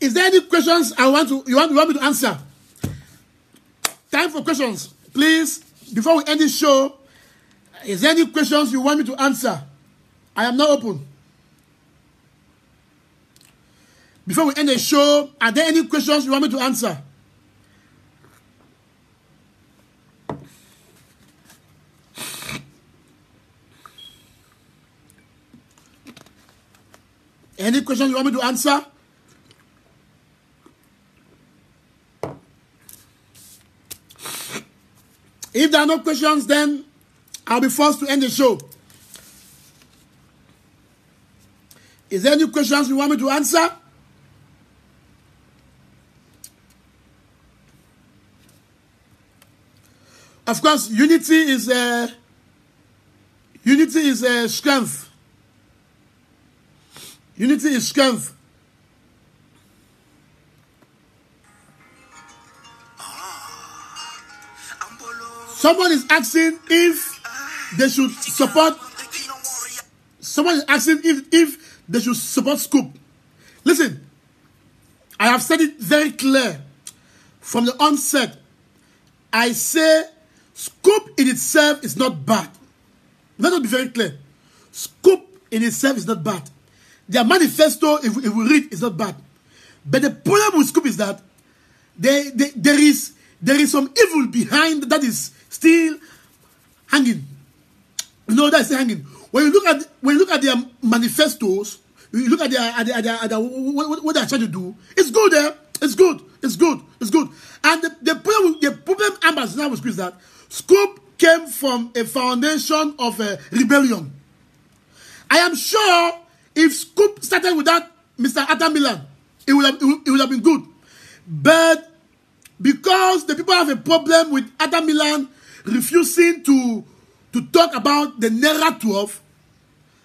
is there any questions you want me to answer? Time for questions, please. Before we end this show, is there any questions you want me to answer? I am now open. Before we end the show, are there any questions you want me to answer? Any questions you want me to answer? If there are no questions, then I'll be forced to end the show. Is there any questions you want me to answer? Of course, unity is strength. Unity is strength. Someone is asking if they should support. Someone is asking if they should support Scoop. Listen, I have said it very clear from the onset. I say Scoop in itself is not bad. Let us be very clear. Scoop in itself is not bad. Their manifesto, if we read, is not bad. But the problem with Scoop is that there is some evil behind that is still hanging. You know, that is still hanging. When you look at their manifestos, you look at their what they are trying to do. It's good there. It's good. And the problem now with Scoop is that Scoop came from a foundation of a rebellion. I am sure if Scoop started without Mr. Atta Milan, it would have been good. But because the people have a problem with Atta Milan refusing to talk about the Naira 12,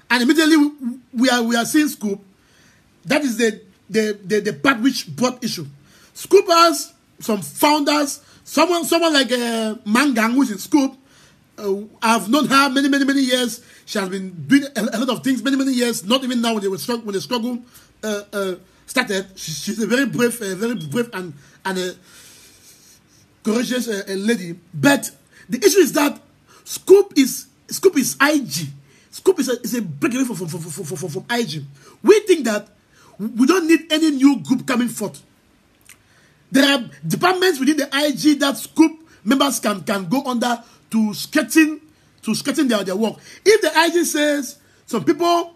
and immediately we are seeing Scoop, that is the part which brought issue. Scoop has some founders, someone like Mangang, who is in Scoop. I've known her many years. She has been doing a lot of things many years. Not even now when the struggle started. She's a very brave and a courageous lady. But the issue is that Scoop is IG. Scoop is a breakaway from IG. We think that we don't need any new group coming forth. There are departments within the IG that Scoop members can go under to skirting their work. If the IG says some people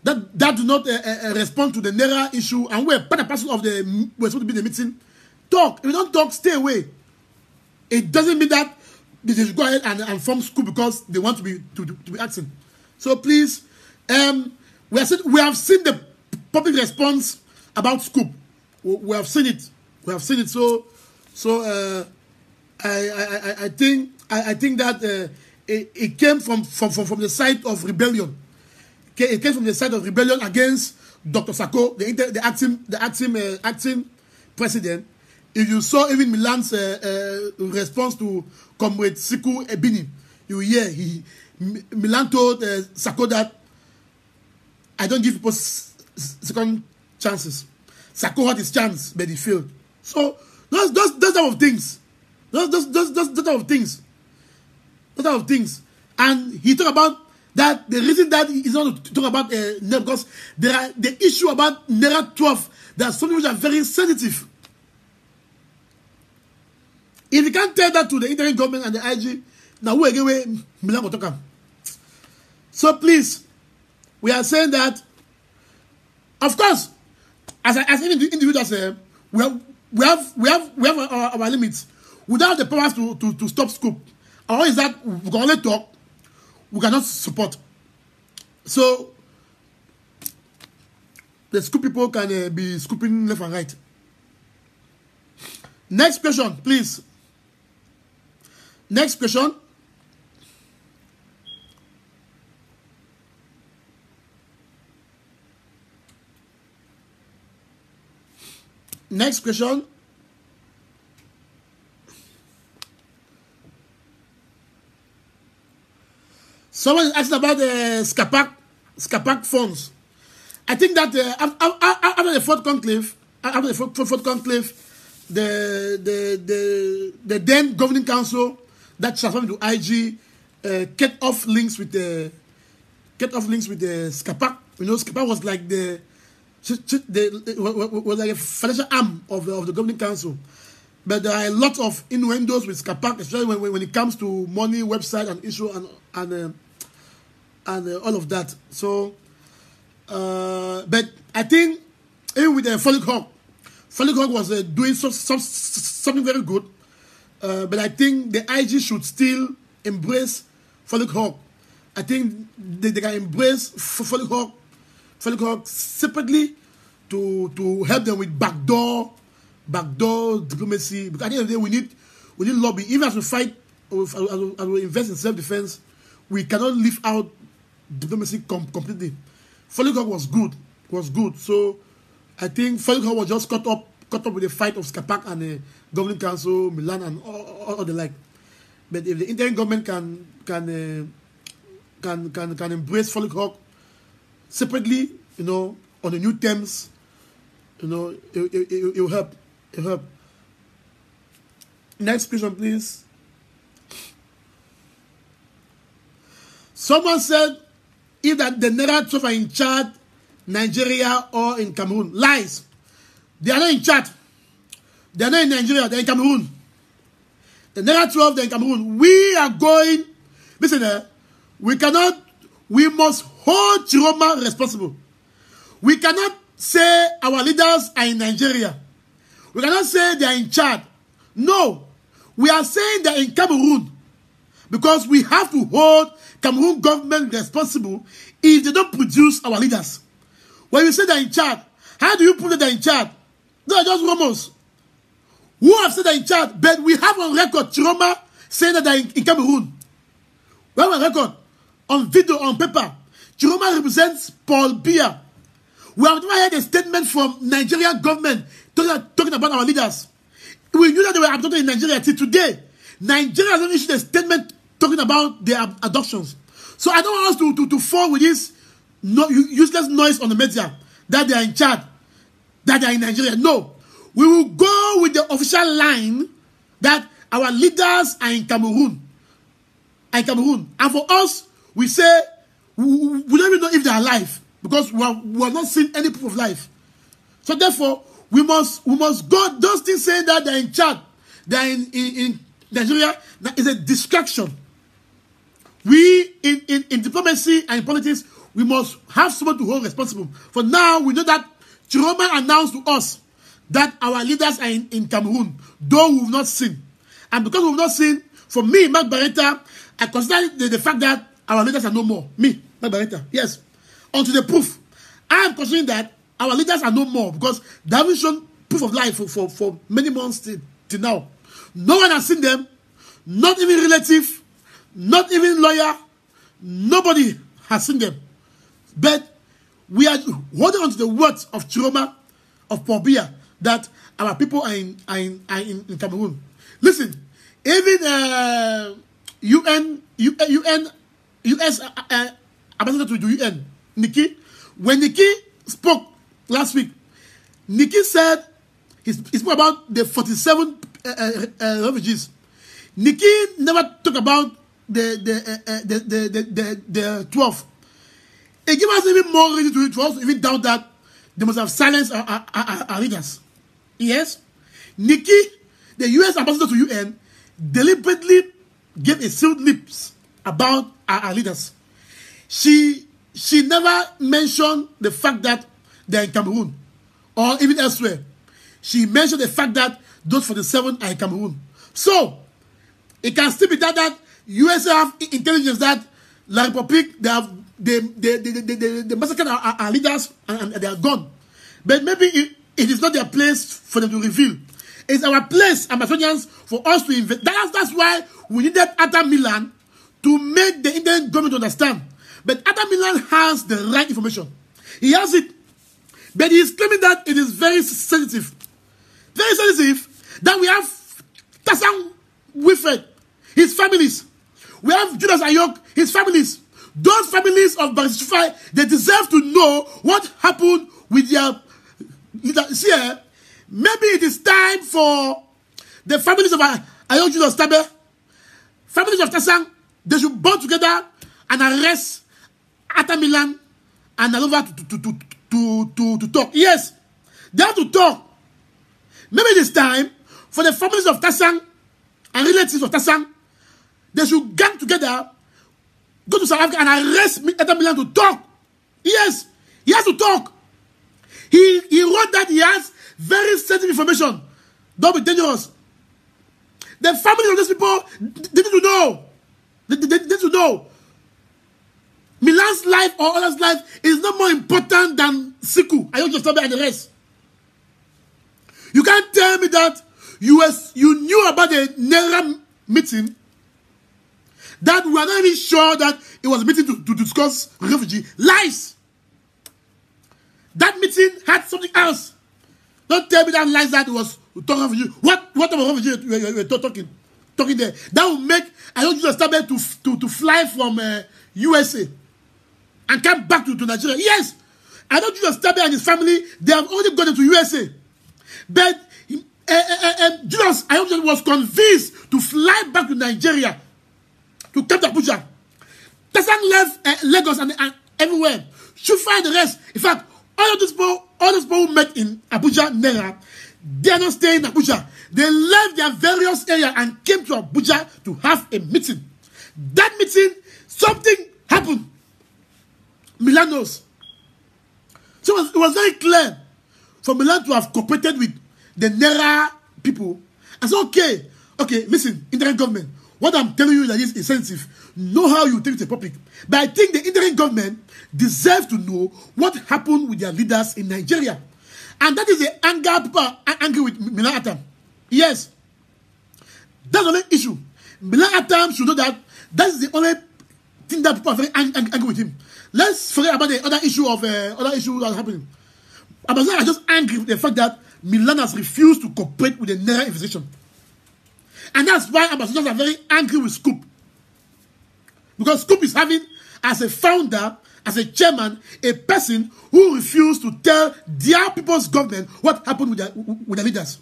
that do not respond to the Naira issue, and we're part and parcel of we're supposed to be in the meeting, talk. If you don't talk, stay away. It doesn't mean that they should go ahead and form Scoop because they want to be acting. So please, we have seen the public response about Scoop. We have seen it. So I think that it came from the side of rebellion. Okay, it came from the side of rebellion against Dr. Sako, the acting president. If you saw even Milan's response to Comrade Siku Ebini, you hear Milan told Sako that I don't give people second chances. Sako had his chance, but he failed. So those type of things. Those type of things. And he talked about that the reason that he's not to talk about Naira, because there are the issue about Naira 12. There are some which are very sensitive. If you can't tell that to the interim government and the IG, now we again Milan will talk. So please, we are saying that, of course, as individuals, we have our limits. Without the powers to stop Scoop. Or is that we can only talk, we cannot support. So the scoop people can be scooping left and right. Next question, please. Next question. Next question. Someone is asking about the SCAPAC funds. I think that after the fourth conclave, the then governing council that transformed to IG cut off links with the SCAPAC. You know, SCAPAC was like was like a financial arm of the governing council. But there are a lot of innuendos with SCAPAC, especially when it comes to money, website, and issue and all of that. So, but I think even with the Folic Hawk was doing something very good. But I think the IG should still embrace Folic Hawk. I think they can embrace Folic Hawk separately to help them with backdoor diplomacy. Because at the end of the day, we need lobby. Even as we fight, as we invest in self-defense, we cannot leave out diplomacy completely. Folic Hawk was good. So I think Folic Hawk was just caught up with the fight of SCAPAC and the governing council, Milan, and all the like. But if the interim government can embrace Folic Hawk separately, you know, on the new terms, you know, it will help. It will help. Next question, please. Someone said if that the Naira 12 are in Chad, Nigeria, or in Cameroon. Lies. They are not in Chad. They are not in Nigeria. They are in Cameroon. The Naira 12, they are in Cameroon. We are going. Listen, we must hold Chiroma responsible. We cannot say our leaders are in Nigeria. We cannot say they are in Chad. No. We are saying they are in Cameroon. Because we have to hold Cameroon government responsible if they don't produce our leaders. When you say they're in Chad, how do you prove that they're in Chad? They are just rumors. Who have said they're in Chad? But we have on record Chiroma saying that they're in Cameroon. We have on record, on video, on paper. Chiroma represents Paul Biya. We have never heard a statement from Nigerian government talking about our leaders. We knew that they were abducted in Nigeria till today. Nigeria has not issued a statement talking about their adoptions. So I don't want us to fall with this useless noise on the media that they are in Chad, that they are in Nigeria. No. We will go with the official line that our leaders are in Cameroon. And for us, we say, we don't even know if they are alive because we have not seen any proof of life. So therefore, we must go. Those things saying that they're in Chad, they're in Nigeria, that is a distraction. We, in diplomacy and in politics, we must have someone to hold responsible. For now, we know that Chiroma announced to us that our leaders are in Cameroon, though we've not seen. And because we've not seen, for me, Mark Bareta, I consider the fact that our leaders are no more. Me, Mark Bareta, yes. Unto the proof. I am considering that our leaders are no more because they haven't shown proof of life for many months till now. No one has seen them, not even relative, not even lawyer, nobody has seen them. But we are holding on to the words of Chiroma, of Paul Biya, that our people are in Cameroon. Listen, even US ambassador to the UN, Nikki, when Nikki spoke last week, Nikki said he spoke about the 47 refugees. Nikki never talked about the 12. It gives us even more reason to also even doubt that they must have silenced our leaders. Yes, Nikki, the US ambassador to UN, deliberately gave a sealed lips about our leaders. She never mentioned the fact that they are in Cameroon or even elsewhere. She mentioned the fact that those 47 are in Cameroon. So, it can still be that USA have intelligence that La Republic, they massacred our leaders and they are gone. But maybe it is not their place for them to reveal. It's our place, Amazonians, for us to invest. That's why we needed Atta Milan to make the Indian government understand. But Atta Milan has the right information. He has it. But he is claiming that it is very sensitive. Very sensitive that we have Tassan Wilfred, his families. We have Judas Ayok, his families. Those families of Bareta, they deserve to know what happened with their leaders here. Maybe it is time for the families of Ayok Judas Tabe, families of Tassan, they should bond together and arrest Atta Milan and Alova to talk. Yes, they have to talk. Maybe it is time for the families of Tassan and relatives of Tassan, they should gang together, go to South Africa and arrest Atta Milan to talk. Yes, he has to talk. He wrote that he has very sensitive information. Don't be dangerous. The families of those people, they need to know. They need to know. Milan's life or others' life is not more important than Siku, Ayok Judas Tabe and the rest. You can't tell me that you knew about the Nera meeting, that we are not even sure that it was a meeting to discuss refugee. Lies! That meeting had something else. Don't tell me that lies that it was talking refugee. What type of refugee you were talking there? That will make Ayok Judas Tabe to fly from USA and come back to Nigeria. Yes! Ayok Judas Tabe and his family, they have already gone to USA. But Judas Ayok was convinced to fly back to Nigeria to come to Abuja. Tassan left Lagos and everywhere. Should find the rest. In fact, all those people who met in Abuja, Nera, they are not staying in Abuja. They left their various areas and came to Abuja to have a meeting. That meeting, something happened. Milan knows. So it was very clear for Milan to have cooperated with the Nera people. And so, okay, listen, interim government, what I'm telling you that is sensitive. Know how you take it to the public. But I think the interim government deserves to know what happened with their leaders in Nigeria. And that is the anger people are angry with Milan Atam. Yes. That's the only issue. Milan Atam should know that that is the only thing that people are very angry with him. Let's forget about the other issue that's happening. Amazon are just angry with the fact that Milan has refused to cooperate with the Nera investigation. And that's why Ambassadors are very angry with Scoop. Because Scoop is having, as a founder, as a chairman, a person who refused to tell their people's government what happened with their leaders.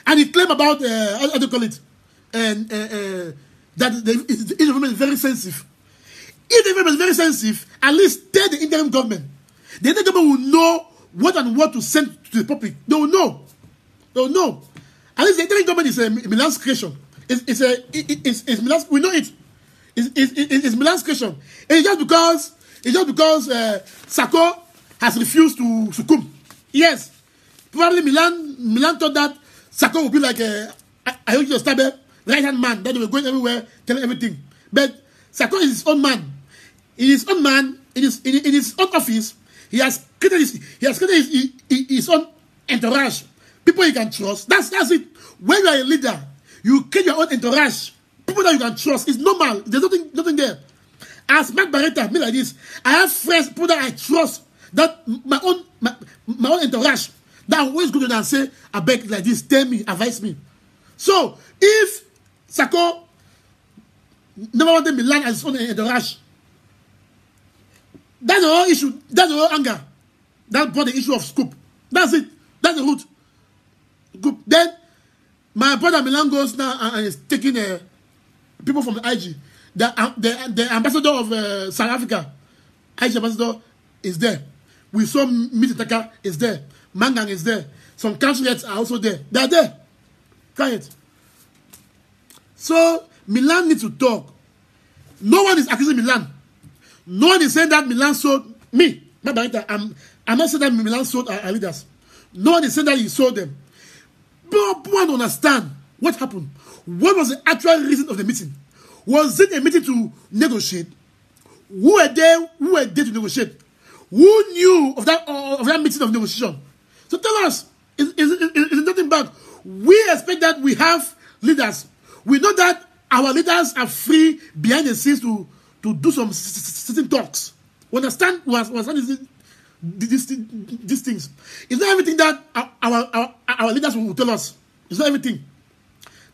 And he claimed about, how do you call it, that the interim is very sensitive. If the interim is very sensitive, at least tell the interim government. The interim government will know what to send to the public. They will know. They will know. At least the interim government is a Milan's creation. It's Milan's. We know it. It's Milan's creation. It's just because Sako has refused to succumb. Yes, probably Milan thought that Sako would be like Ayok Judas Tabe, right-hand man, that they were going everywhere, telling everything. But Sako is his own man. In his own man, in his own office, he has created his own entourage. People you can trust. That's it. When you are a leader, you create your own entourage. People that you can trust. It's normal. There's nothing there. As Mark Bareta, me like this, I have friends, people that I trust, that my own entourage, that always go to them and say, I beg like this, tell me, advise me. So, if Sako never wanted Milan as his own entourage, that's the whole issue. That's the whole anger. That brought the issue of Scoop. That's it. That's the root. Scoop. Then, my brother Milan goes now and is taking people from the IG. The ambassador of South Africa, IG ambassador, is there. We saw Mititaka is there. Mangang is there. Some councillors are also there. They are there. Quiet. So, Milan needs to talk. No one is accusing Milan. No one is saying that Milan sold me. I'm not saying that Milan sold our leaders. No one is saying that he sold them. But people want to understand what happened. What was the actual reason of the meeting? Was it a meeting to negotiate? Who were there to negotiate? Who knew of that meeting of negotiation? So tell us, is nothing bad. We expect that we have leaders. We know that our leaders are free behind the scenes to do some certain talks. We understand these things. It's not everything that our leaders will tell us. It's not everything.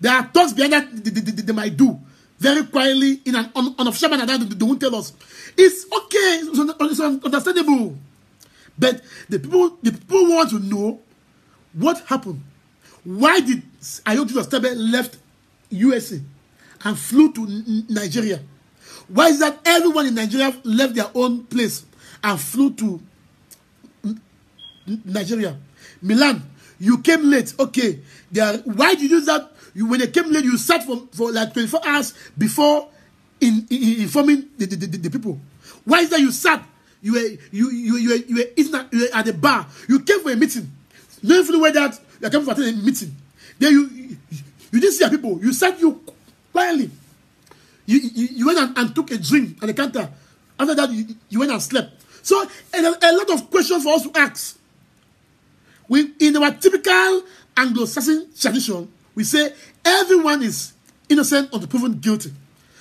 There are talks behind that they might do very quietly in an unofficial manner that they won't tell us. It's okay. It's understandable. But the people want to know what happened. Why did Ayotu Stebe left USA and flew to Nigeria? Why is that everyone in Nigeria left their own place and flew to Nigeria? Milan, you came late. Okay. Why did you do that? When they came late, you sat for like 24 hours before informing the people. Why is that you sat? You were eating at the bar. You came for a meeting. Knowing fully well that you are coming for a meeting. Then you didn't see your people. You sat quietly. You went and took a drink at the counter. After that, you went and slept. So a lot of questions for us to ask. In our typical Anglo-Saxon tradition, we say everyone is innocent until proven guilty.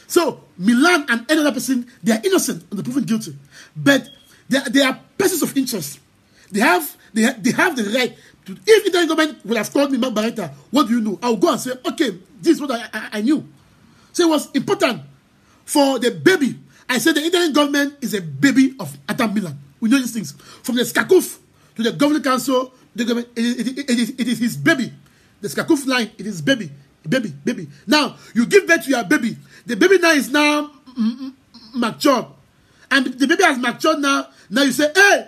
So Milan and any other person, they are innocent until proven guilty. But they are persons of interest. They have the right to. If the Italian government would have called me, Bareta, what do you know? I will go and say, okay, this is what I knew. So it was important for the baby. I said the Italian government is a baby of Atam Milan. We know these things. From the Skakuf to the governing council, the government, it is his baby. The Skakuf line, it is baby. Now, you give birth to your baby. The baby now is matured. And the baby has matured now. Now you say, hey,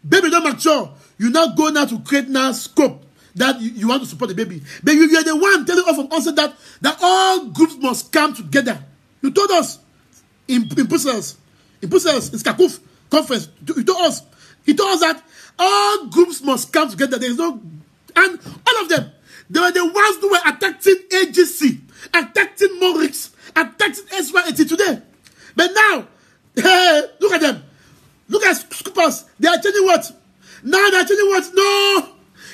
baby not mature. You now go now to create now scope that you want to support the baby. But you are the one telling us from also that all groups must come together. You told us in Brussels, in Skakuf conference, he told us that all groups must come together. There is no, and all of them, they were the ones who were attacking AGC, attacking Morix, attacking SY80 today. But now, hey, look at them. Look at Scoopers. They are changing what? Now they are changing what? No.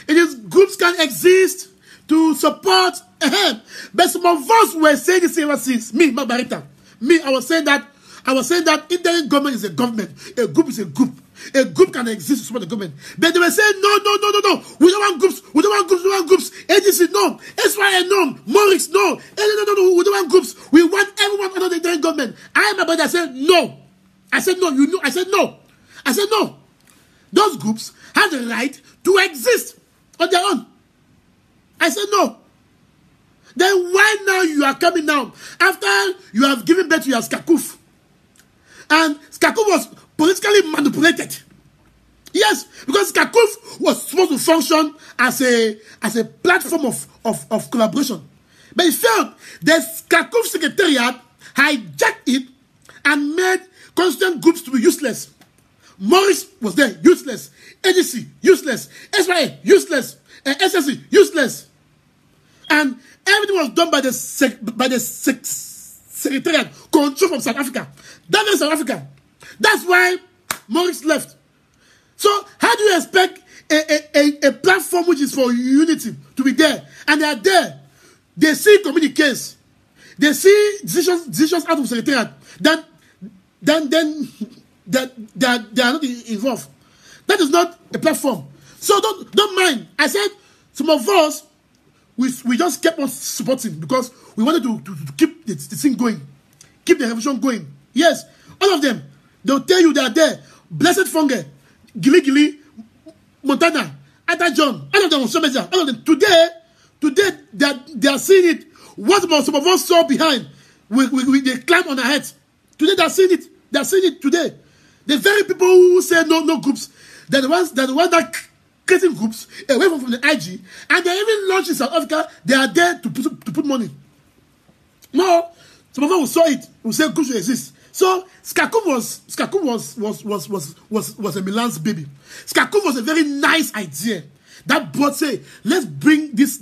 It is groups can exist to support. But some of us were saying the same things. Me, Bareta. Me, I was saying that Indian government is a government. A group is a group. A group can exist to support the government. But they were saying, no. We don't want groups. We don't want groups. AGC, no. SYN, no. Morix, no. No. We don't want groups. We want everyone under the Indian government. My brother said, no. I said, no. You know. I said, no. Those groups have the right to exist on their own. I said, no. Then why now you are coming now? After you have given birth to your Skakuf. And Skakuf was politically manipulated. Yes, because Skakuf was supposed to function as a platform of collaboration. But it failed. The Skakuf Secretariat hijacked it and made constant groups to be useless. Morris was there, useless. AGC, useless. SYA, useless. SSC, useless. And everything was done by the Secretariat, control from South Africa. That is South Africa. That's why Morris left. So how do you expect a platform which is for unity to be there? And they are there. They see communiques. They see decisions out of Secretariat. Then they are not involved. That is not a platform. So don't mind. I said some of us we just kept on supporting because we wanted to keep the thing going, keep the revolution going. Yes, all of them. They'll tell you they are there. Blessed Funge, Gili, Montana, Ata John, all of them on social media. All of them today they are seeing it. What some of us saw behind, they climb on our heads. Today they are seeing it. They are seeing it today. The very people who say no groups, they're the ones that creating groups away from the IG, and they even launched in South Africa. They are there to put money. No, some of us saw it. We say groups should exist. So Skakuf was a Milan's baby. Skakuf was a very nice idea that brought, say, let's bring these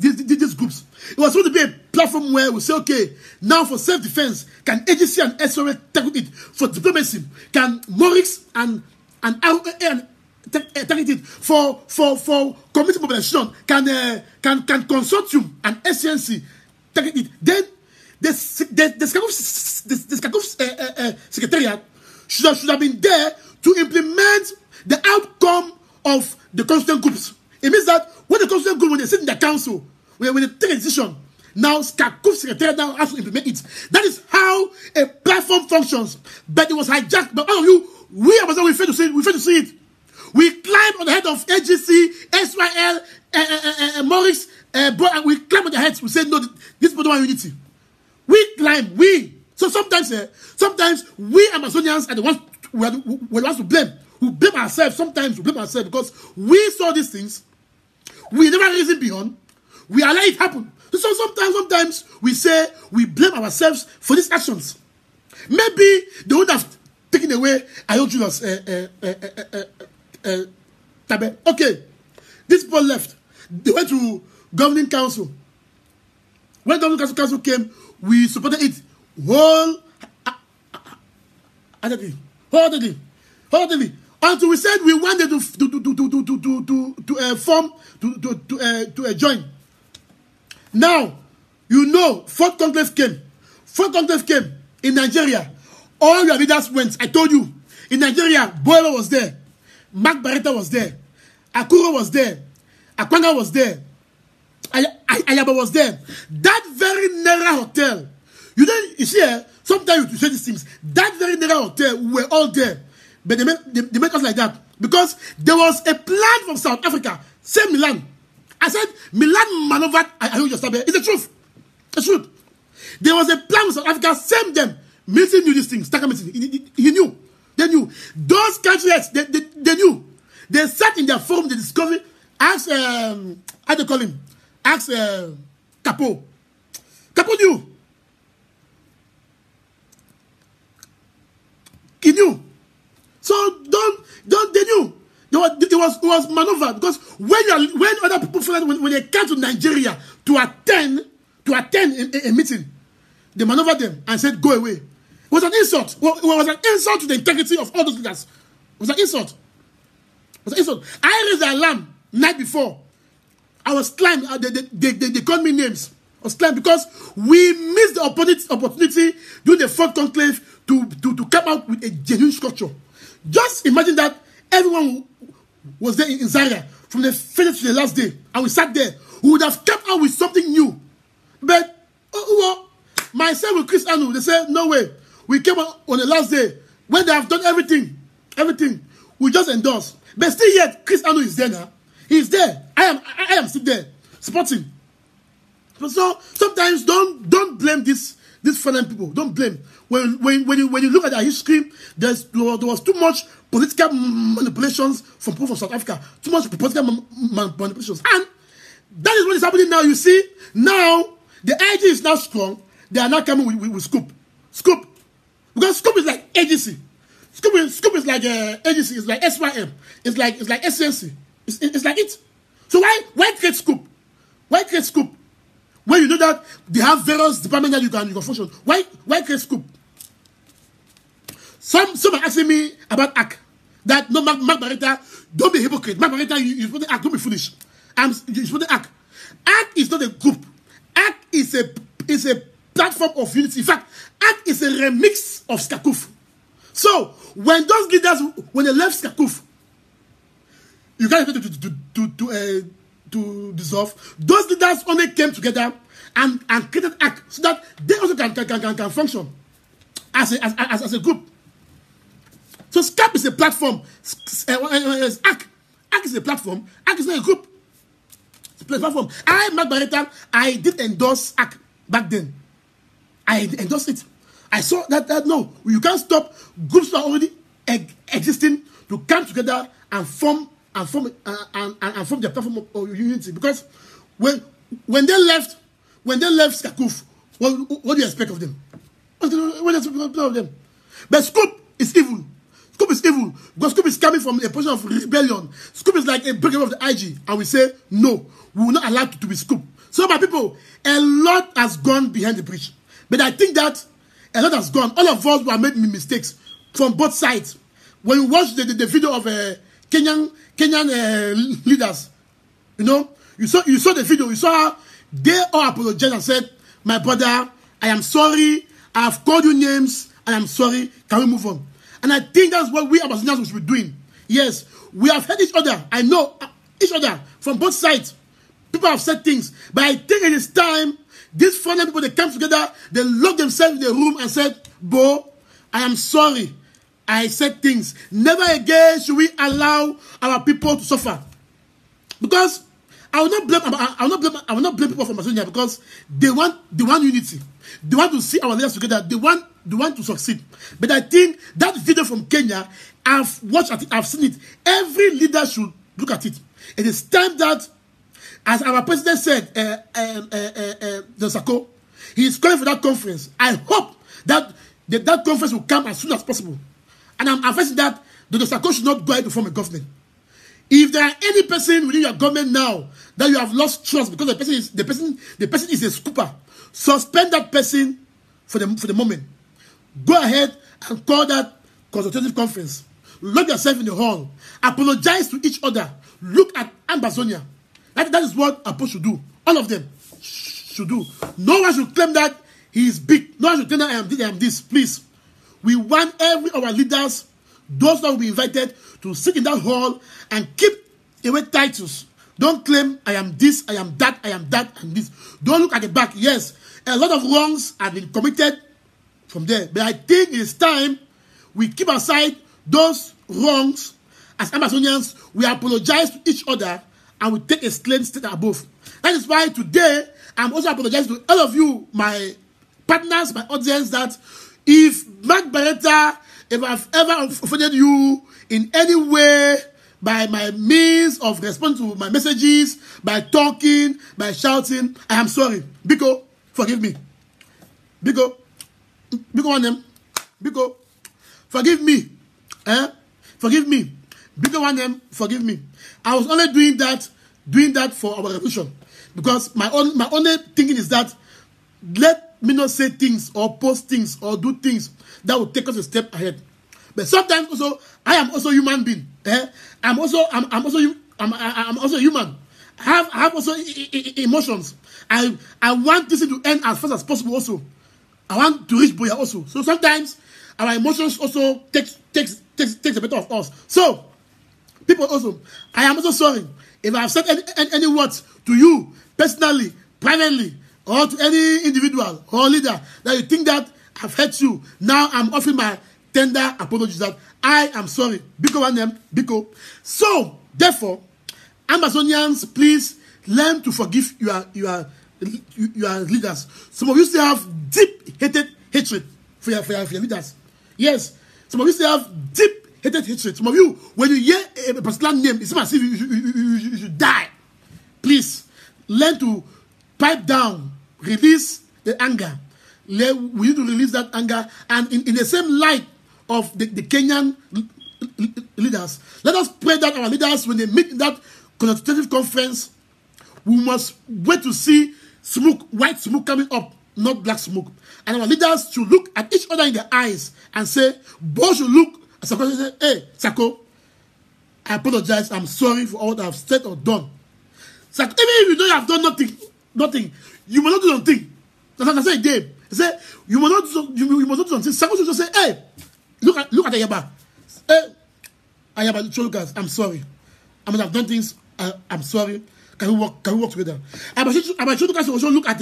groups. It was supposed to be a platform where we say, okay, now for self-defense, can AGC and SOA tackle it? For diplomacy, can Morix and ROA tackle it? For community mobilization, can consortium and SCNC tackle it? Then the SCACOF secretariat should have been there to implement the outcome of the constituent groups. It means that when the constituent group, when they sit in the council, when they take a decision, now SCACOF secretariat now has to implement it. That is how a platform functions. But it was hijacked by all of you. We Amazon, we fail to see it. We fail to see it. We climb on the head of AGC, SYL, Morris, and we climb on the heads. We say, no, this is not unity. We climb, we. So sometimes we Amazonians are the ones we're the ones to blame. We blame ourselves. Sometimes we blame ourselves because we saw these things. We never reasoned beyond. We allow it happen. So sometimes we say we blame ourselves for these actions. Maybe they would have taken away Julius Tabe. Okay, these people left. They went to governing council. When governing council came, we supported it wholeheartedly. Until we said we wanted to join. Now, you know, fourth conclave came. Fourth conclave came in Nigeria. All your leaders went. I told you. In Nigeria, Boyle was there. Mark Bareta was there. Akuro was there. Akwanga was there. Ayaba was there. That very Nera hotel. You see, sometimes you say these things. That very Nera hotel, we were all there. But they make us like that. Because there was a plan from South Africa. Say Milan. I said, Milan maneuvered. I know your stuff. It's the truth. The truth. There was a plan from South Africa. Same them. Milton knew these things. He knew. They knew. Those countries, they knew. They sat in their forum, they discovered. Ask, how do you call him? Ask Capo. Capo knew. He knew. So they knew. It was maneuvered because when other people when they came to Nigeria to attend a meeting, they maneuvered them and said, go away. It was an insult. Well, it was an insult to the integrity of all those leaders. It was an insult. It was an insult. I raised the alarm night before. I was climbing. They called me names. I was climbing because we missed the opportunity during the fourth conclave to come out with a genuine structure. Just imagine that everyone was there in Zaria from the first to the last day, and we sat there. We would have come out with something new. But myself with Chris Anu, they said, no way. We came out on the last day when they have done everything. We just endorsed. But still yet, Chris Anu is there now. He's there. I am still there, supporting. So sometimes don't blame these foreign people. Don't blame. When you look at our history, there was too much political manipulations from people from South Africa. Too much political manipulations. And that is what is happening now. You see, now the IG is now strong. They are now coming with Scoop. Scoop. Because Scoop is like AGC. Scoop is like AGC. It's like SYM. It's like SNC. It's like it. So why create Scoop? Why create Scoop? When you know that they have various departments that you can function. Why create Scoop? Some are asking me about ACT. That no, Mark Bareta, don't be a hypocrite. Mark Bareta, you supposed to act. Don't be foolish. You're supposed to act. ACT is not a group. ACT is a platform of unity. In fact, ACT is a remix of SCACOF. So when those leaders, when they left SCACOF, you can't expect to dissolve. Those leaders only came together and created ACT so that they also can function as a group. So SCAP is a platform. ACT is a platform. ACT is not a group. It's a platform. Mark Bareta, I did endorse ACT back then. I endorsed it. I saw that no, you can't stop groups that are already existing to come together and form their platform of unity. Because when they left SCACOF, what do you expect of them? What do you expect of them? But Scoop is evil. Scoop is evil because Scoop is coming from a position of rebellion. Scoop is like a breaker of the IG, and we say no, we will not allow it to be Scoop. So, my people, a lot has gone behind the bridge. But I think that a lot has gone. All of us were making mistakes from both sides. When you watch the video of Kenyan leaders, you know, you saw the video. You saw how they all apologized and said, "My brother, I am sorry. I have called you names, and I'm sorry. Can we move on?" And I think that's what we Ambassadors should be doing. Yes, we have heard each other. I know each other from both sides. People have said things, but I think it is time. These foreign people, they come together, they lock themselves in the room and said, "Bo, I am sorry. I said things. Never again should we allow our people to suffer." Because I will not blame people from Macedonia, because they want unity. They want to see our leaders together. They want to succeed. But I think that video from Kenya, I've watched it, I've seen it. Every leader should look at it. It is time that, as our president said, the Sako, he is calling for that conference. I hope that that conference will come as soon as possible. And I'm advising that the Sako should not go ahead to form a government. If there are any person within your government now that you have lost trust because the person is a scooper, suspend that person for the moment. Go ahead and call that consultative conference. Lock yourself in the hall. Apologize to each other. Look at Ambazonia. That is what Apo should do. All of them should do. No one should claim that he is big. No one should claim that I am this. Please. We want every of our leaders, those that will be invited, to sit in that hall and keep away titles. Don't claim I am this, I am that, and this. Don't look at the back. Yes, a lot of wrongs have been committed from there. But I think it's time we keep aside those wrongs. As Amazonians, we apologize to each other and we take a clean step above. That is why today, I'm also apologizing to all of you, my partners, my audience, that if Mark Bareta, if I've ever offended you in any way by my means of responding to my messages, by talking, by shouting, I am sorry. Biko, forgive me. Biko one them. Biko, forgive me. Forgive me. Biko one them, forgive me. I was only doing that for our revolution. Because my only thinking is that let me not say things or post things or do things that will take us a step ahead. But sometimes also I am also a human being. I'm also human. I have also emotions. I want this to end as fast as possible also. I want to reach Boya also. So sometimes our emotions also takes a bit of us. So people also, I am also sorry if I have said any words to you personally, privately, or to any individual or leader that you think that I've hurt you. Now I'm offering my tender apologies that I am sorry. Biko one them, Biko. So therefore, Amazonians, please learn to forgive your leaders. Some of you still have deep hatred for your leaders. Yes, some of you still have deep hatred. Some of you, when you hear a particular name, it's as if you should die. Please learn to pipe down, release the anger. We need to release that anger, and in the same light of the Kenyan leaders, let us pray that our leaders, when they meet in that consultative conference, we must wait to see smoke, white smoke coming up, not black smoke. And our leaders should look at each other in the eyes and say, both should look at Sako and say, "Hey, Sako, I apologize. I'm sorry for all that I've said or done." Sako, even if you know you have done nothing, you must not do something. That's what I say. He said, you must not do something. Sako should just say, "Hey, look at Ayaba. Hey, Ayaba, Cholukas, I'm sorry. I must have done things. I'm sorry. Can we work together?" Ayaba Cholukas also look at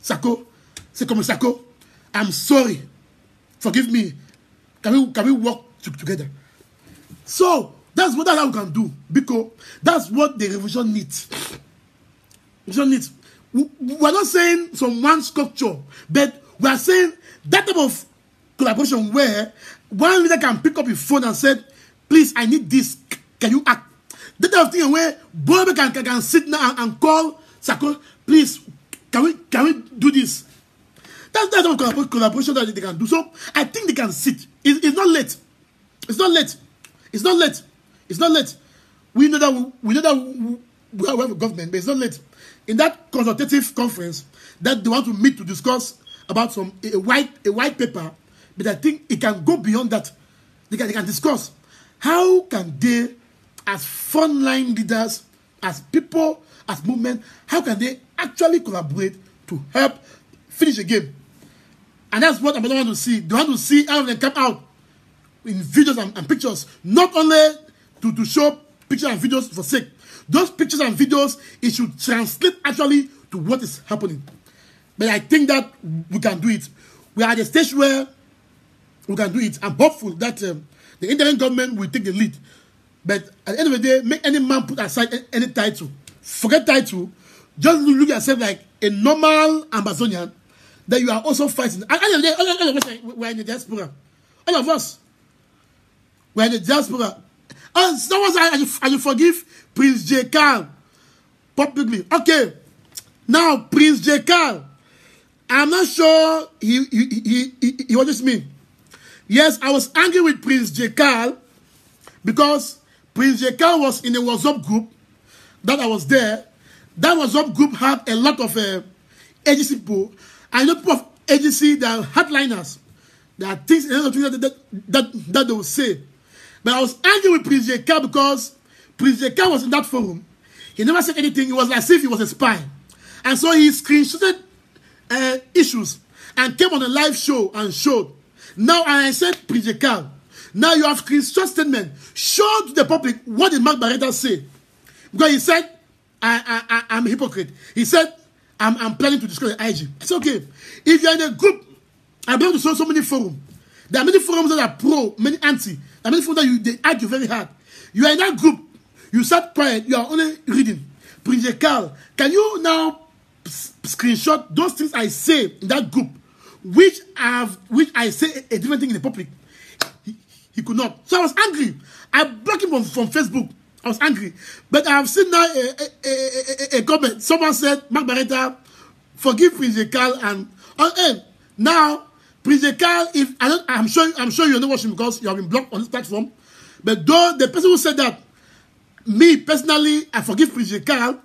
Sako. Say, "Come on, Sako, I'm sorry. Forgive me. Can we work together?" So that's what we can do, because that's what the revolution needs. We're not saying some one structure, but we are saying that type of collaboration where one leader can pick up his phone and say, "Please, I need this. Can you act?" That type of thing where Bob can sit now and call Sako, "Please, can we do this?" That's the type of collaboration that they can do. So I think they can sit. It's not late. We know that we have a government, but it's not late. in that consultative conference that they want to meet to discuss about a white paper, but I think it can go beyond that. They can discuss how can they, as frontline leaders, as people, as movement, how can they actually collaborate to help finish the game? And that's what I want to see. They want to see how they come out in videos and pictures, not only to show pictures and videos for sake. Those pictures and videos, it should translate actually to what is happening. But I think that we can do it. We are at a stage where we can do it. I'm hopeful that the interim government will take the lead. But at the end of the day, make any man put aside any title. Forget title. Just look at yourself like a normal Amazonian that you are also fighting. At the end of the day, all of us, we are in the diaspora. All of us. We are in the diaspora. Someone said, I should forgive Prince J. Carl publicly. Okay. Now, Prince J. Carl, I'm not sure he watches me. Yes, I was angry with Prince J. Carl because Prince J. Carl was in a WhatsApp group that I was there. That WhatsApp group had a lot of agency people. I know people of agency that are hardliners. There are things that they will say. But I was angry with Prince J. Carl because Prince J. Carl was in that forum. He never said anything. It was as if he was a spy. And so he screenshotted issues and came on a live show and showed. Now I said, Prince J. Carl, now you have screenshot statement. Show to the public what did Mark Bareta say. Because he said, I'm a hypocrite. He said, I'm planning to destroy the IG. It's okay. If you're in a group, I belong to so many forums. There are many forums that are pro, many anti. There are many forums that they argue very hard. You are in that group. You sat quiet. You are only reading. Prince J. Carl, can you now screenshot those things I say in that group, which I say a different thing in the public? He could not. So I was angry. I blocked him from Facebook. I was angry. But I have seen now a comment. Someone said, Mark Bareta, forgive Prince J. Carl, and now Prince J. Carl, I'm sure you're not watching because you have been blocked on this platform. But though the person who said that, me personally, I forgive Prince J. Carl.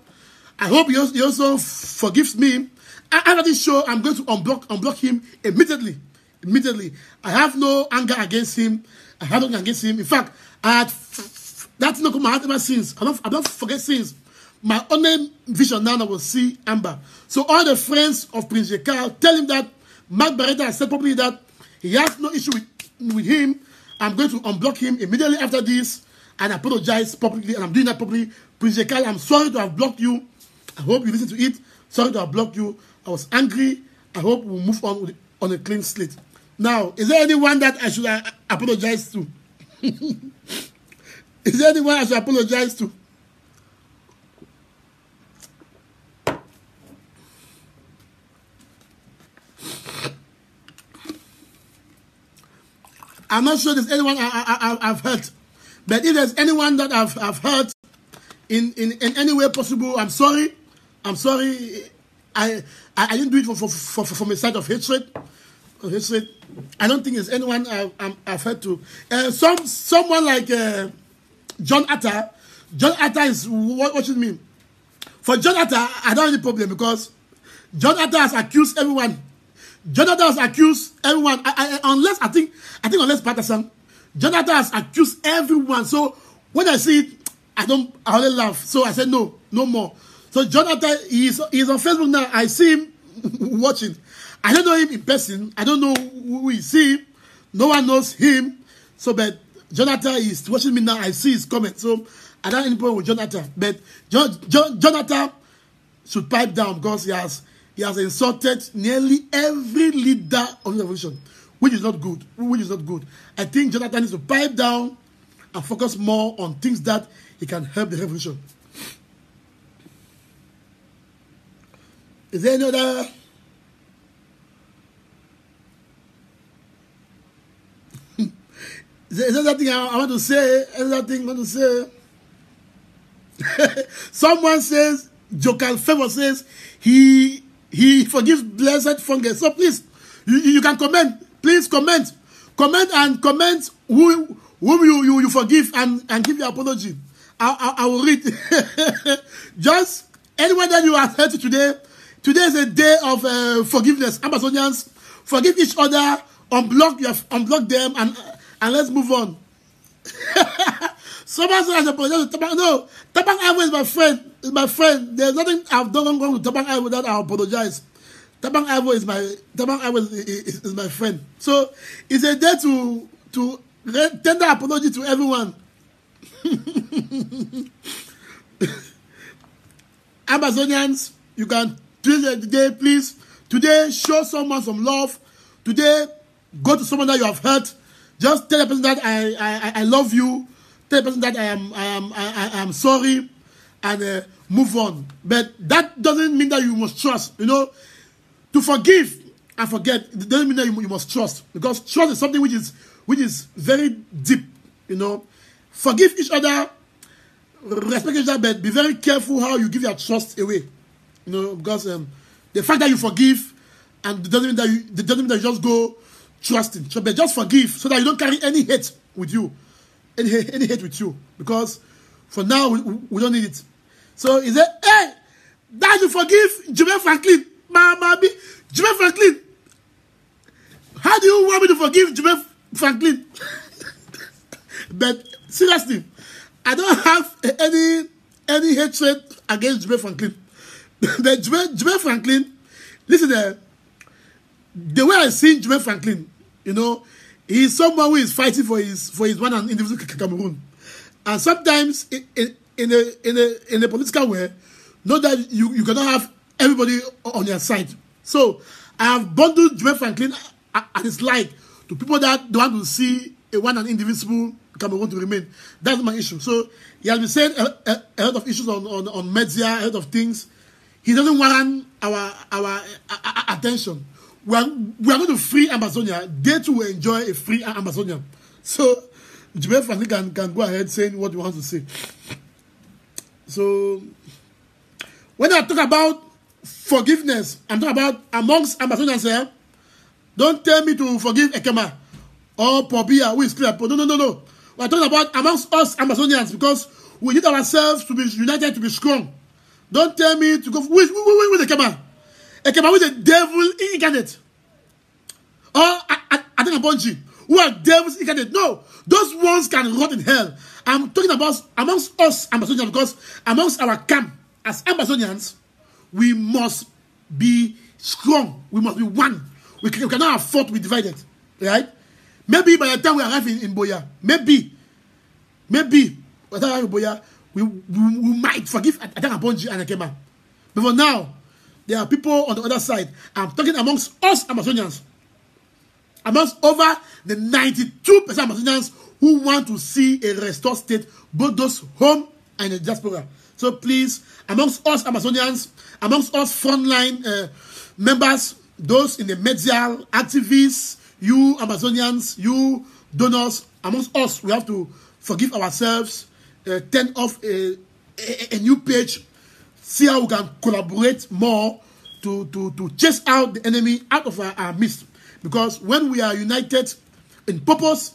I hope he also forgives me. After this show, I'm going to unblock him immediately. Immediately. I have no anger against him. I have nothing against him. In fact, that's not my heart ever since. I don't forget sins. My only vision now I will see Amber. So all the friends of Prince J. Carl, tell him that Mark Bareta has said probably that he has no issue with him. I'm going to unblock him immediately after this and apologize publicly, and I'm doing that publicly. Prince J. Carl, I'm sorry to have blocked you. I hope you listen to it. Sorry to have blocked you. I was angry. I hope we'll move on on a clean slate. Now, is there anyone that I should apologize to? Is there anyone I should apologize to? I'm not sure there's anyone I've hurt. But if there's anyone that I've hurt in any way possible, I'm sorry. I'm sorry. I didn't do it from a side of hatred. I don't think there's anyone I've hurt to. Someone like John Atta. John Atta is watching me. For John Atta, I don't have any problem because John Atta has accused everyone. John Atta has accused everyone. Unless Patterson, John Atta has accused everyone. So when I see it, I only laugh. So I said no more. So John Atta is on Facebook now. I see him watching. I don't know him in person. I don't know who he see. No one knows him. So but Jonathan is watching me now. I see his comment. So I don't have any problem with Jonathan. But Jonathan should pipe down because he has insulted nearly every leader of the revolution, which is not good. I think Jonathan needs to pipe down and focus more on things that he can help the revolution. Is there any other? Is there anything I want to say? Someone says, Jokal Favor says, he forgives blessed fungus. So please, you can comment. Please comment. Comment whom you forgive and give your apology. I will read. Just anyone that you are hurting today, today is a day of forgiveness. Amazonians, forgive each other, unblock them, and let's move on. Someone said I should apologize to Tabang. No, Tabang Ivo is my friend. Is my friend. There's nothing I've done wrong with Tabang Ivo that I apologize. Tabang Ivo is my friend. So it's a day to tender apology to everyone. Amazonians, you can today, please. Today, show someone some love. Today, go to someone that you have hurt. Just tell the person that I love you. Tell the person that I am sorry, and move on. But that doesn't mean that you must trust. You know, to forgive and forget, it doesn't mean that you must trust, because trust is something which is very deep. You know, forgive each other, respect each other, but be very careful how you give your trust away. You know, because the fact that you forgive and it doesn't mean that you just go trusting. So, but just forgive so that you don't carry any hate with you, any hate with you, because for now we don't need it. So he said, "Hey, that you forgive Jermaine Franklin, Jermaine Franklin. How do you want me to forgive Jermaine Franklin?" But seriously, I don't have any hatred against Jermaine Franklin. But Jermaine Franklin, listen, the way I see Jermaine Franklin, you know, he's someone who is fighting for his one and individual Cameroon. And sometimes in a political way, know that you cannot have everybody on your side. So I have bundled Jermaine Franklin and his like to people that don't want to see a one and indivisible Cameroon to remain. That's my issue. So he has been saying a lot of issues on media, a lot of things. He doesn't warrant our attention. We are going to free Amazonia. They too will enjoy a free Amazonia. So Jermaine Franklin can go ahead saying what you want to say. So when I talk about forgiveness, I'm talking about amongst Amazonians here. Don't tell me to forgive Ekema or Pobia, who is clear. No. We're talking about amongst us Amazonians, because we need ourselves to be united, to be strong. Don't tell me to go with Ekema. Ekema with the devil incarnate. Or I think a Bunji, who are devils incarnate. No, those ones can rot in hell. I'm talking about amongst us Amazonians, because amongst our camp as Amazonians, we must be strong. We must be one. We cannot afford to be divided. Right? Maybe by the time we arrive in Boya, maybe by the time we arrive in Boya, we might forgive Atangaponji and Ekema. But for now, there are people on the other side. I'm talking amongst us Amazonians. Amongst over the 92% Amazonians who want to see a restored state, both those home and in the diaspora. So please, amongst us Amazonians, amongst us frontline members, those in the media, activists, you Amazonians, you donors, amongst us, we have to forgive ourselves, turn off a new page, see how we can collaborate more to chase out the enemy out of our midst. Because when we are united in purpose,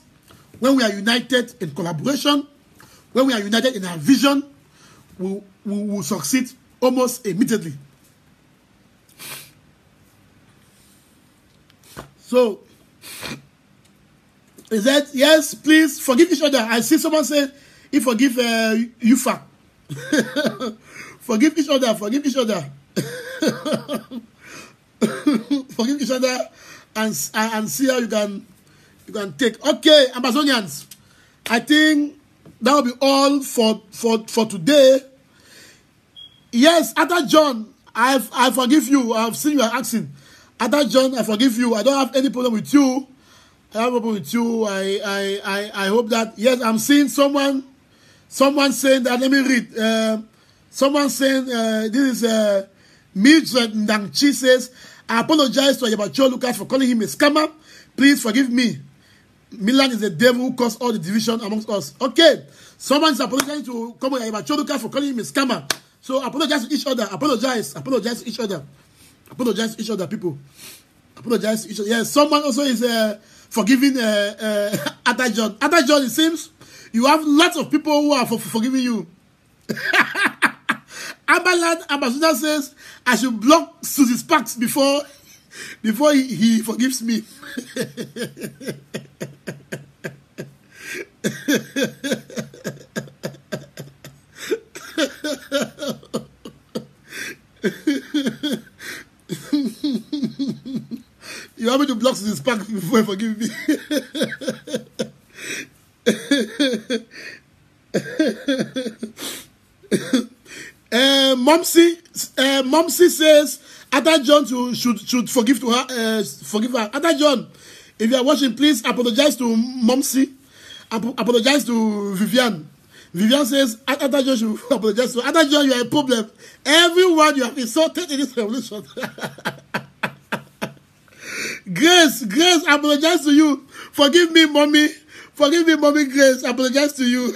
when we are united in collaboration, when we are united in our vision, we will succeed almost immediately. So, he said, yes, please forgive each other. I see someone say, he forgive Yufa. Forgive each other, forgive each other. Forgive each other and see how you can take. Okay, Amazonians, I think that will be all for today. Yes, Ata John, I forgive you. I've seen you are asking. Ata John, I forgive you. I don't have any problem with you. I have a problem with you. I hope that, yes, I'm seeing someone saying that. Let me read. Someone saying this is Mildred Ndangchi says, I apologize to Ayabacho Lucas for calling him a scammer. Please forgive me. Milan is the devil who caused all the division amongst us. Okay. Someone is apologizing to Ayabacho Lucas for calling him a scammer. So apologize to each other. Apologize to each other. Apologize to each other, people. Apologize to each other. Yes, someone also is forgiving Ata John. Ata John, it seems you have lots of people who are forgiving you. Amberland Ambassador says I should block Susie Sparks before he forgives me. You want me to block Susie Sparks before he forgives me? Momsy says Ada John should forgive her. Ada John, if you are watching, please apologize to Momsy. Apologize to Vivian. Vivian says Ada John should apologize to Ada John. You are a problem. Everyone you have insulted in this revolution. Grace, I apologize to you. Forgive me, mommy. Forgive me, mommy. Grace, I apologize to you.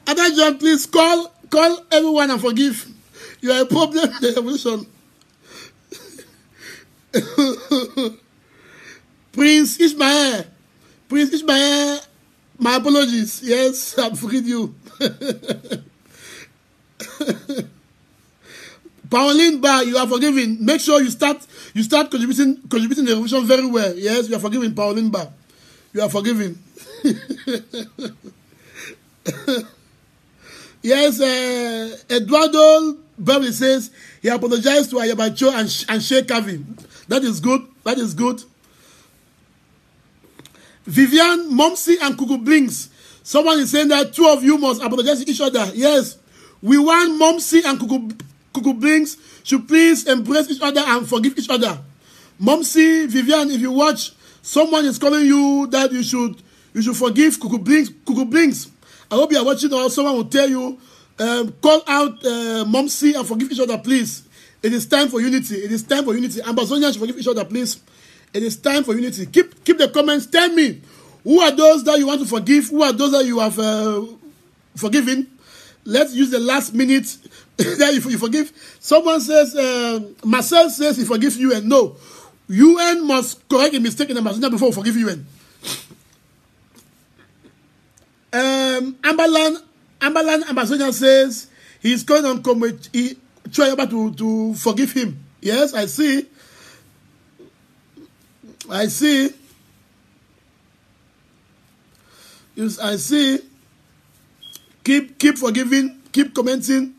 Ada John, please call everyone and forgive. You are a problem in the revolution. Prince Ishmael, my apologies. Yes, I've forgiven you. Pauline Bar, you are forgiven. Make sure you start contributing the revolution very well. Yes, you are forgiven, Pauline Bar. You are forgiven. Yes, Eduardo Beverly says he apologized to Ayabacho and Sheikh Kavi. That is good. That is good. Vivian, Momsy, and Kuku Blinks. Someone is saying that two of you must apologize to each other. Yes, we want Momsy and Kuku Blinks should please embrace each other and forgive each other. Momsy, Vivian, if you watch, someone is calling you that you should forgive Kuku Blinks. I hope you are watching, or someone will tell you, call out Momsy and forgive each other, please. It is time for unity. It is time for unity. Ambazonians should forgive each other, please. It is time for unity. Keep the comments. Tell me, who are those that you want to forgive? Who are those that you have forgiven? Let's use the last minute that you forgive. Someone says, Marcel says he forgives UN. No. UN must correct a mistake in Amazonia before we forgive UN. Amberland Amazonia says he's going on try to forgive him. Yes, I see. Yes, I see. Keep forgiving. Keep commenting.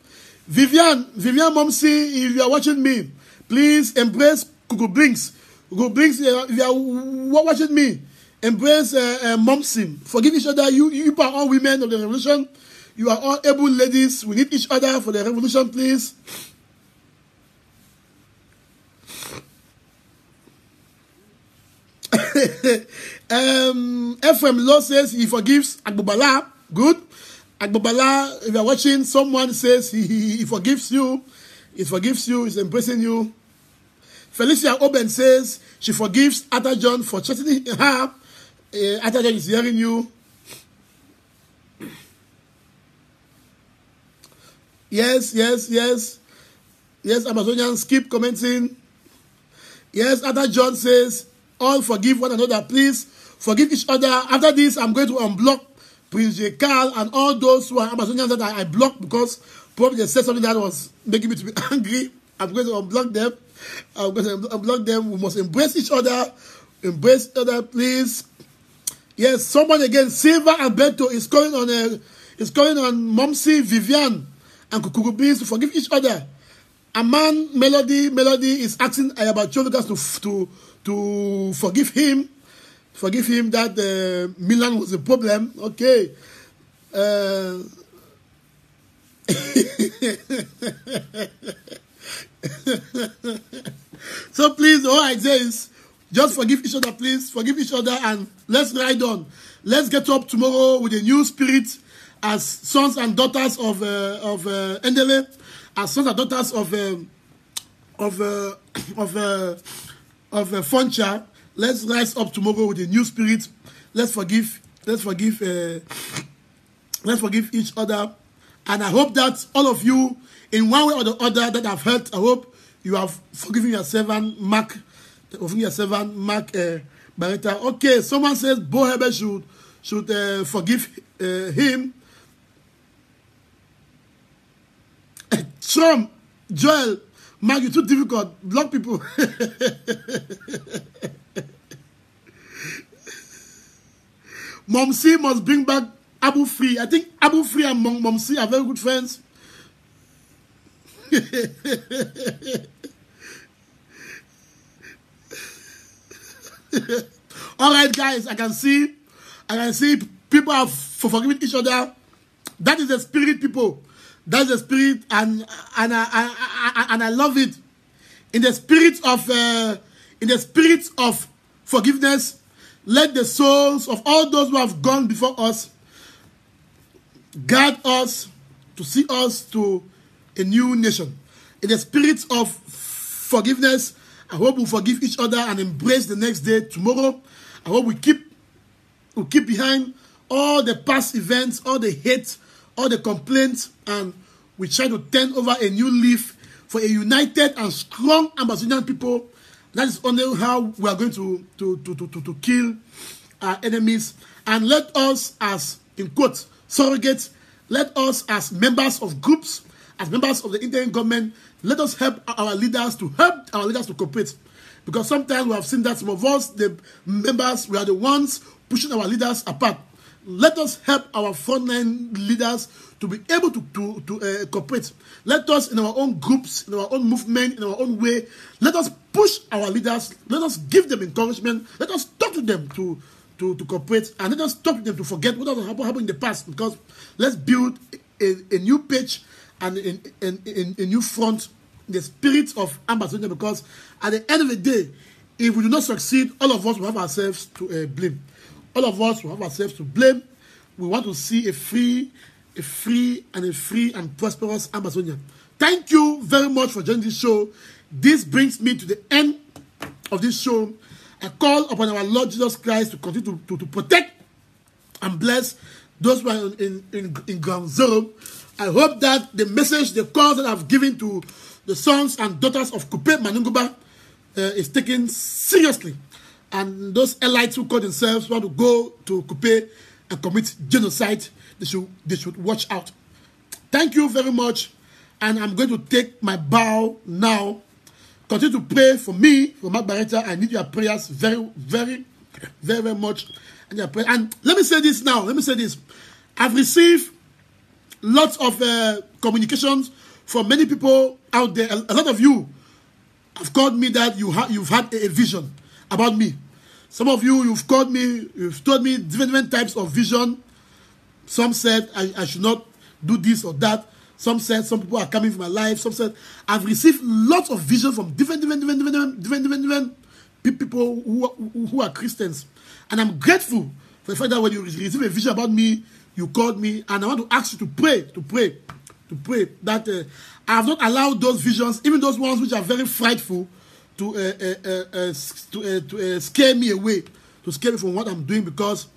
Vivian Momsy, if you are watching me, please embrace Kuku Blinks. Kuku Blinks, if you are watching me, embrace Momsy. Forgive each other. You are all women of the revolution. You are all able ladies. We need each other for the revolution, please. FM Law says he forgives Agbobala. Good. Agbobala, if you are watching, someone says he forgives you. He forgives you. He's embracing you. Felicia Oben says she forgives Ada John for threatening her. Ada John is hearing you. Yes. Amazonians, keep commenting. Yes, Ada John says all forgive one another. Please forgive each other. After this, I'm going to unblock Prince J. Carl and all those who are Amazonians that I blocked because probably they said something that was making me to be angry. I'm going to unblock them. We must embrace each other. Embrace each other, please. Yes, someone again, Silva Alberto is calling on Momsy, Vivian, and Kuku Beans to forgive each other. Aman Melody is asking Ayabacho Lucas to forgive him. Forgive him that Milan was a problem. Okay. So please, all I say is just forgive each other, please. Forgive each other and let's ride on. Let's get up tomorrow with a new spirit as sons and daughters of Endele, as sons and daughters of Foncha. Let's rise up tomorrow with a new spirit. Let's forgive each other. And I hope that all of you, in one way or the other, that I've heard, I hope you have forgiven your servant, Mark Bareta. Okay, someone says Bo Herbert should forgive him. Trump, Joel, Mark, you're too difficult. Block people. Mom C must bring back Abu Free. I think Abu Free and Mom C are very good friends. All right, guys, I can see people are forgiving each other. That is the spirit, people. That's the spirit, and I love it. In the spirit of forgiveness, let the souls of all those who have gone before us guide us to see us to a new nation. In the spirit of forgiveness, I hope we forgive each other and embrace the next day, tomorrow. I hope we keep behind all the past events, all the hate, all the complaints, and we try to turn over a new leaf for a united and strong Amazonian people. That is only how we are going to kill our enemies. And let us, as, in quotes, surrogates, let us as members of groups, as members of the interim government, let us help our leaders to cooperate. Because sometimes we have seen that some of us, the members, we are the ones pushing our leaders apart. Let us help our frontline leaders to be able to cooperate. Let us, in our own groups, in our own movement, in our own way, let us push our leaders. Let us give them encouragement. Let us talk to them to cooperate, and let us talk to them to forget what has happened in the past. Because let's build a new page and a new front in the spirit of Amazonia. Because at the end of the day, if we do not succeed, all of us will have ourselves to blame. All of us will have ourselves to blame. We want to see a free and prosperous Amazonia. Thank you very much for joining this show. This brings me to the end of this show. I call upon our Lord Jesus Christ to continue to protect and bless those who are in ground zero. I hope that the message, the cause that I've given to the sons and daughters of Kupe Manunguba is taken seriously. And those elites who call themselves want to go to Kupe and commit genocide, they should watch out. Thank you very much. And I'm going to take my bow now. Continue to pray for me, for Mark Bareta. I need your prayers very, very, very, very much. And let me say this now. I've received lots of communications from many people out there. A lot of you have called me that you've had a vision about me. Some of you've called me, you've told me different types of vision. Some said I should not do this or that. Some said some people are coming from my life. Some said I've received lots of vision from different people who are Christians. And I'm grateful for the fact that when you receive a vision about me, you called me, and I want to ask you to pray that I have not allowed those visions, even those ones which are very frightful, to scare me away, to scare me from what I'm doing, because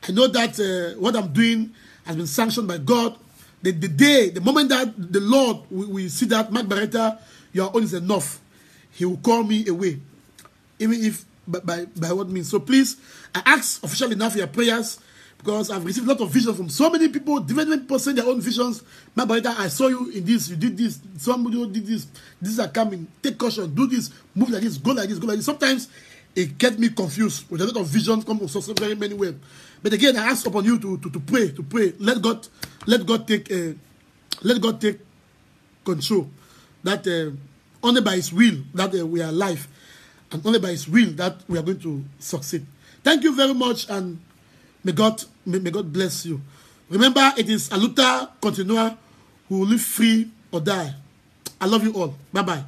I know that what I'm doing has been sanctioned by God. The moment that the Lord will see that, Mark Bareta, your own is enough, He will call me away, even if by what means. So please, I ask officially now for your prayers, because I've received a lot of visions from so many people, different people saying their own visions. Mark Bareta, I saw you in this, you did this, somebody did this, these are coming, take caution, do this, move like this, go like this, go like this. Sometimes it gets me confused with a lot of visions come from so very many ways. But again, I ask upon you to pray. Let God take control. That only by His will that we are alive, and only by His will that we are going to succeed. Thank you very much, and may God bless you. Remember, it is a luta continua who will live free or die. I love you all. Bye bye.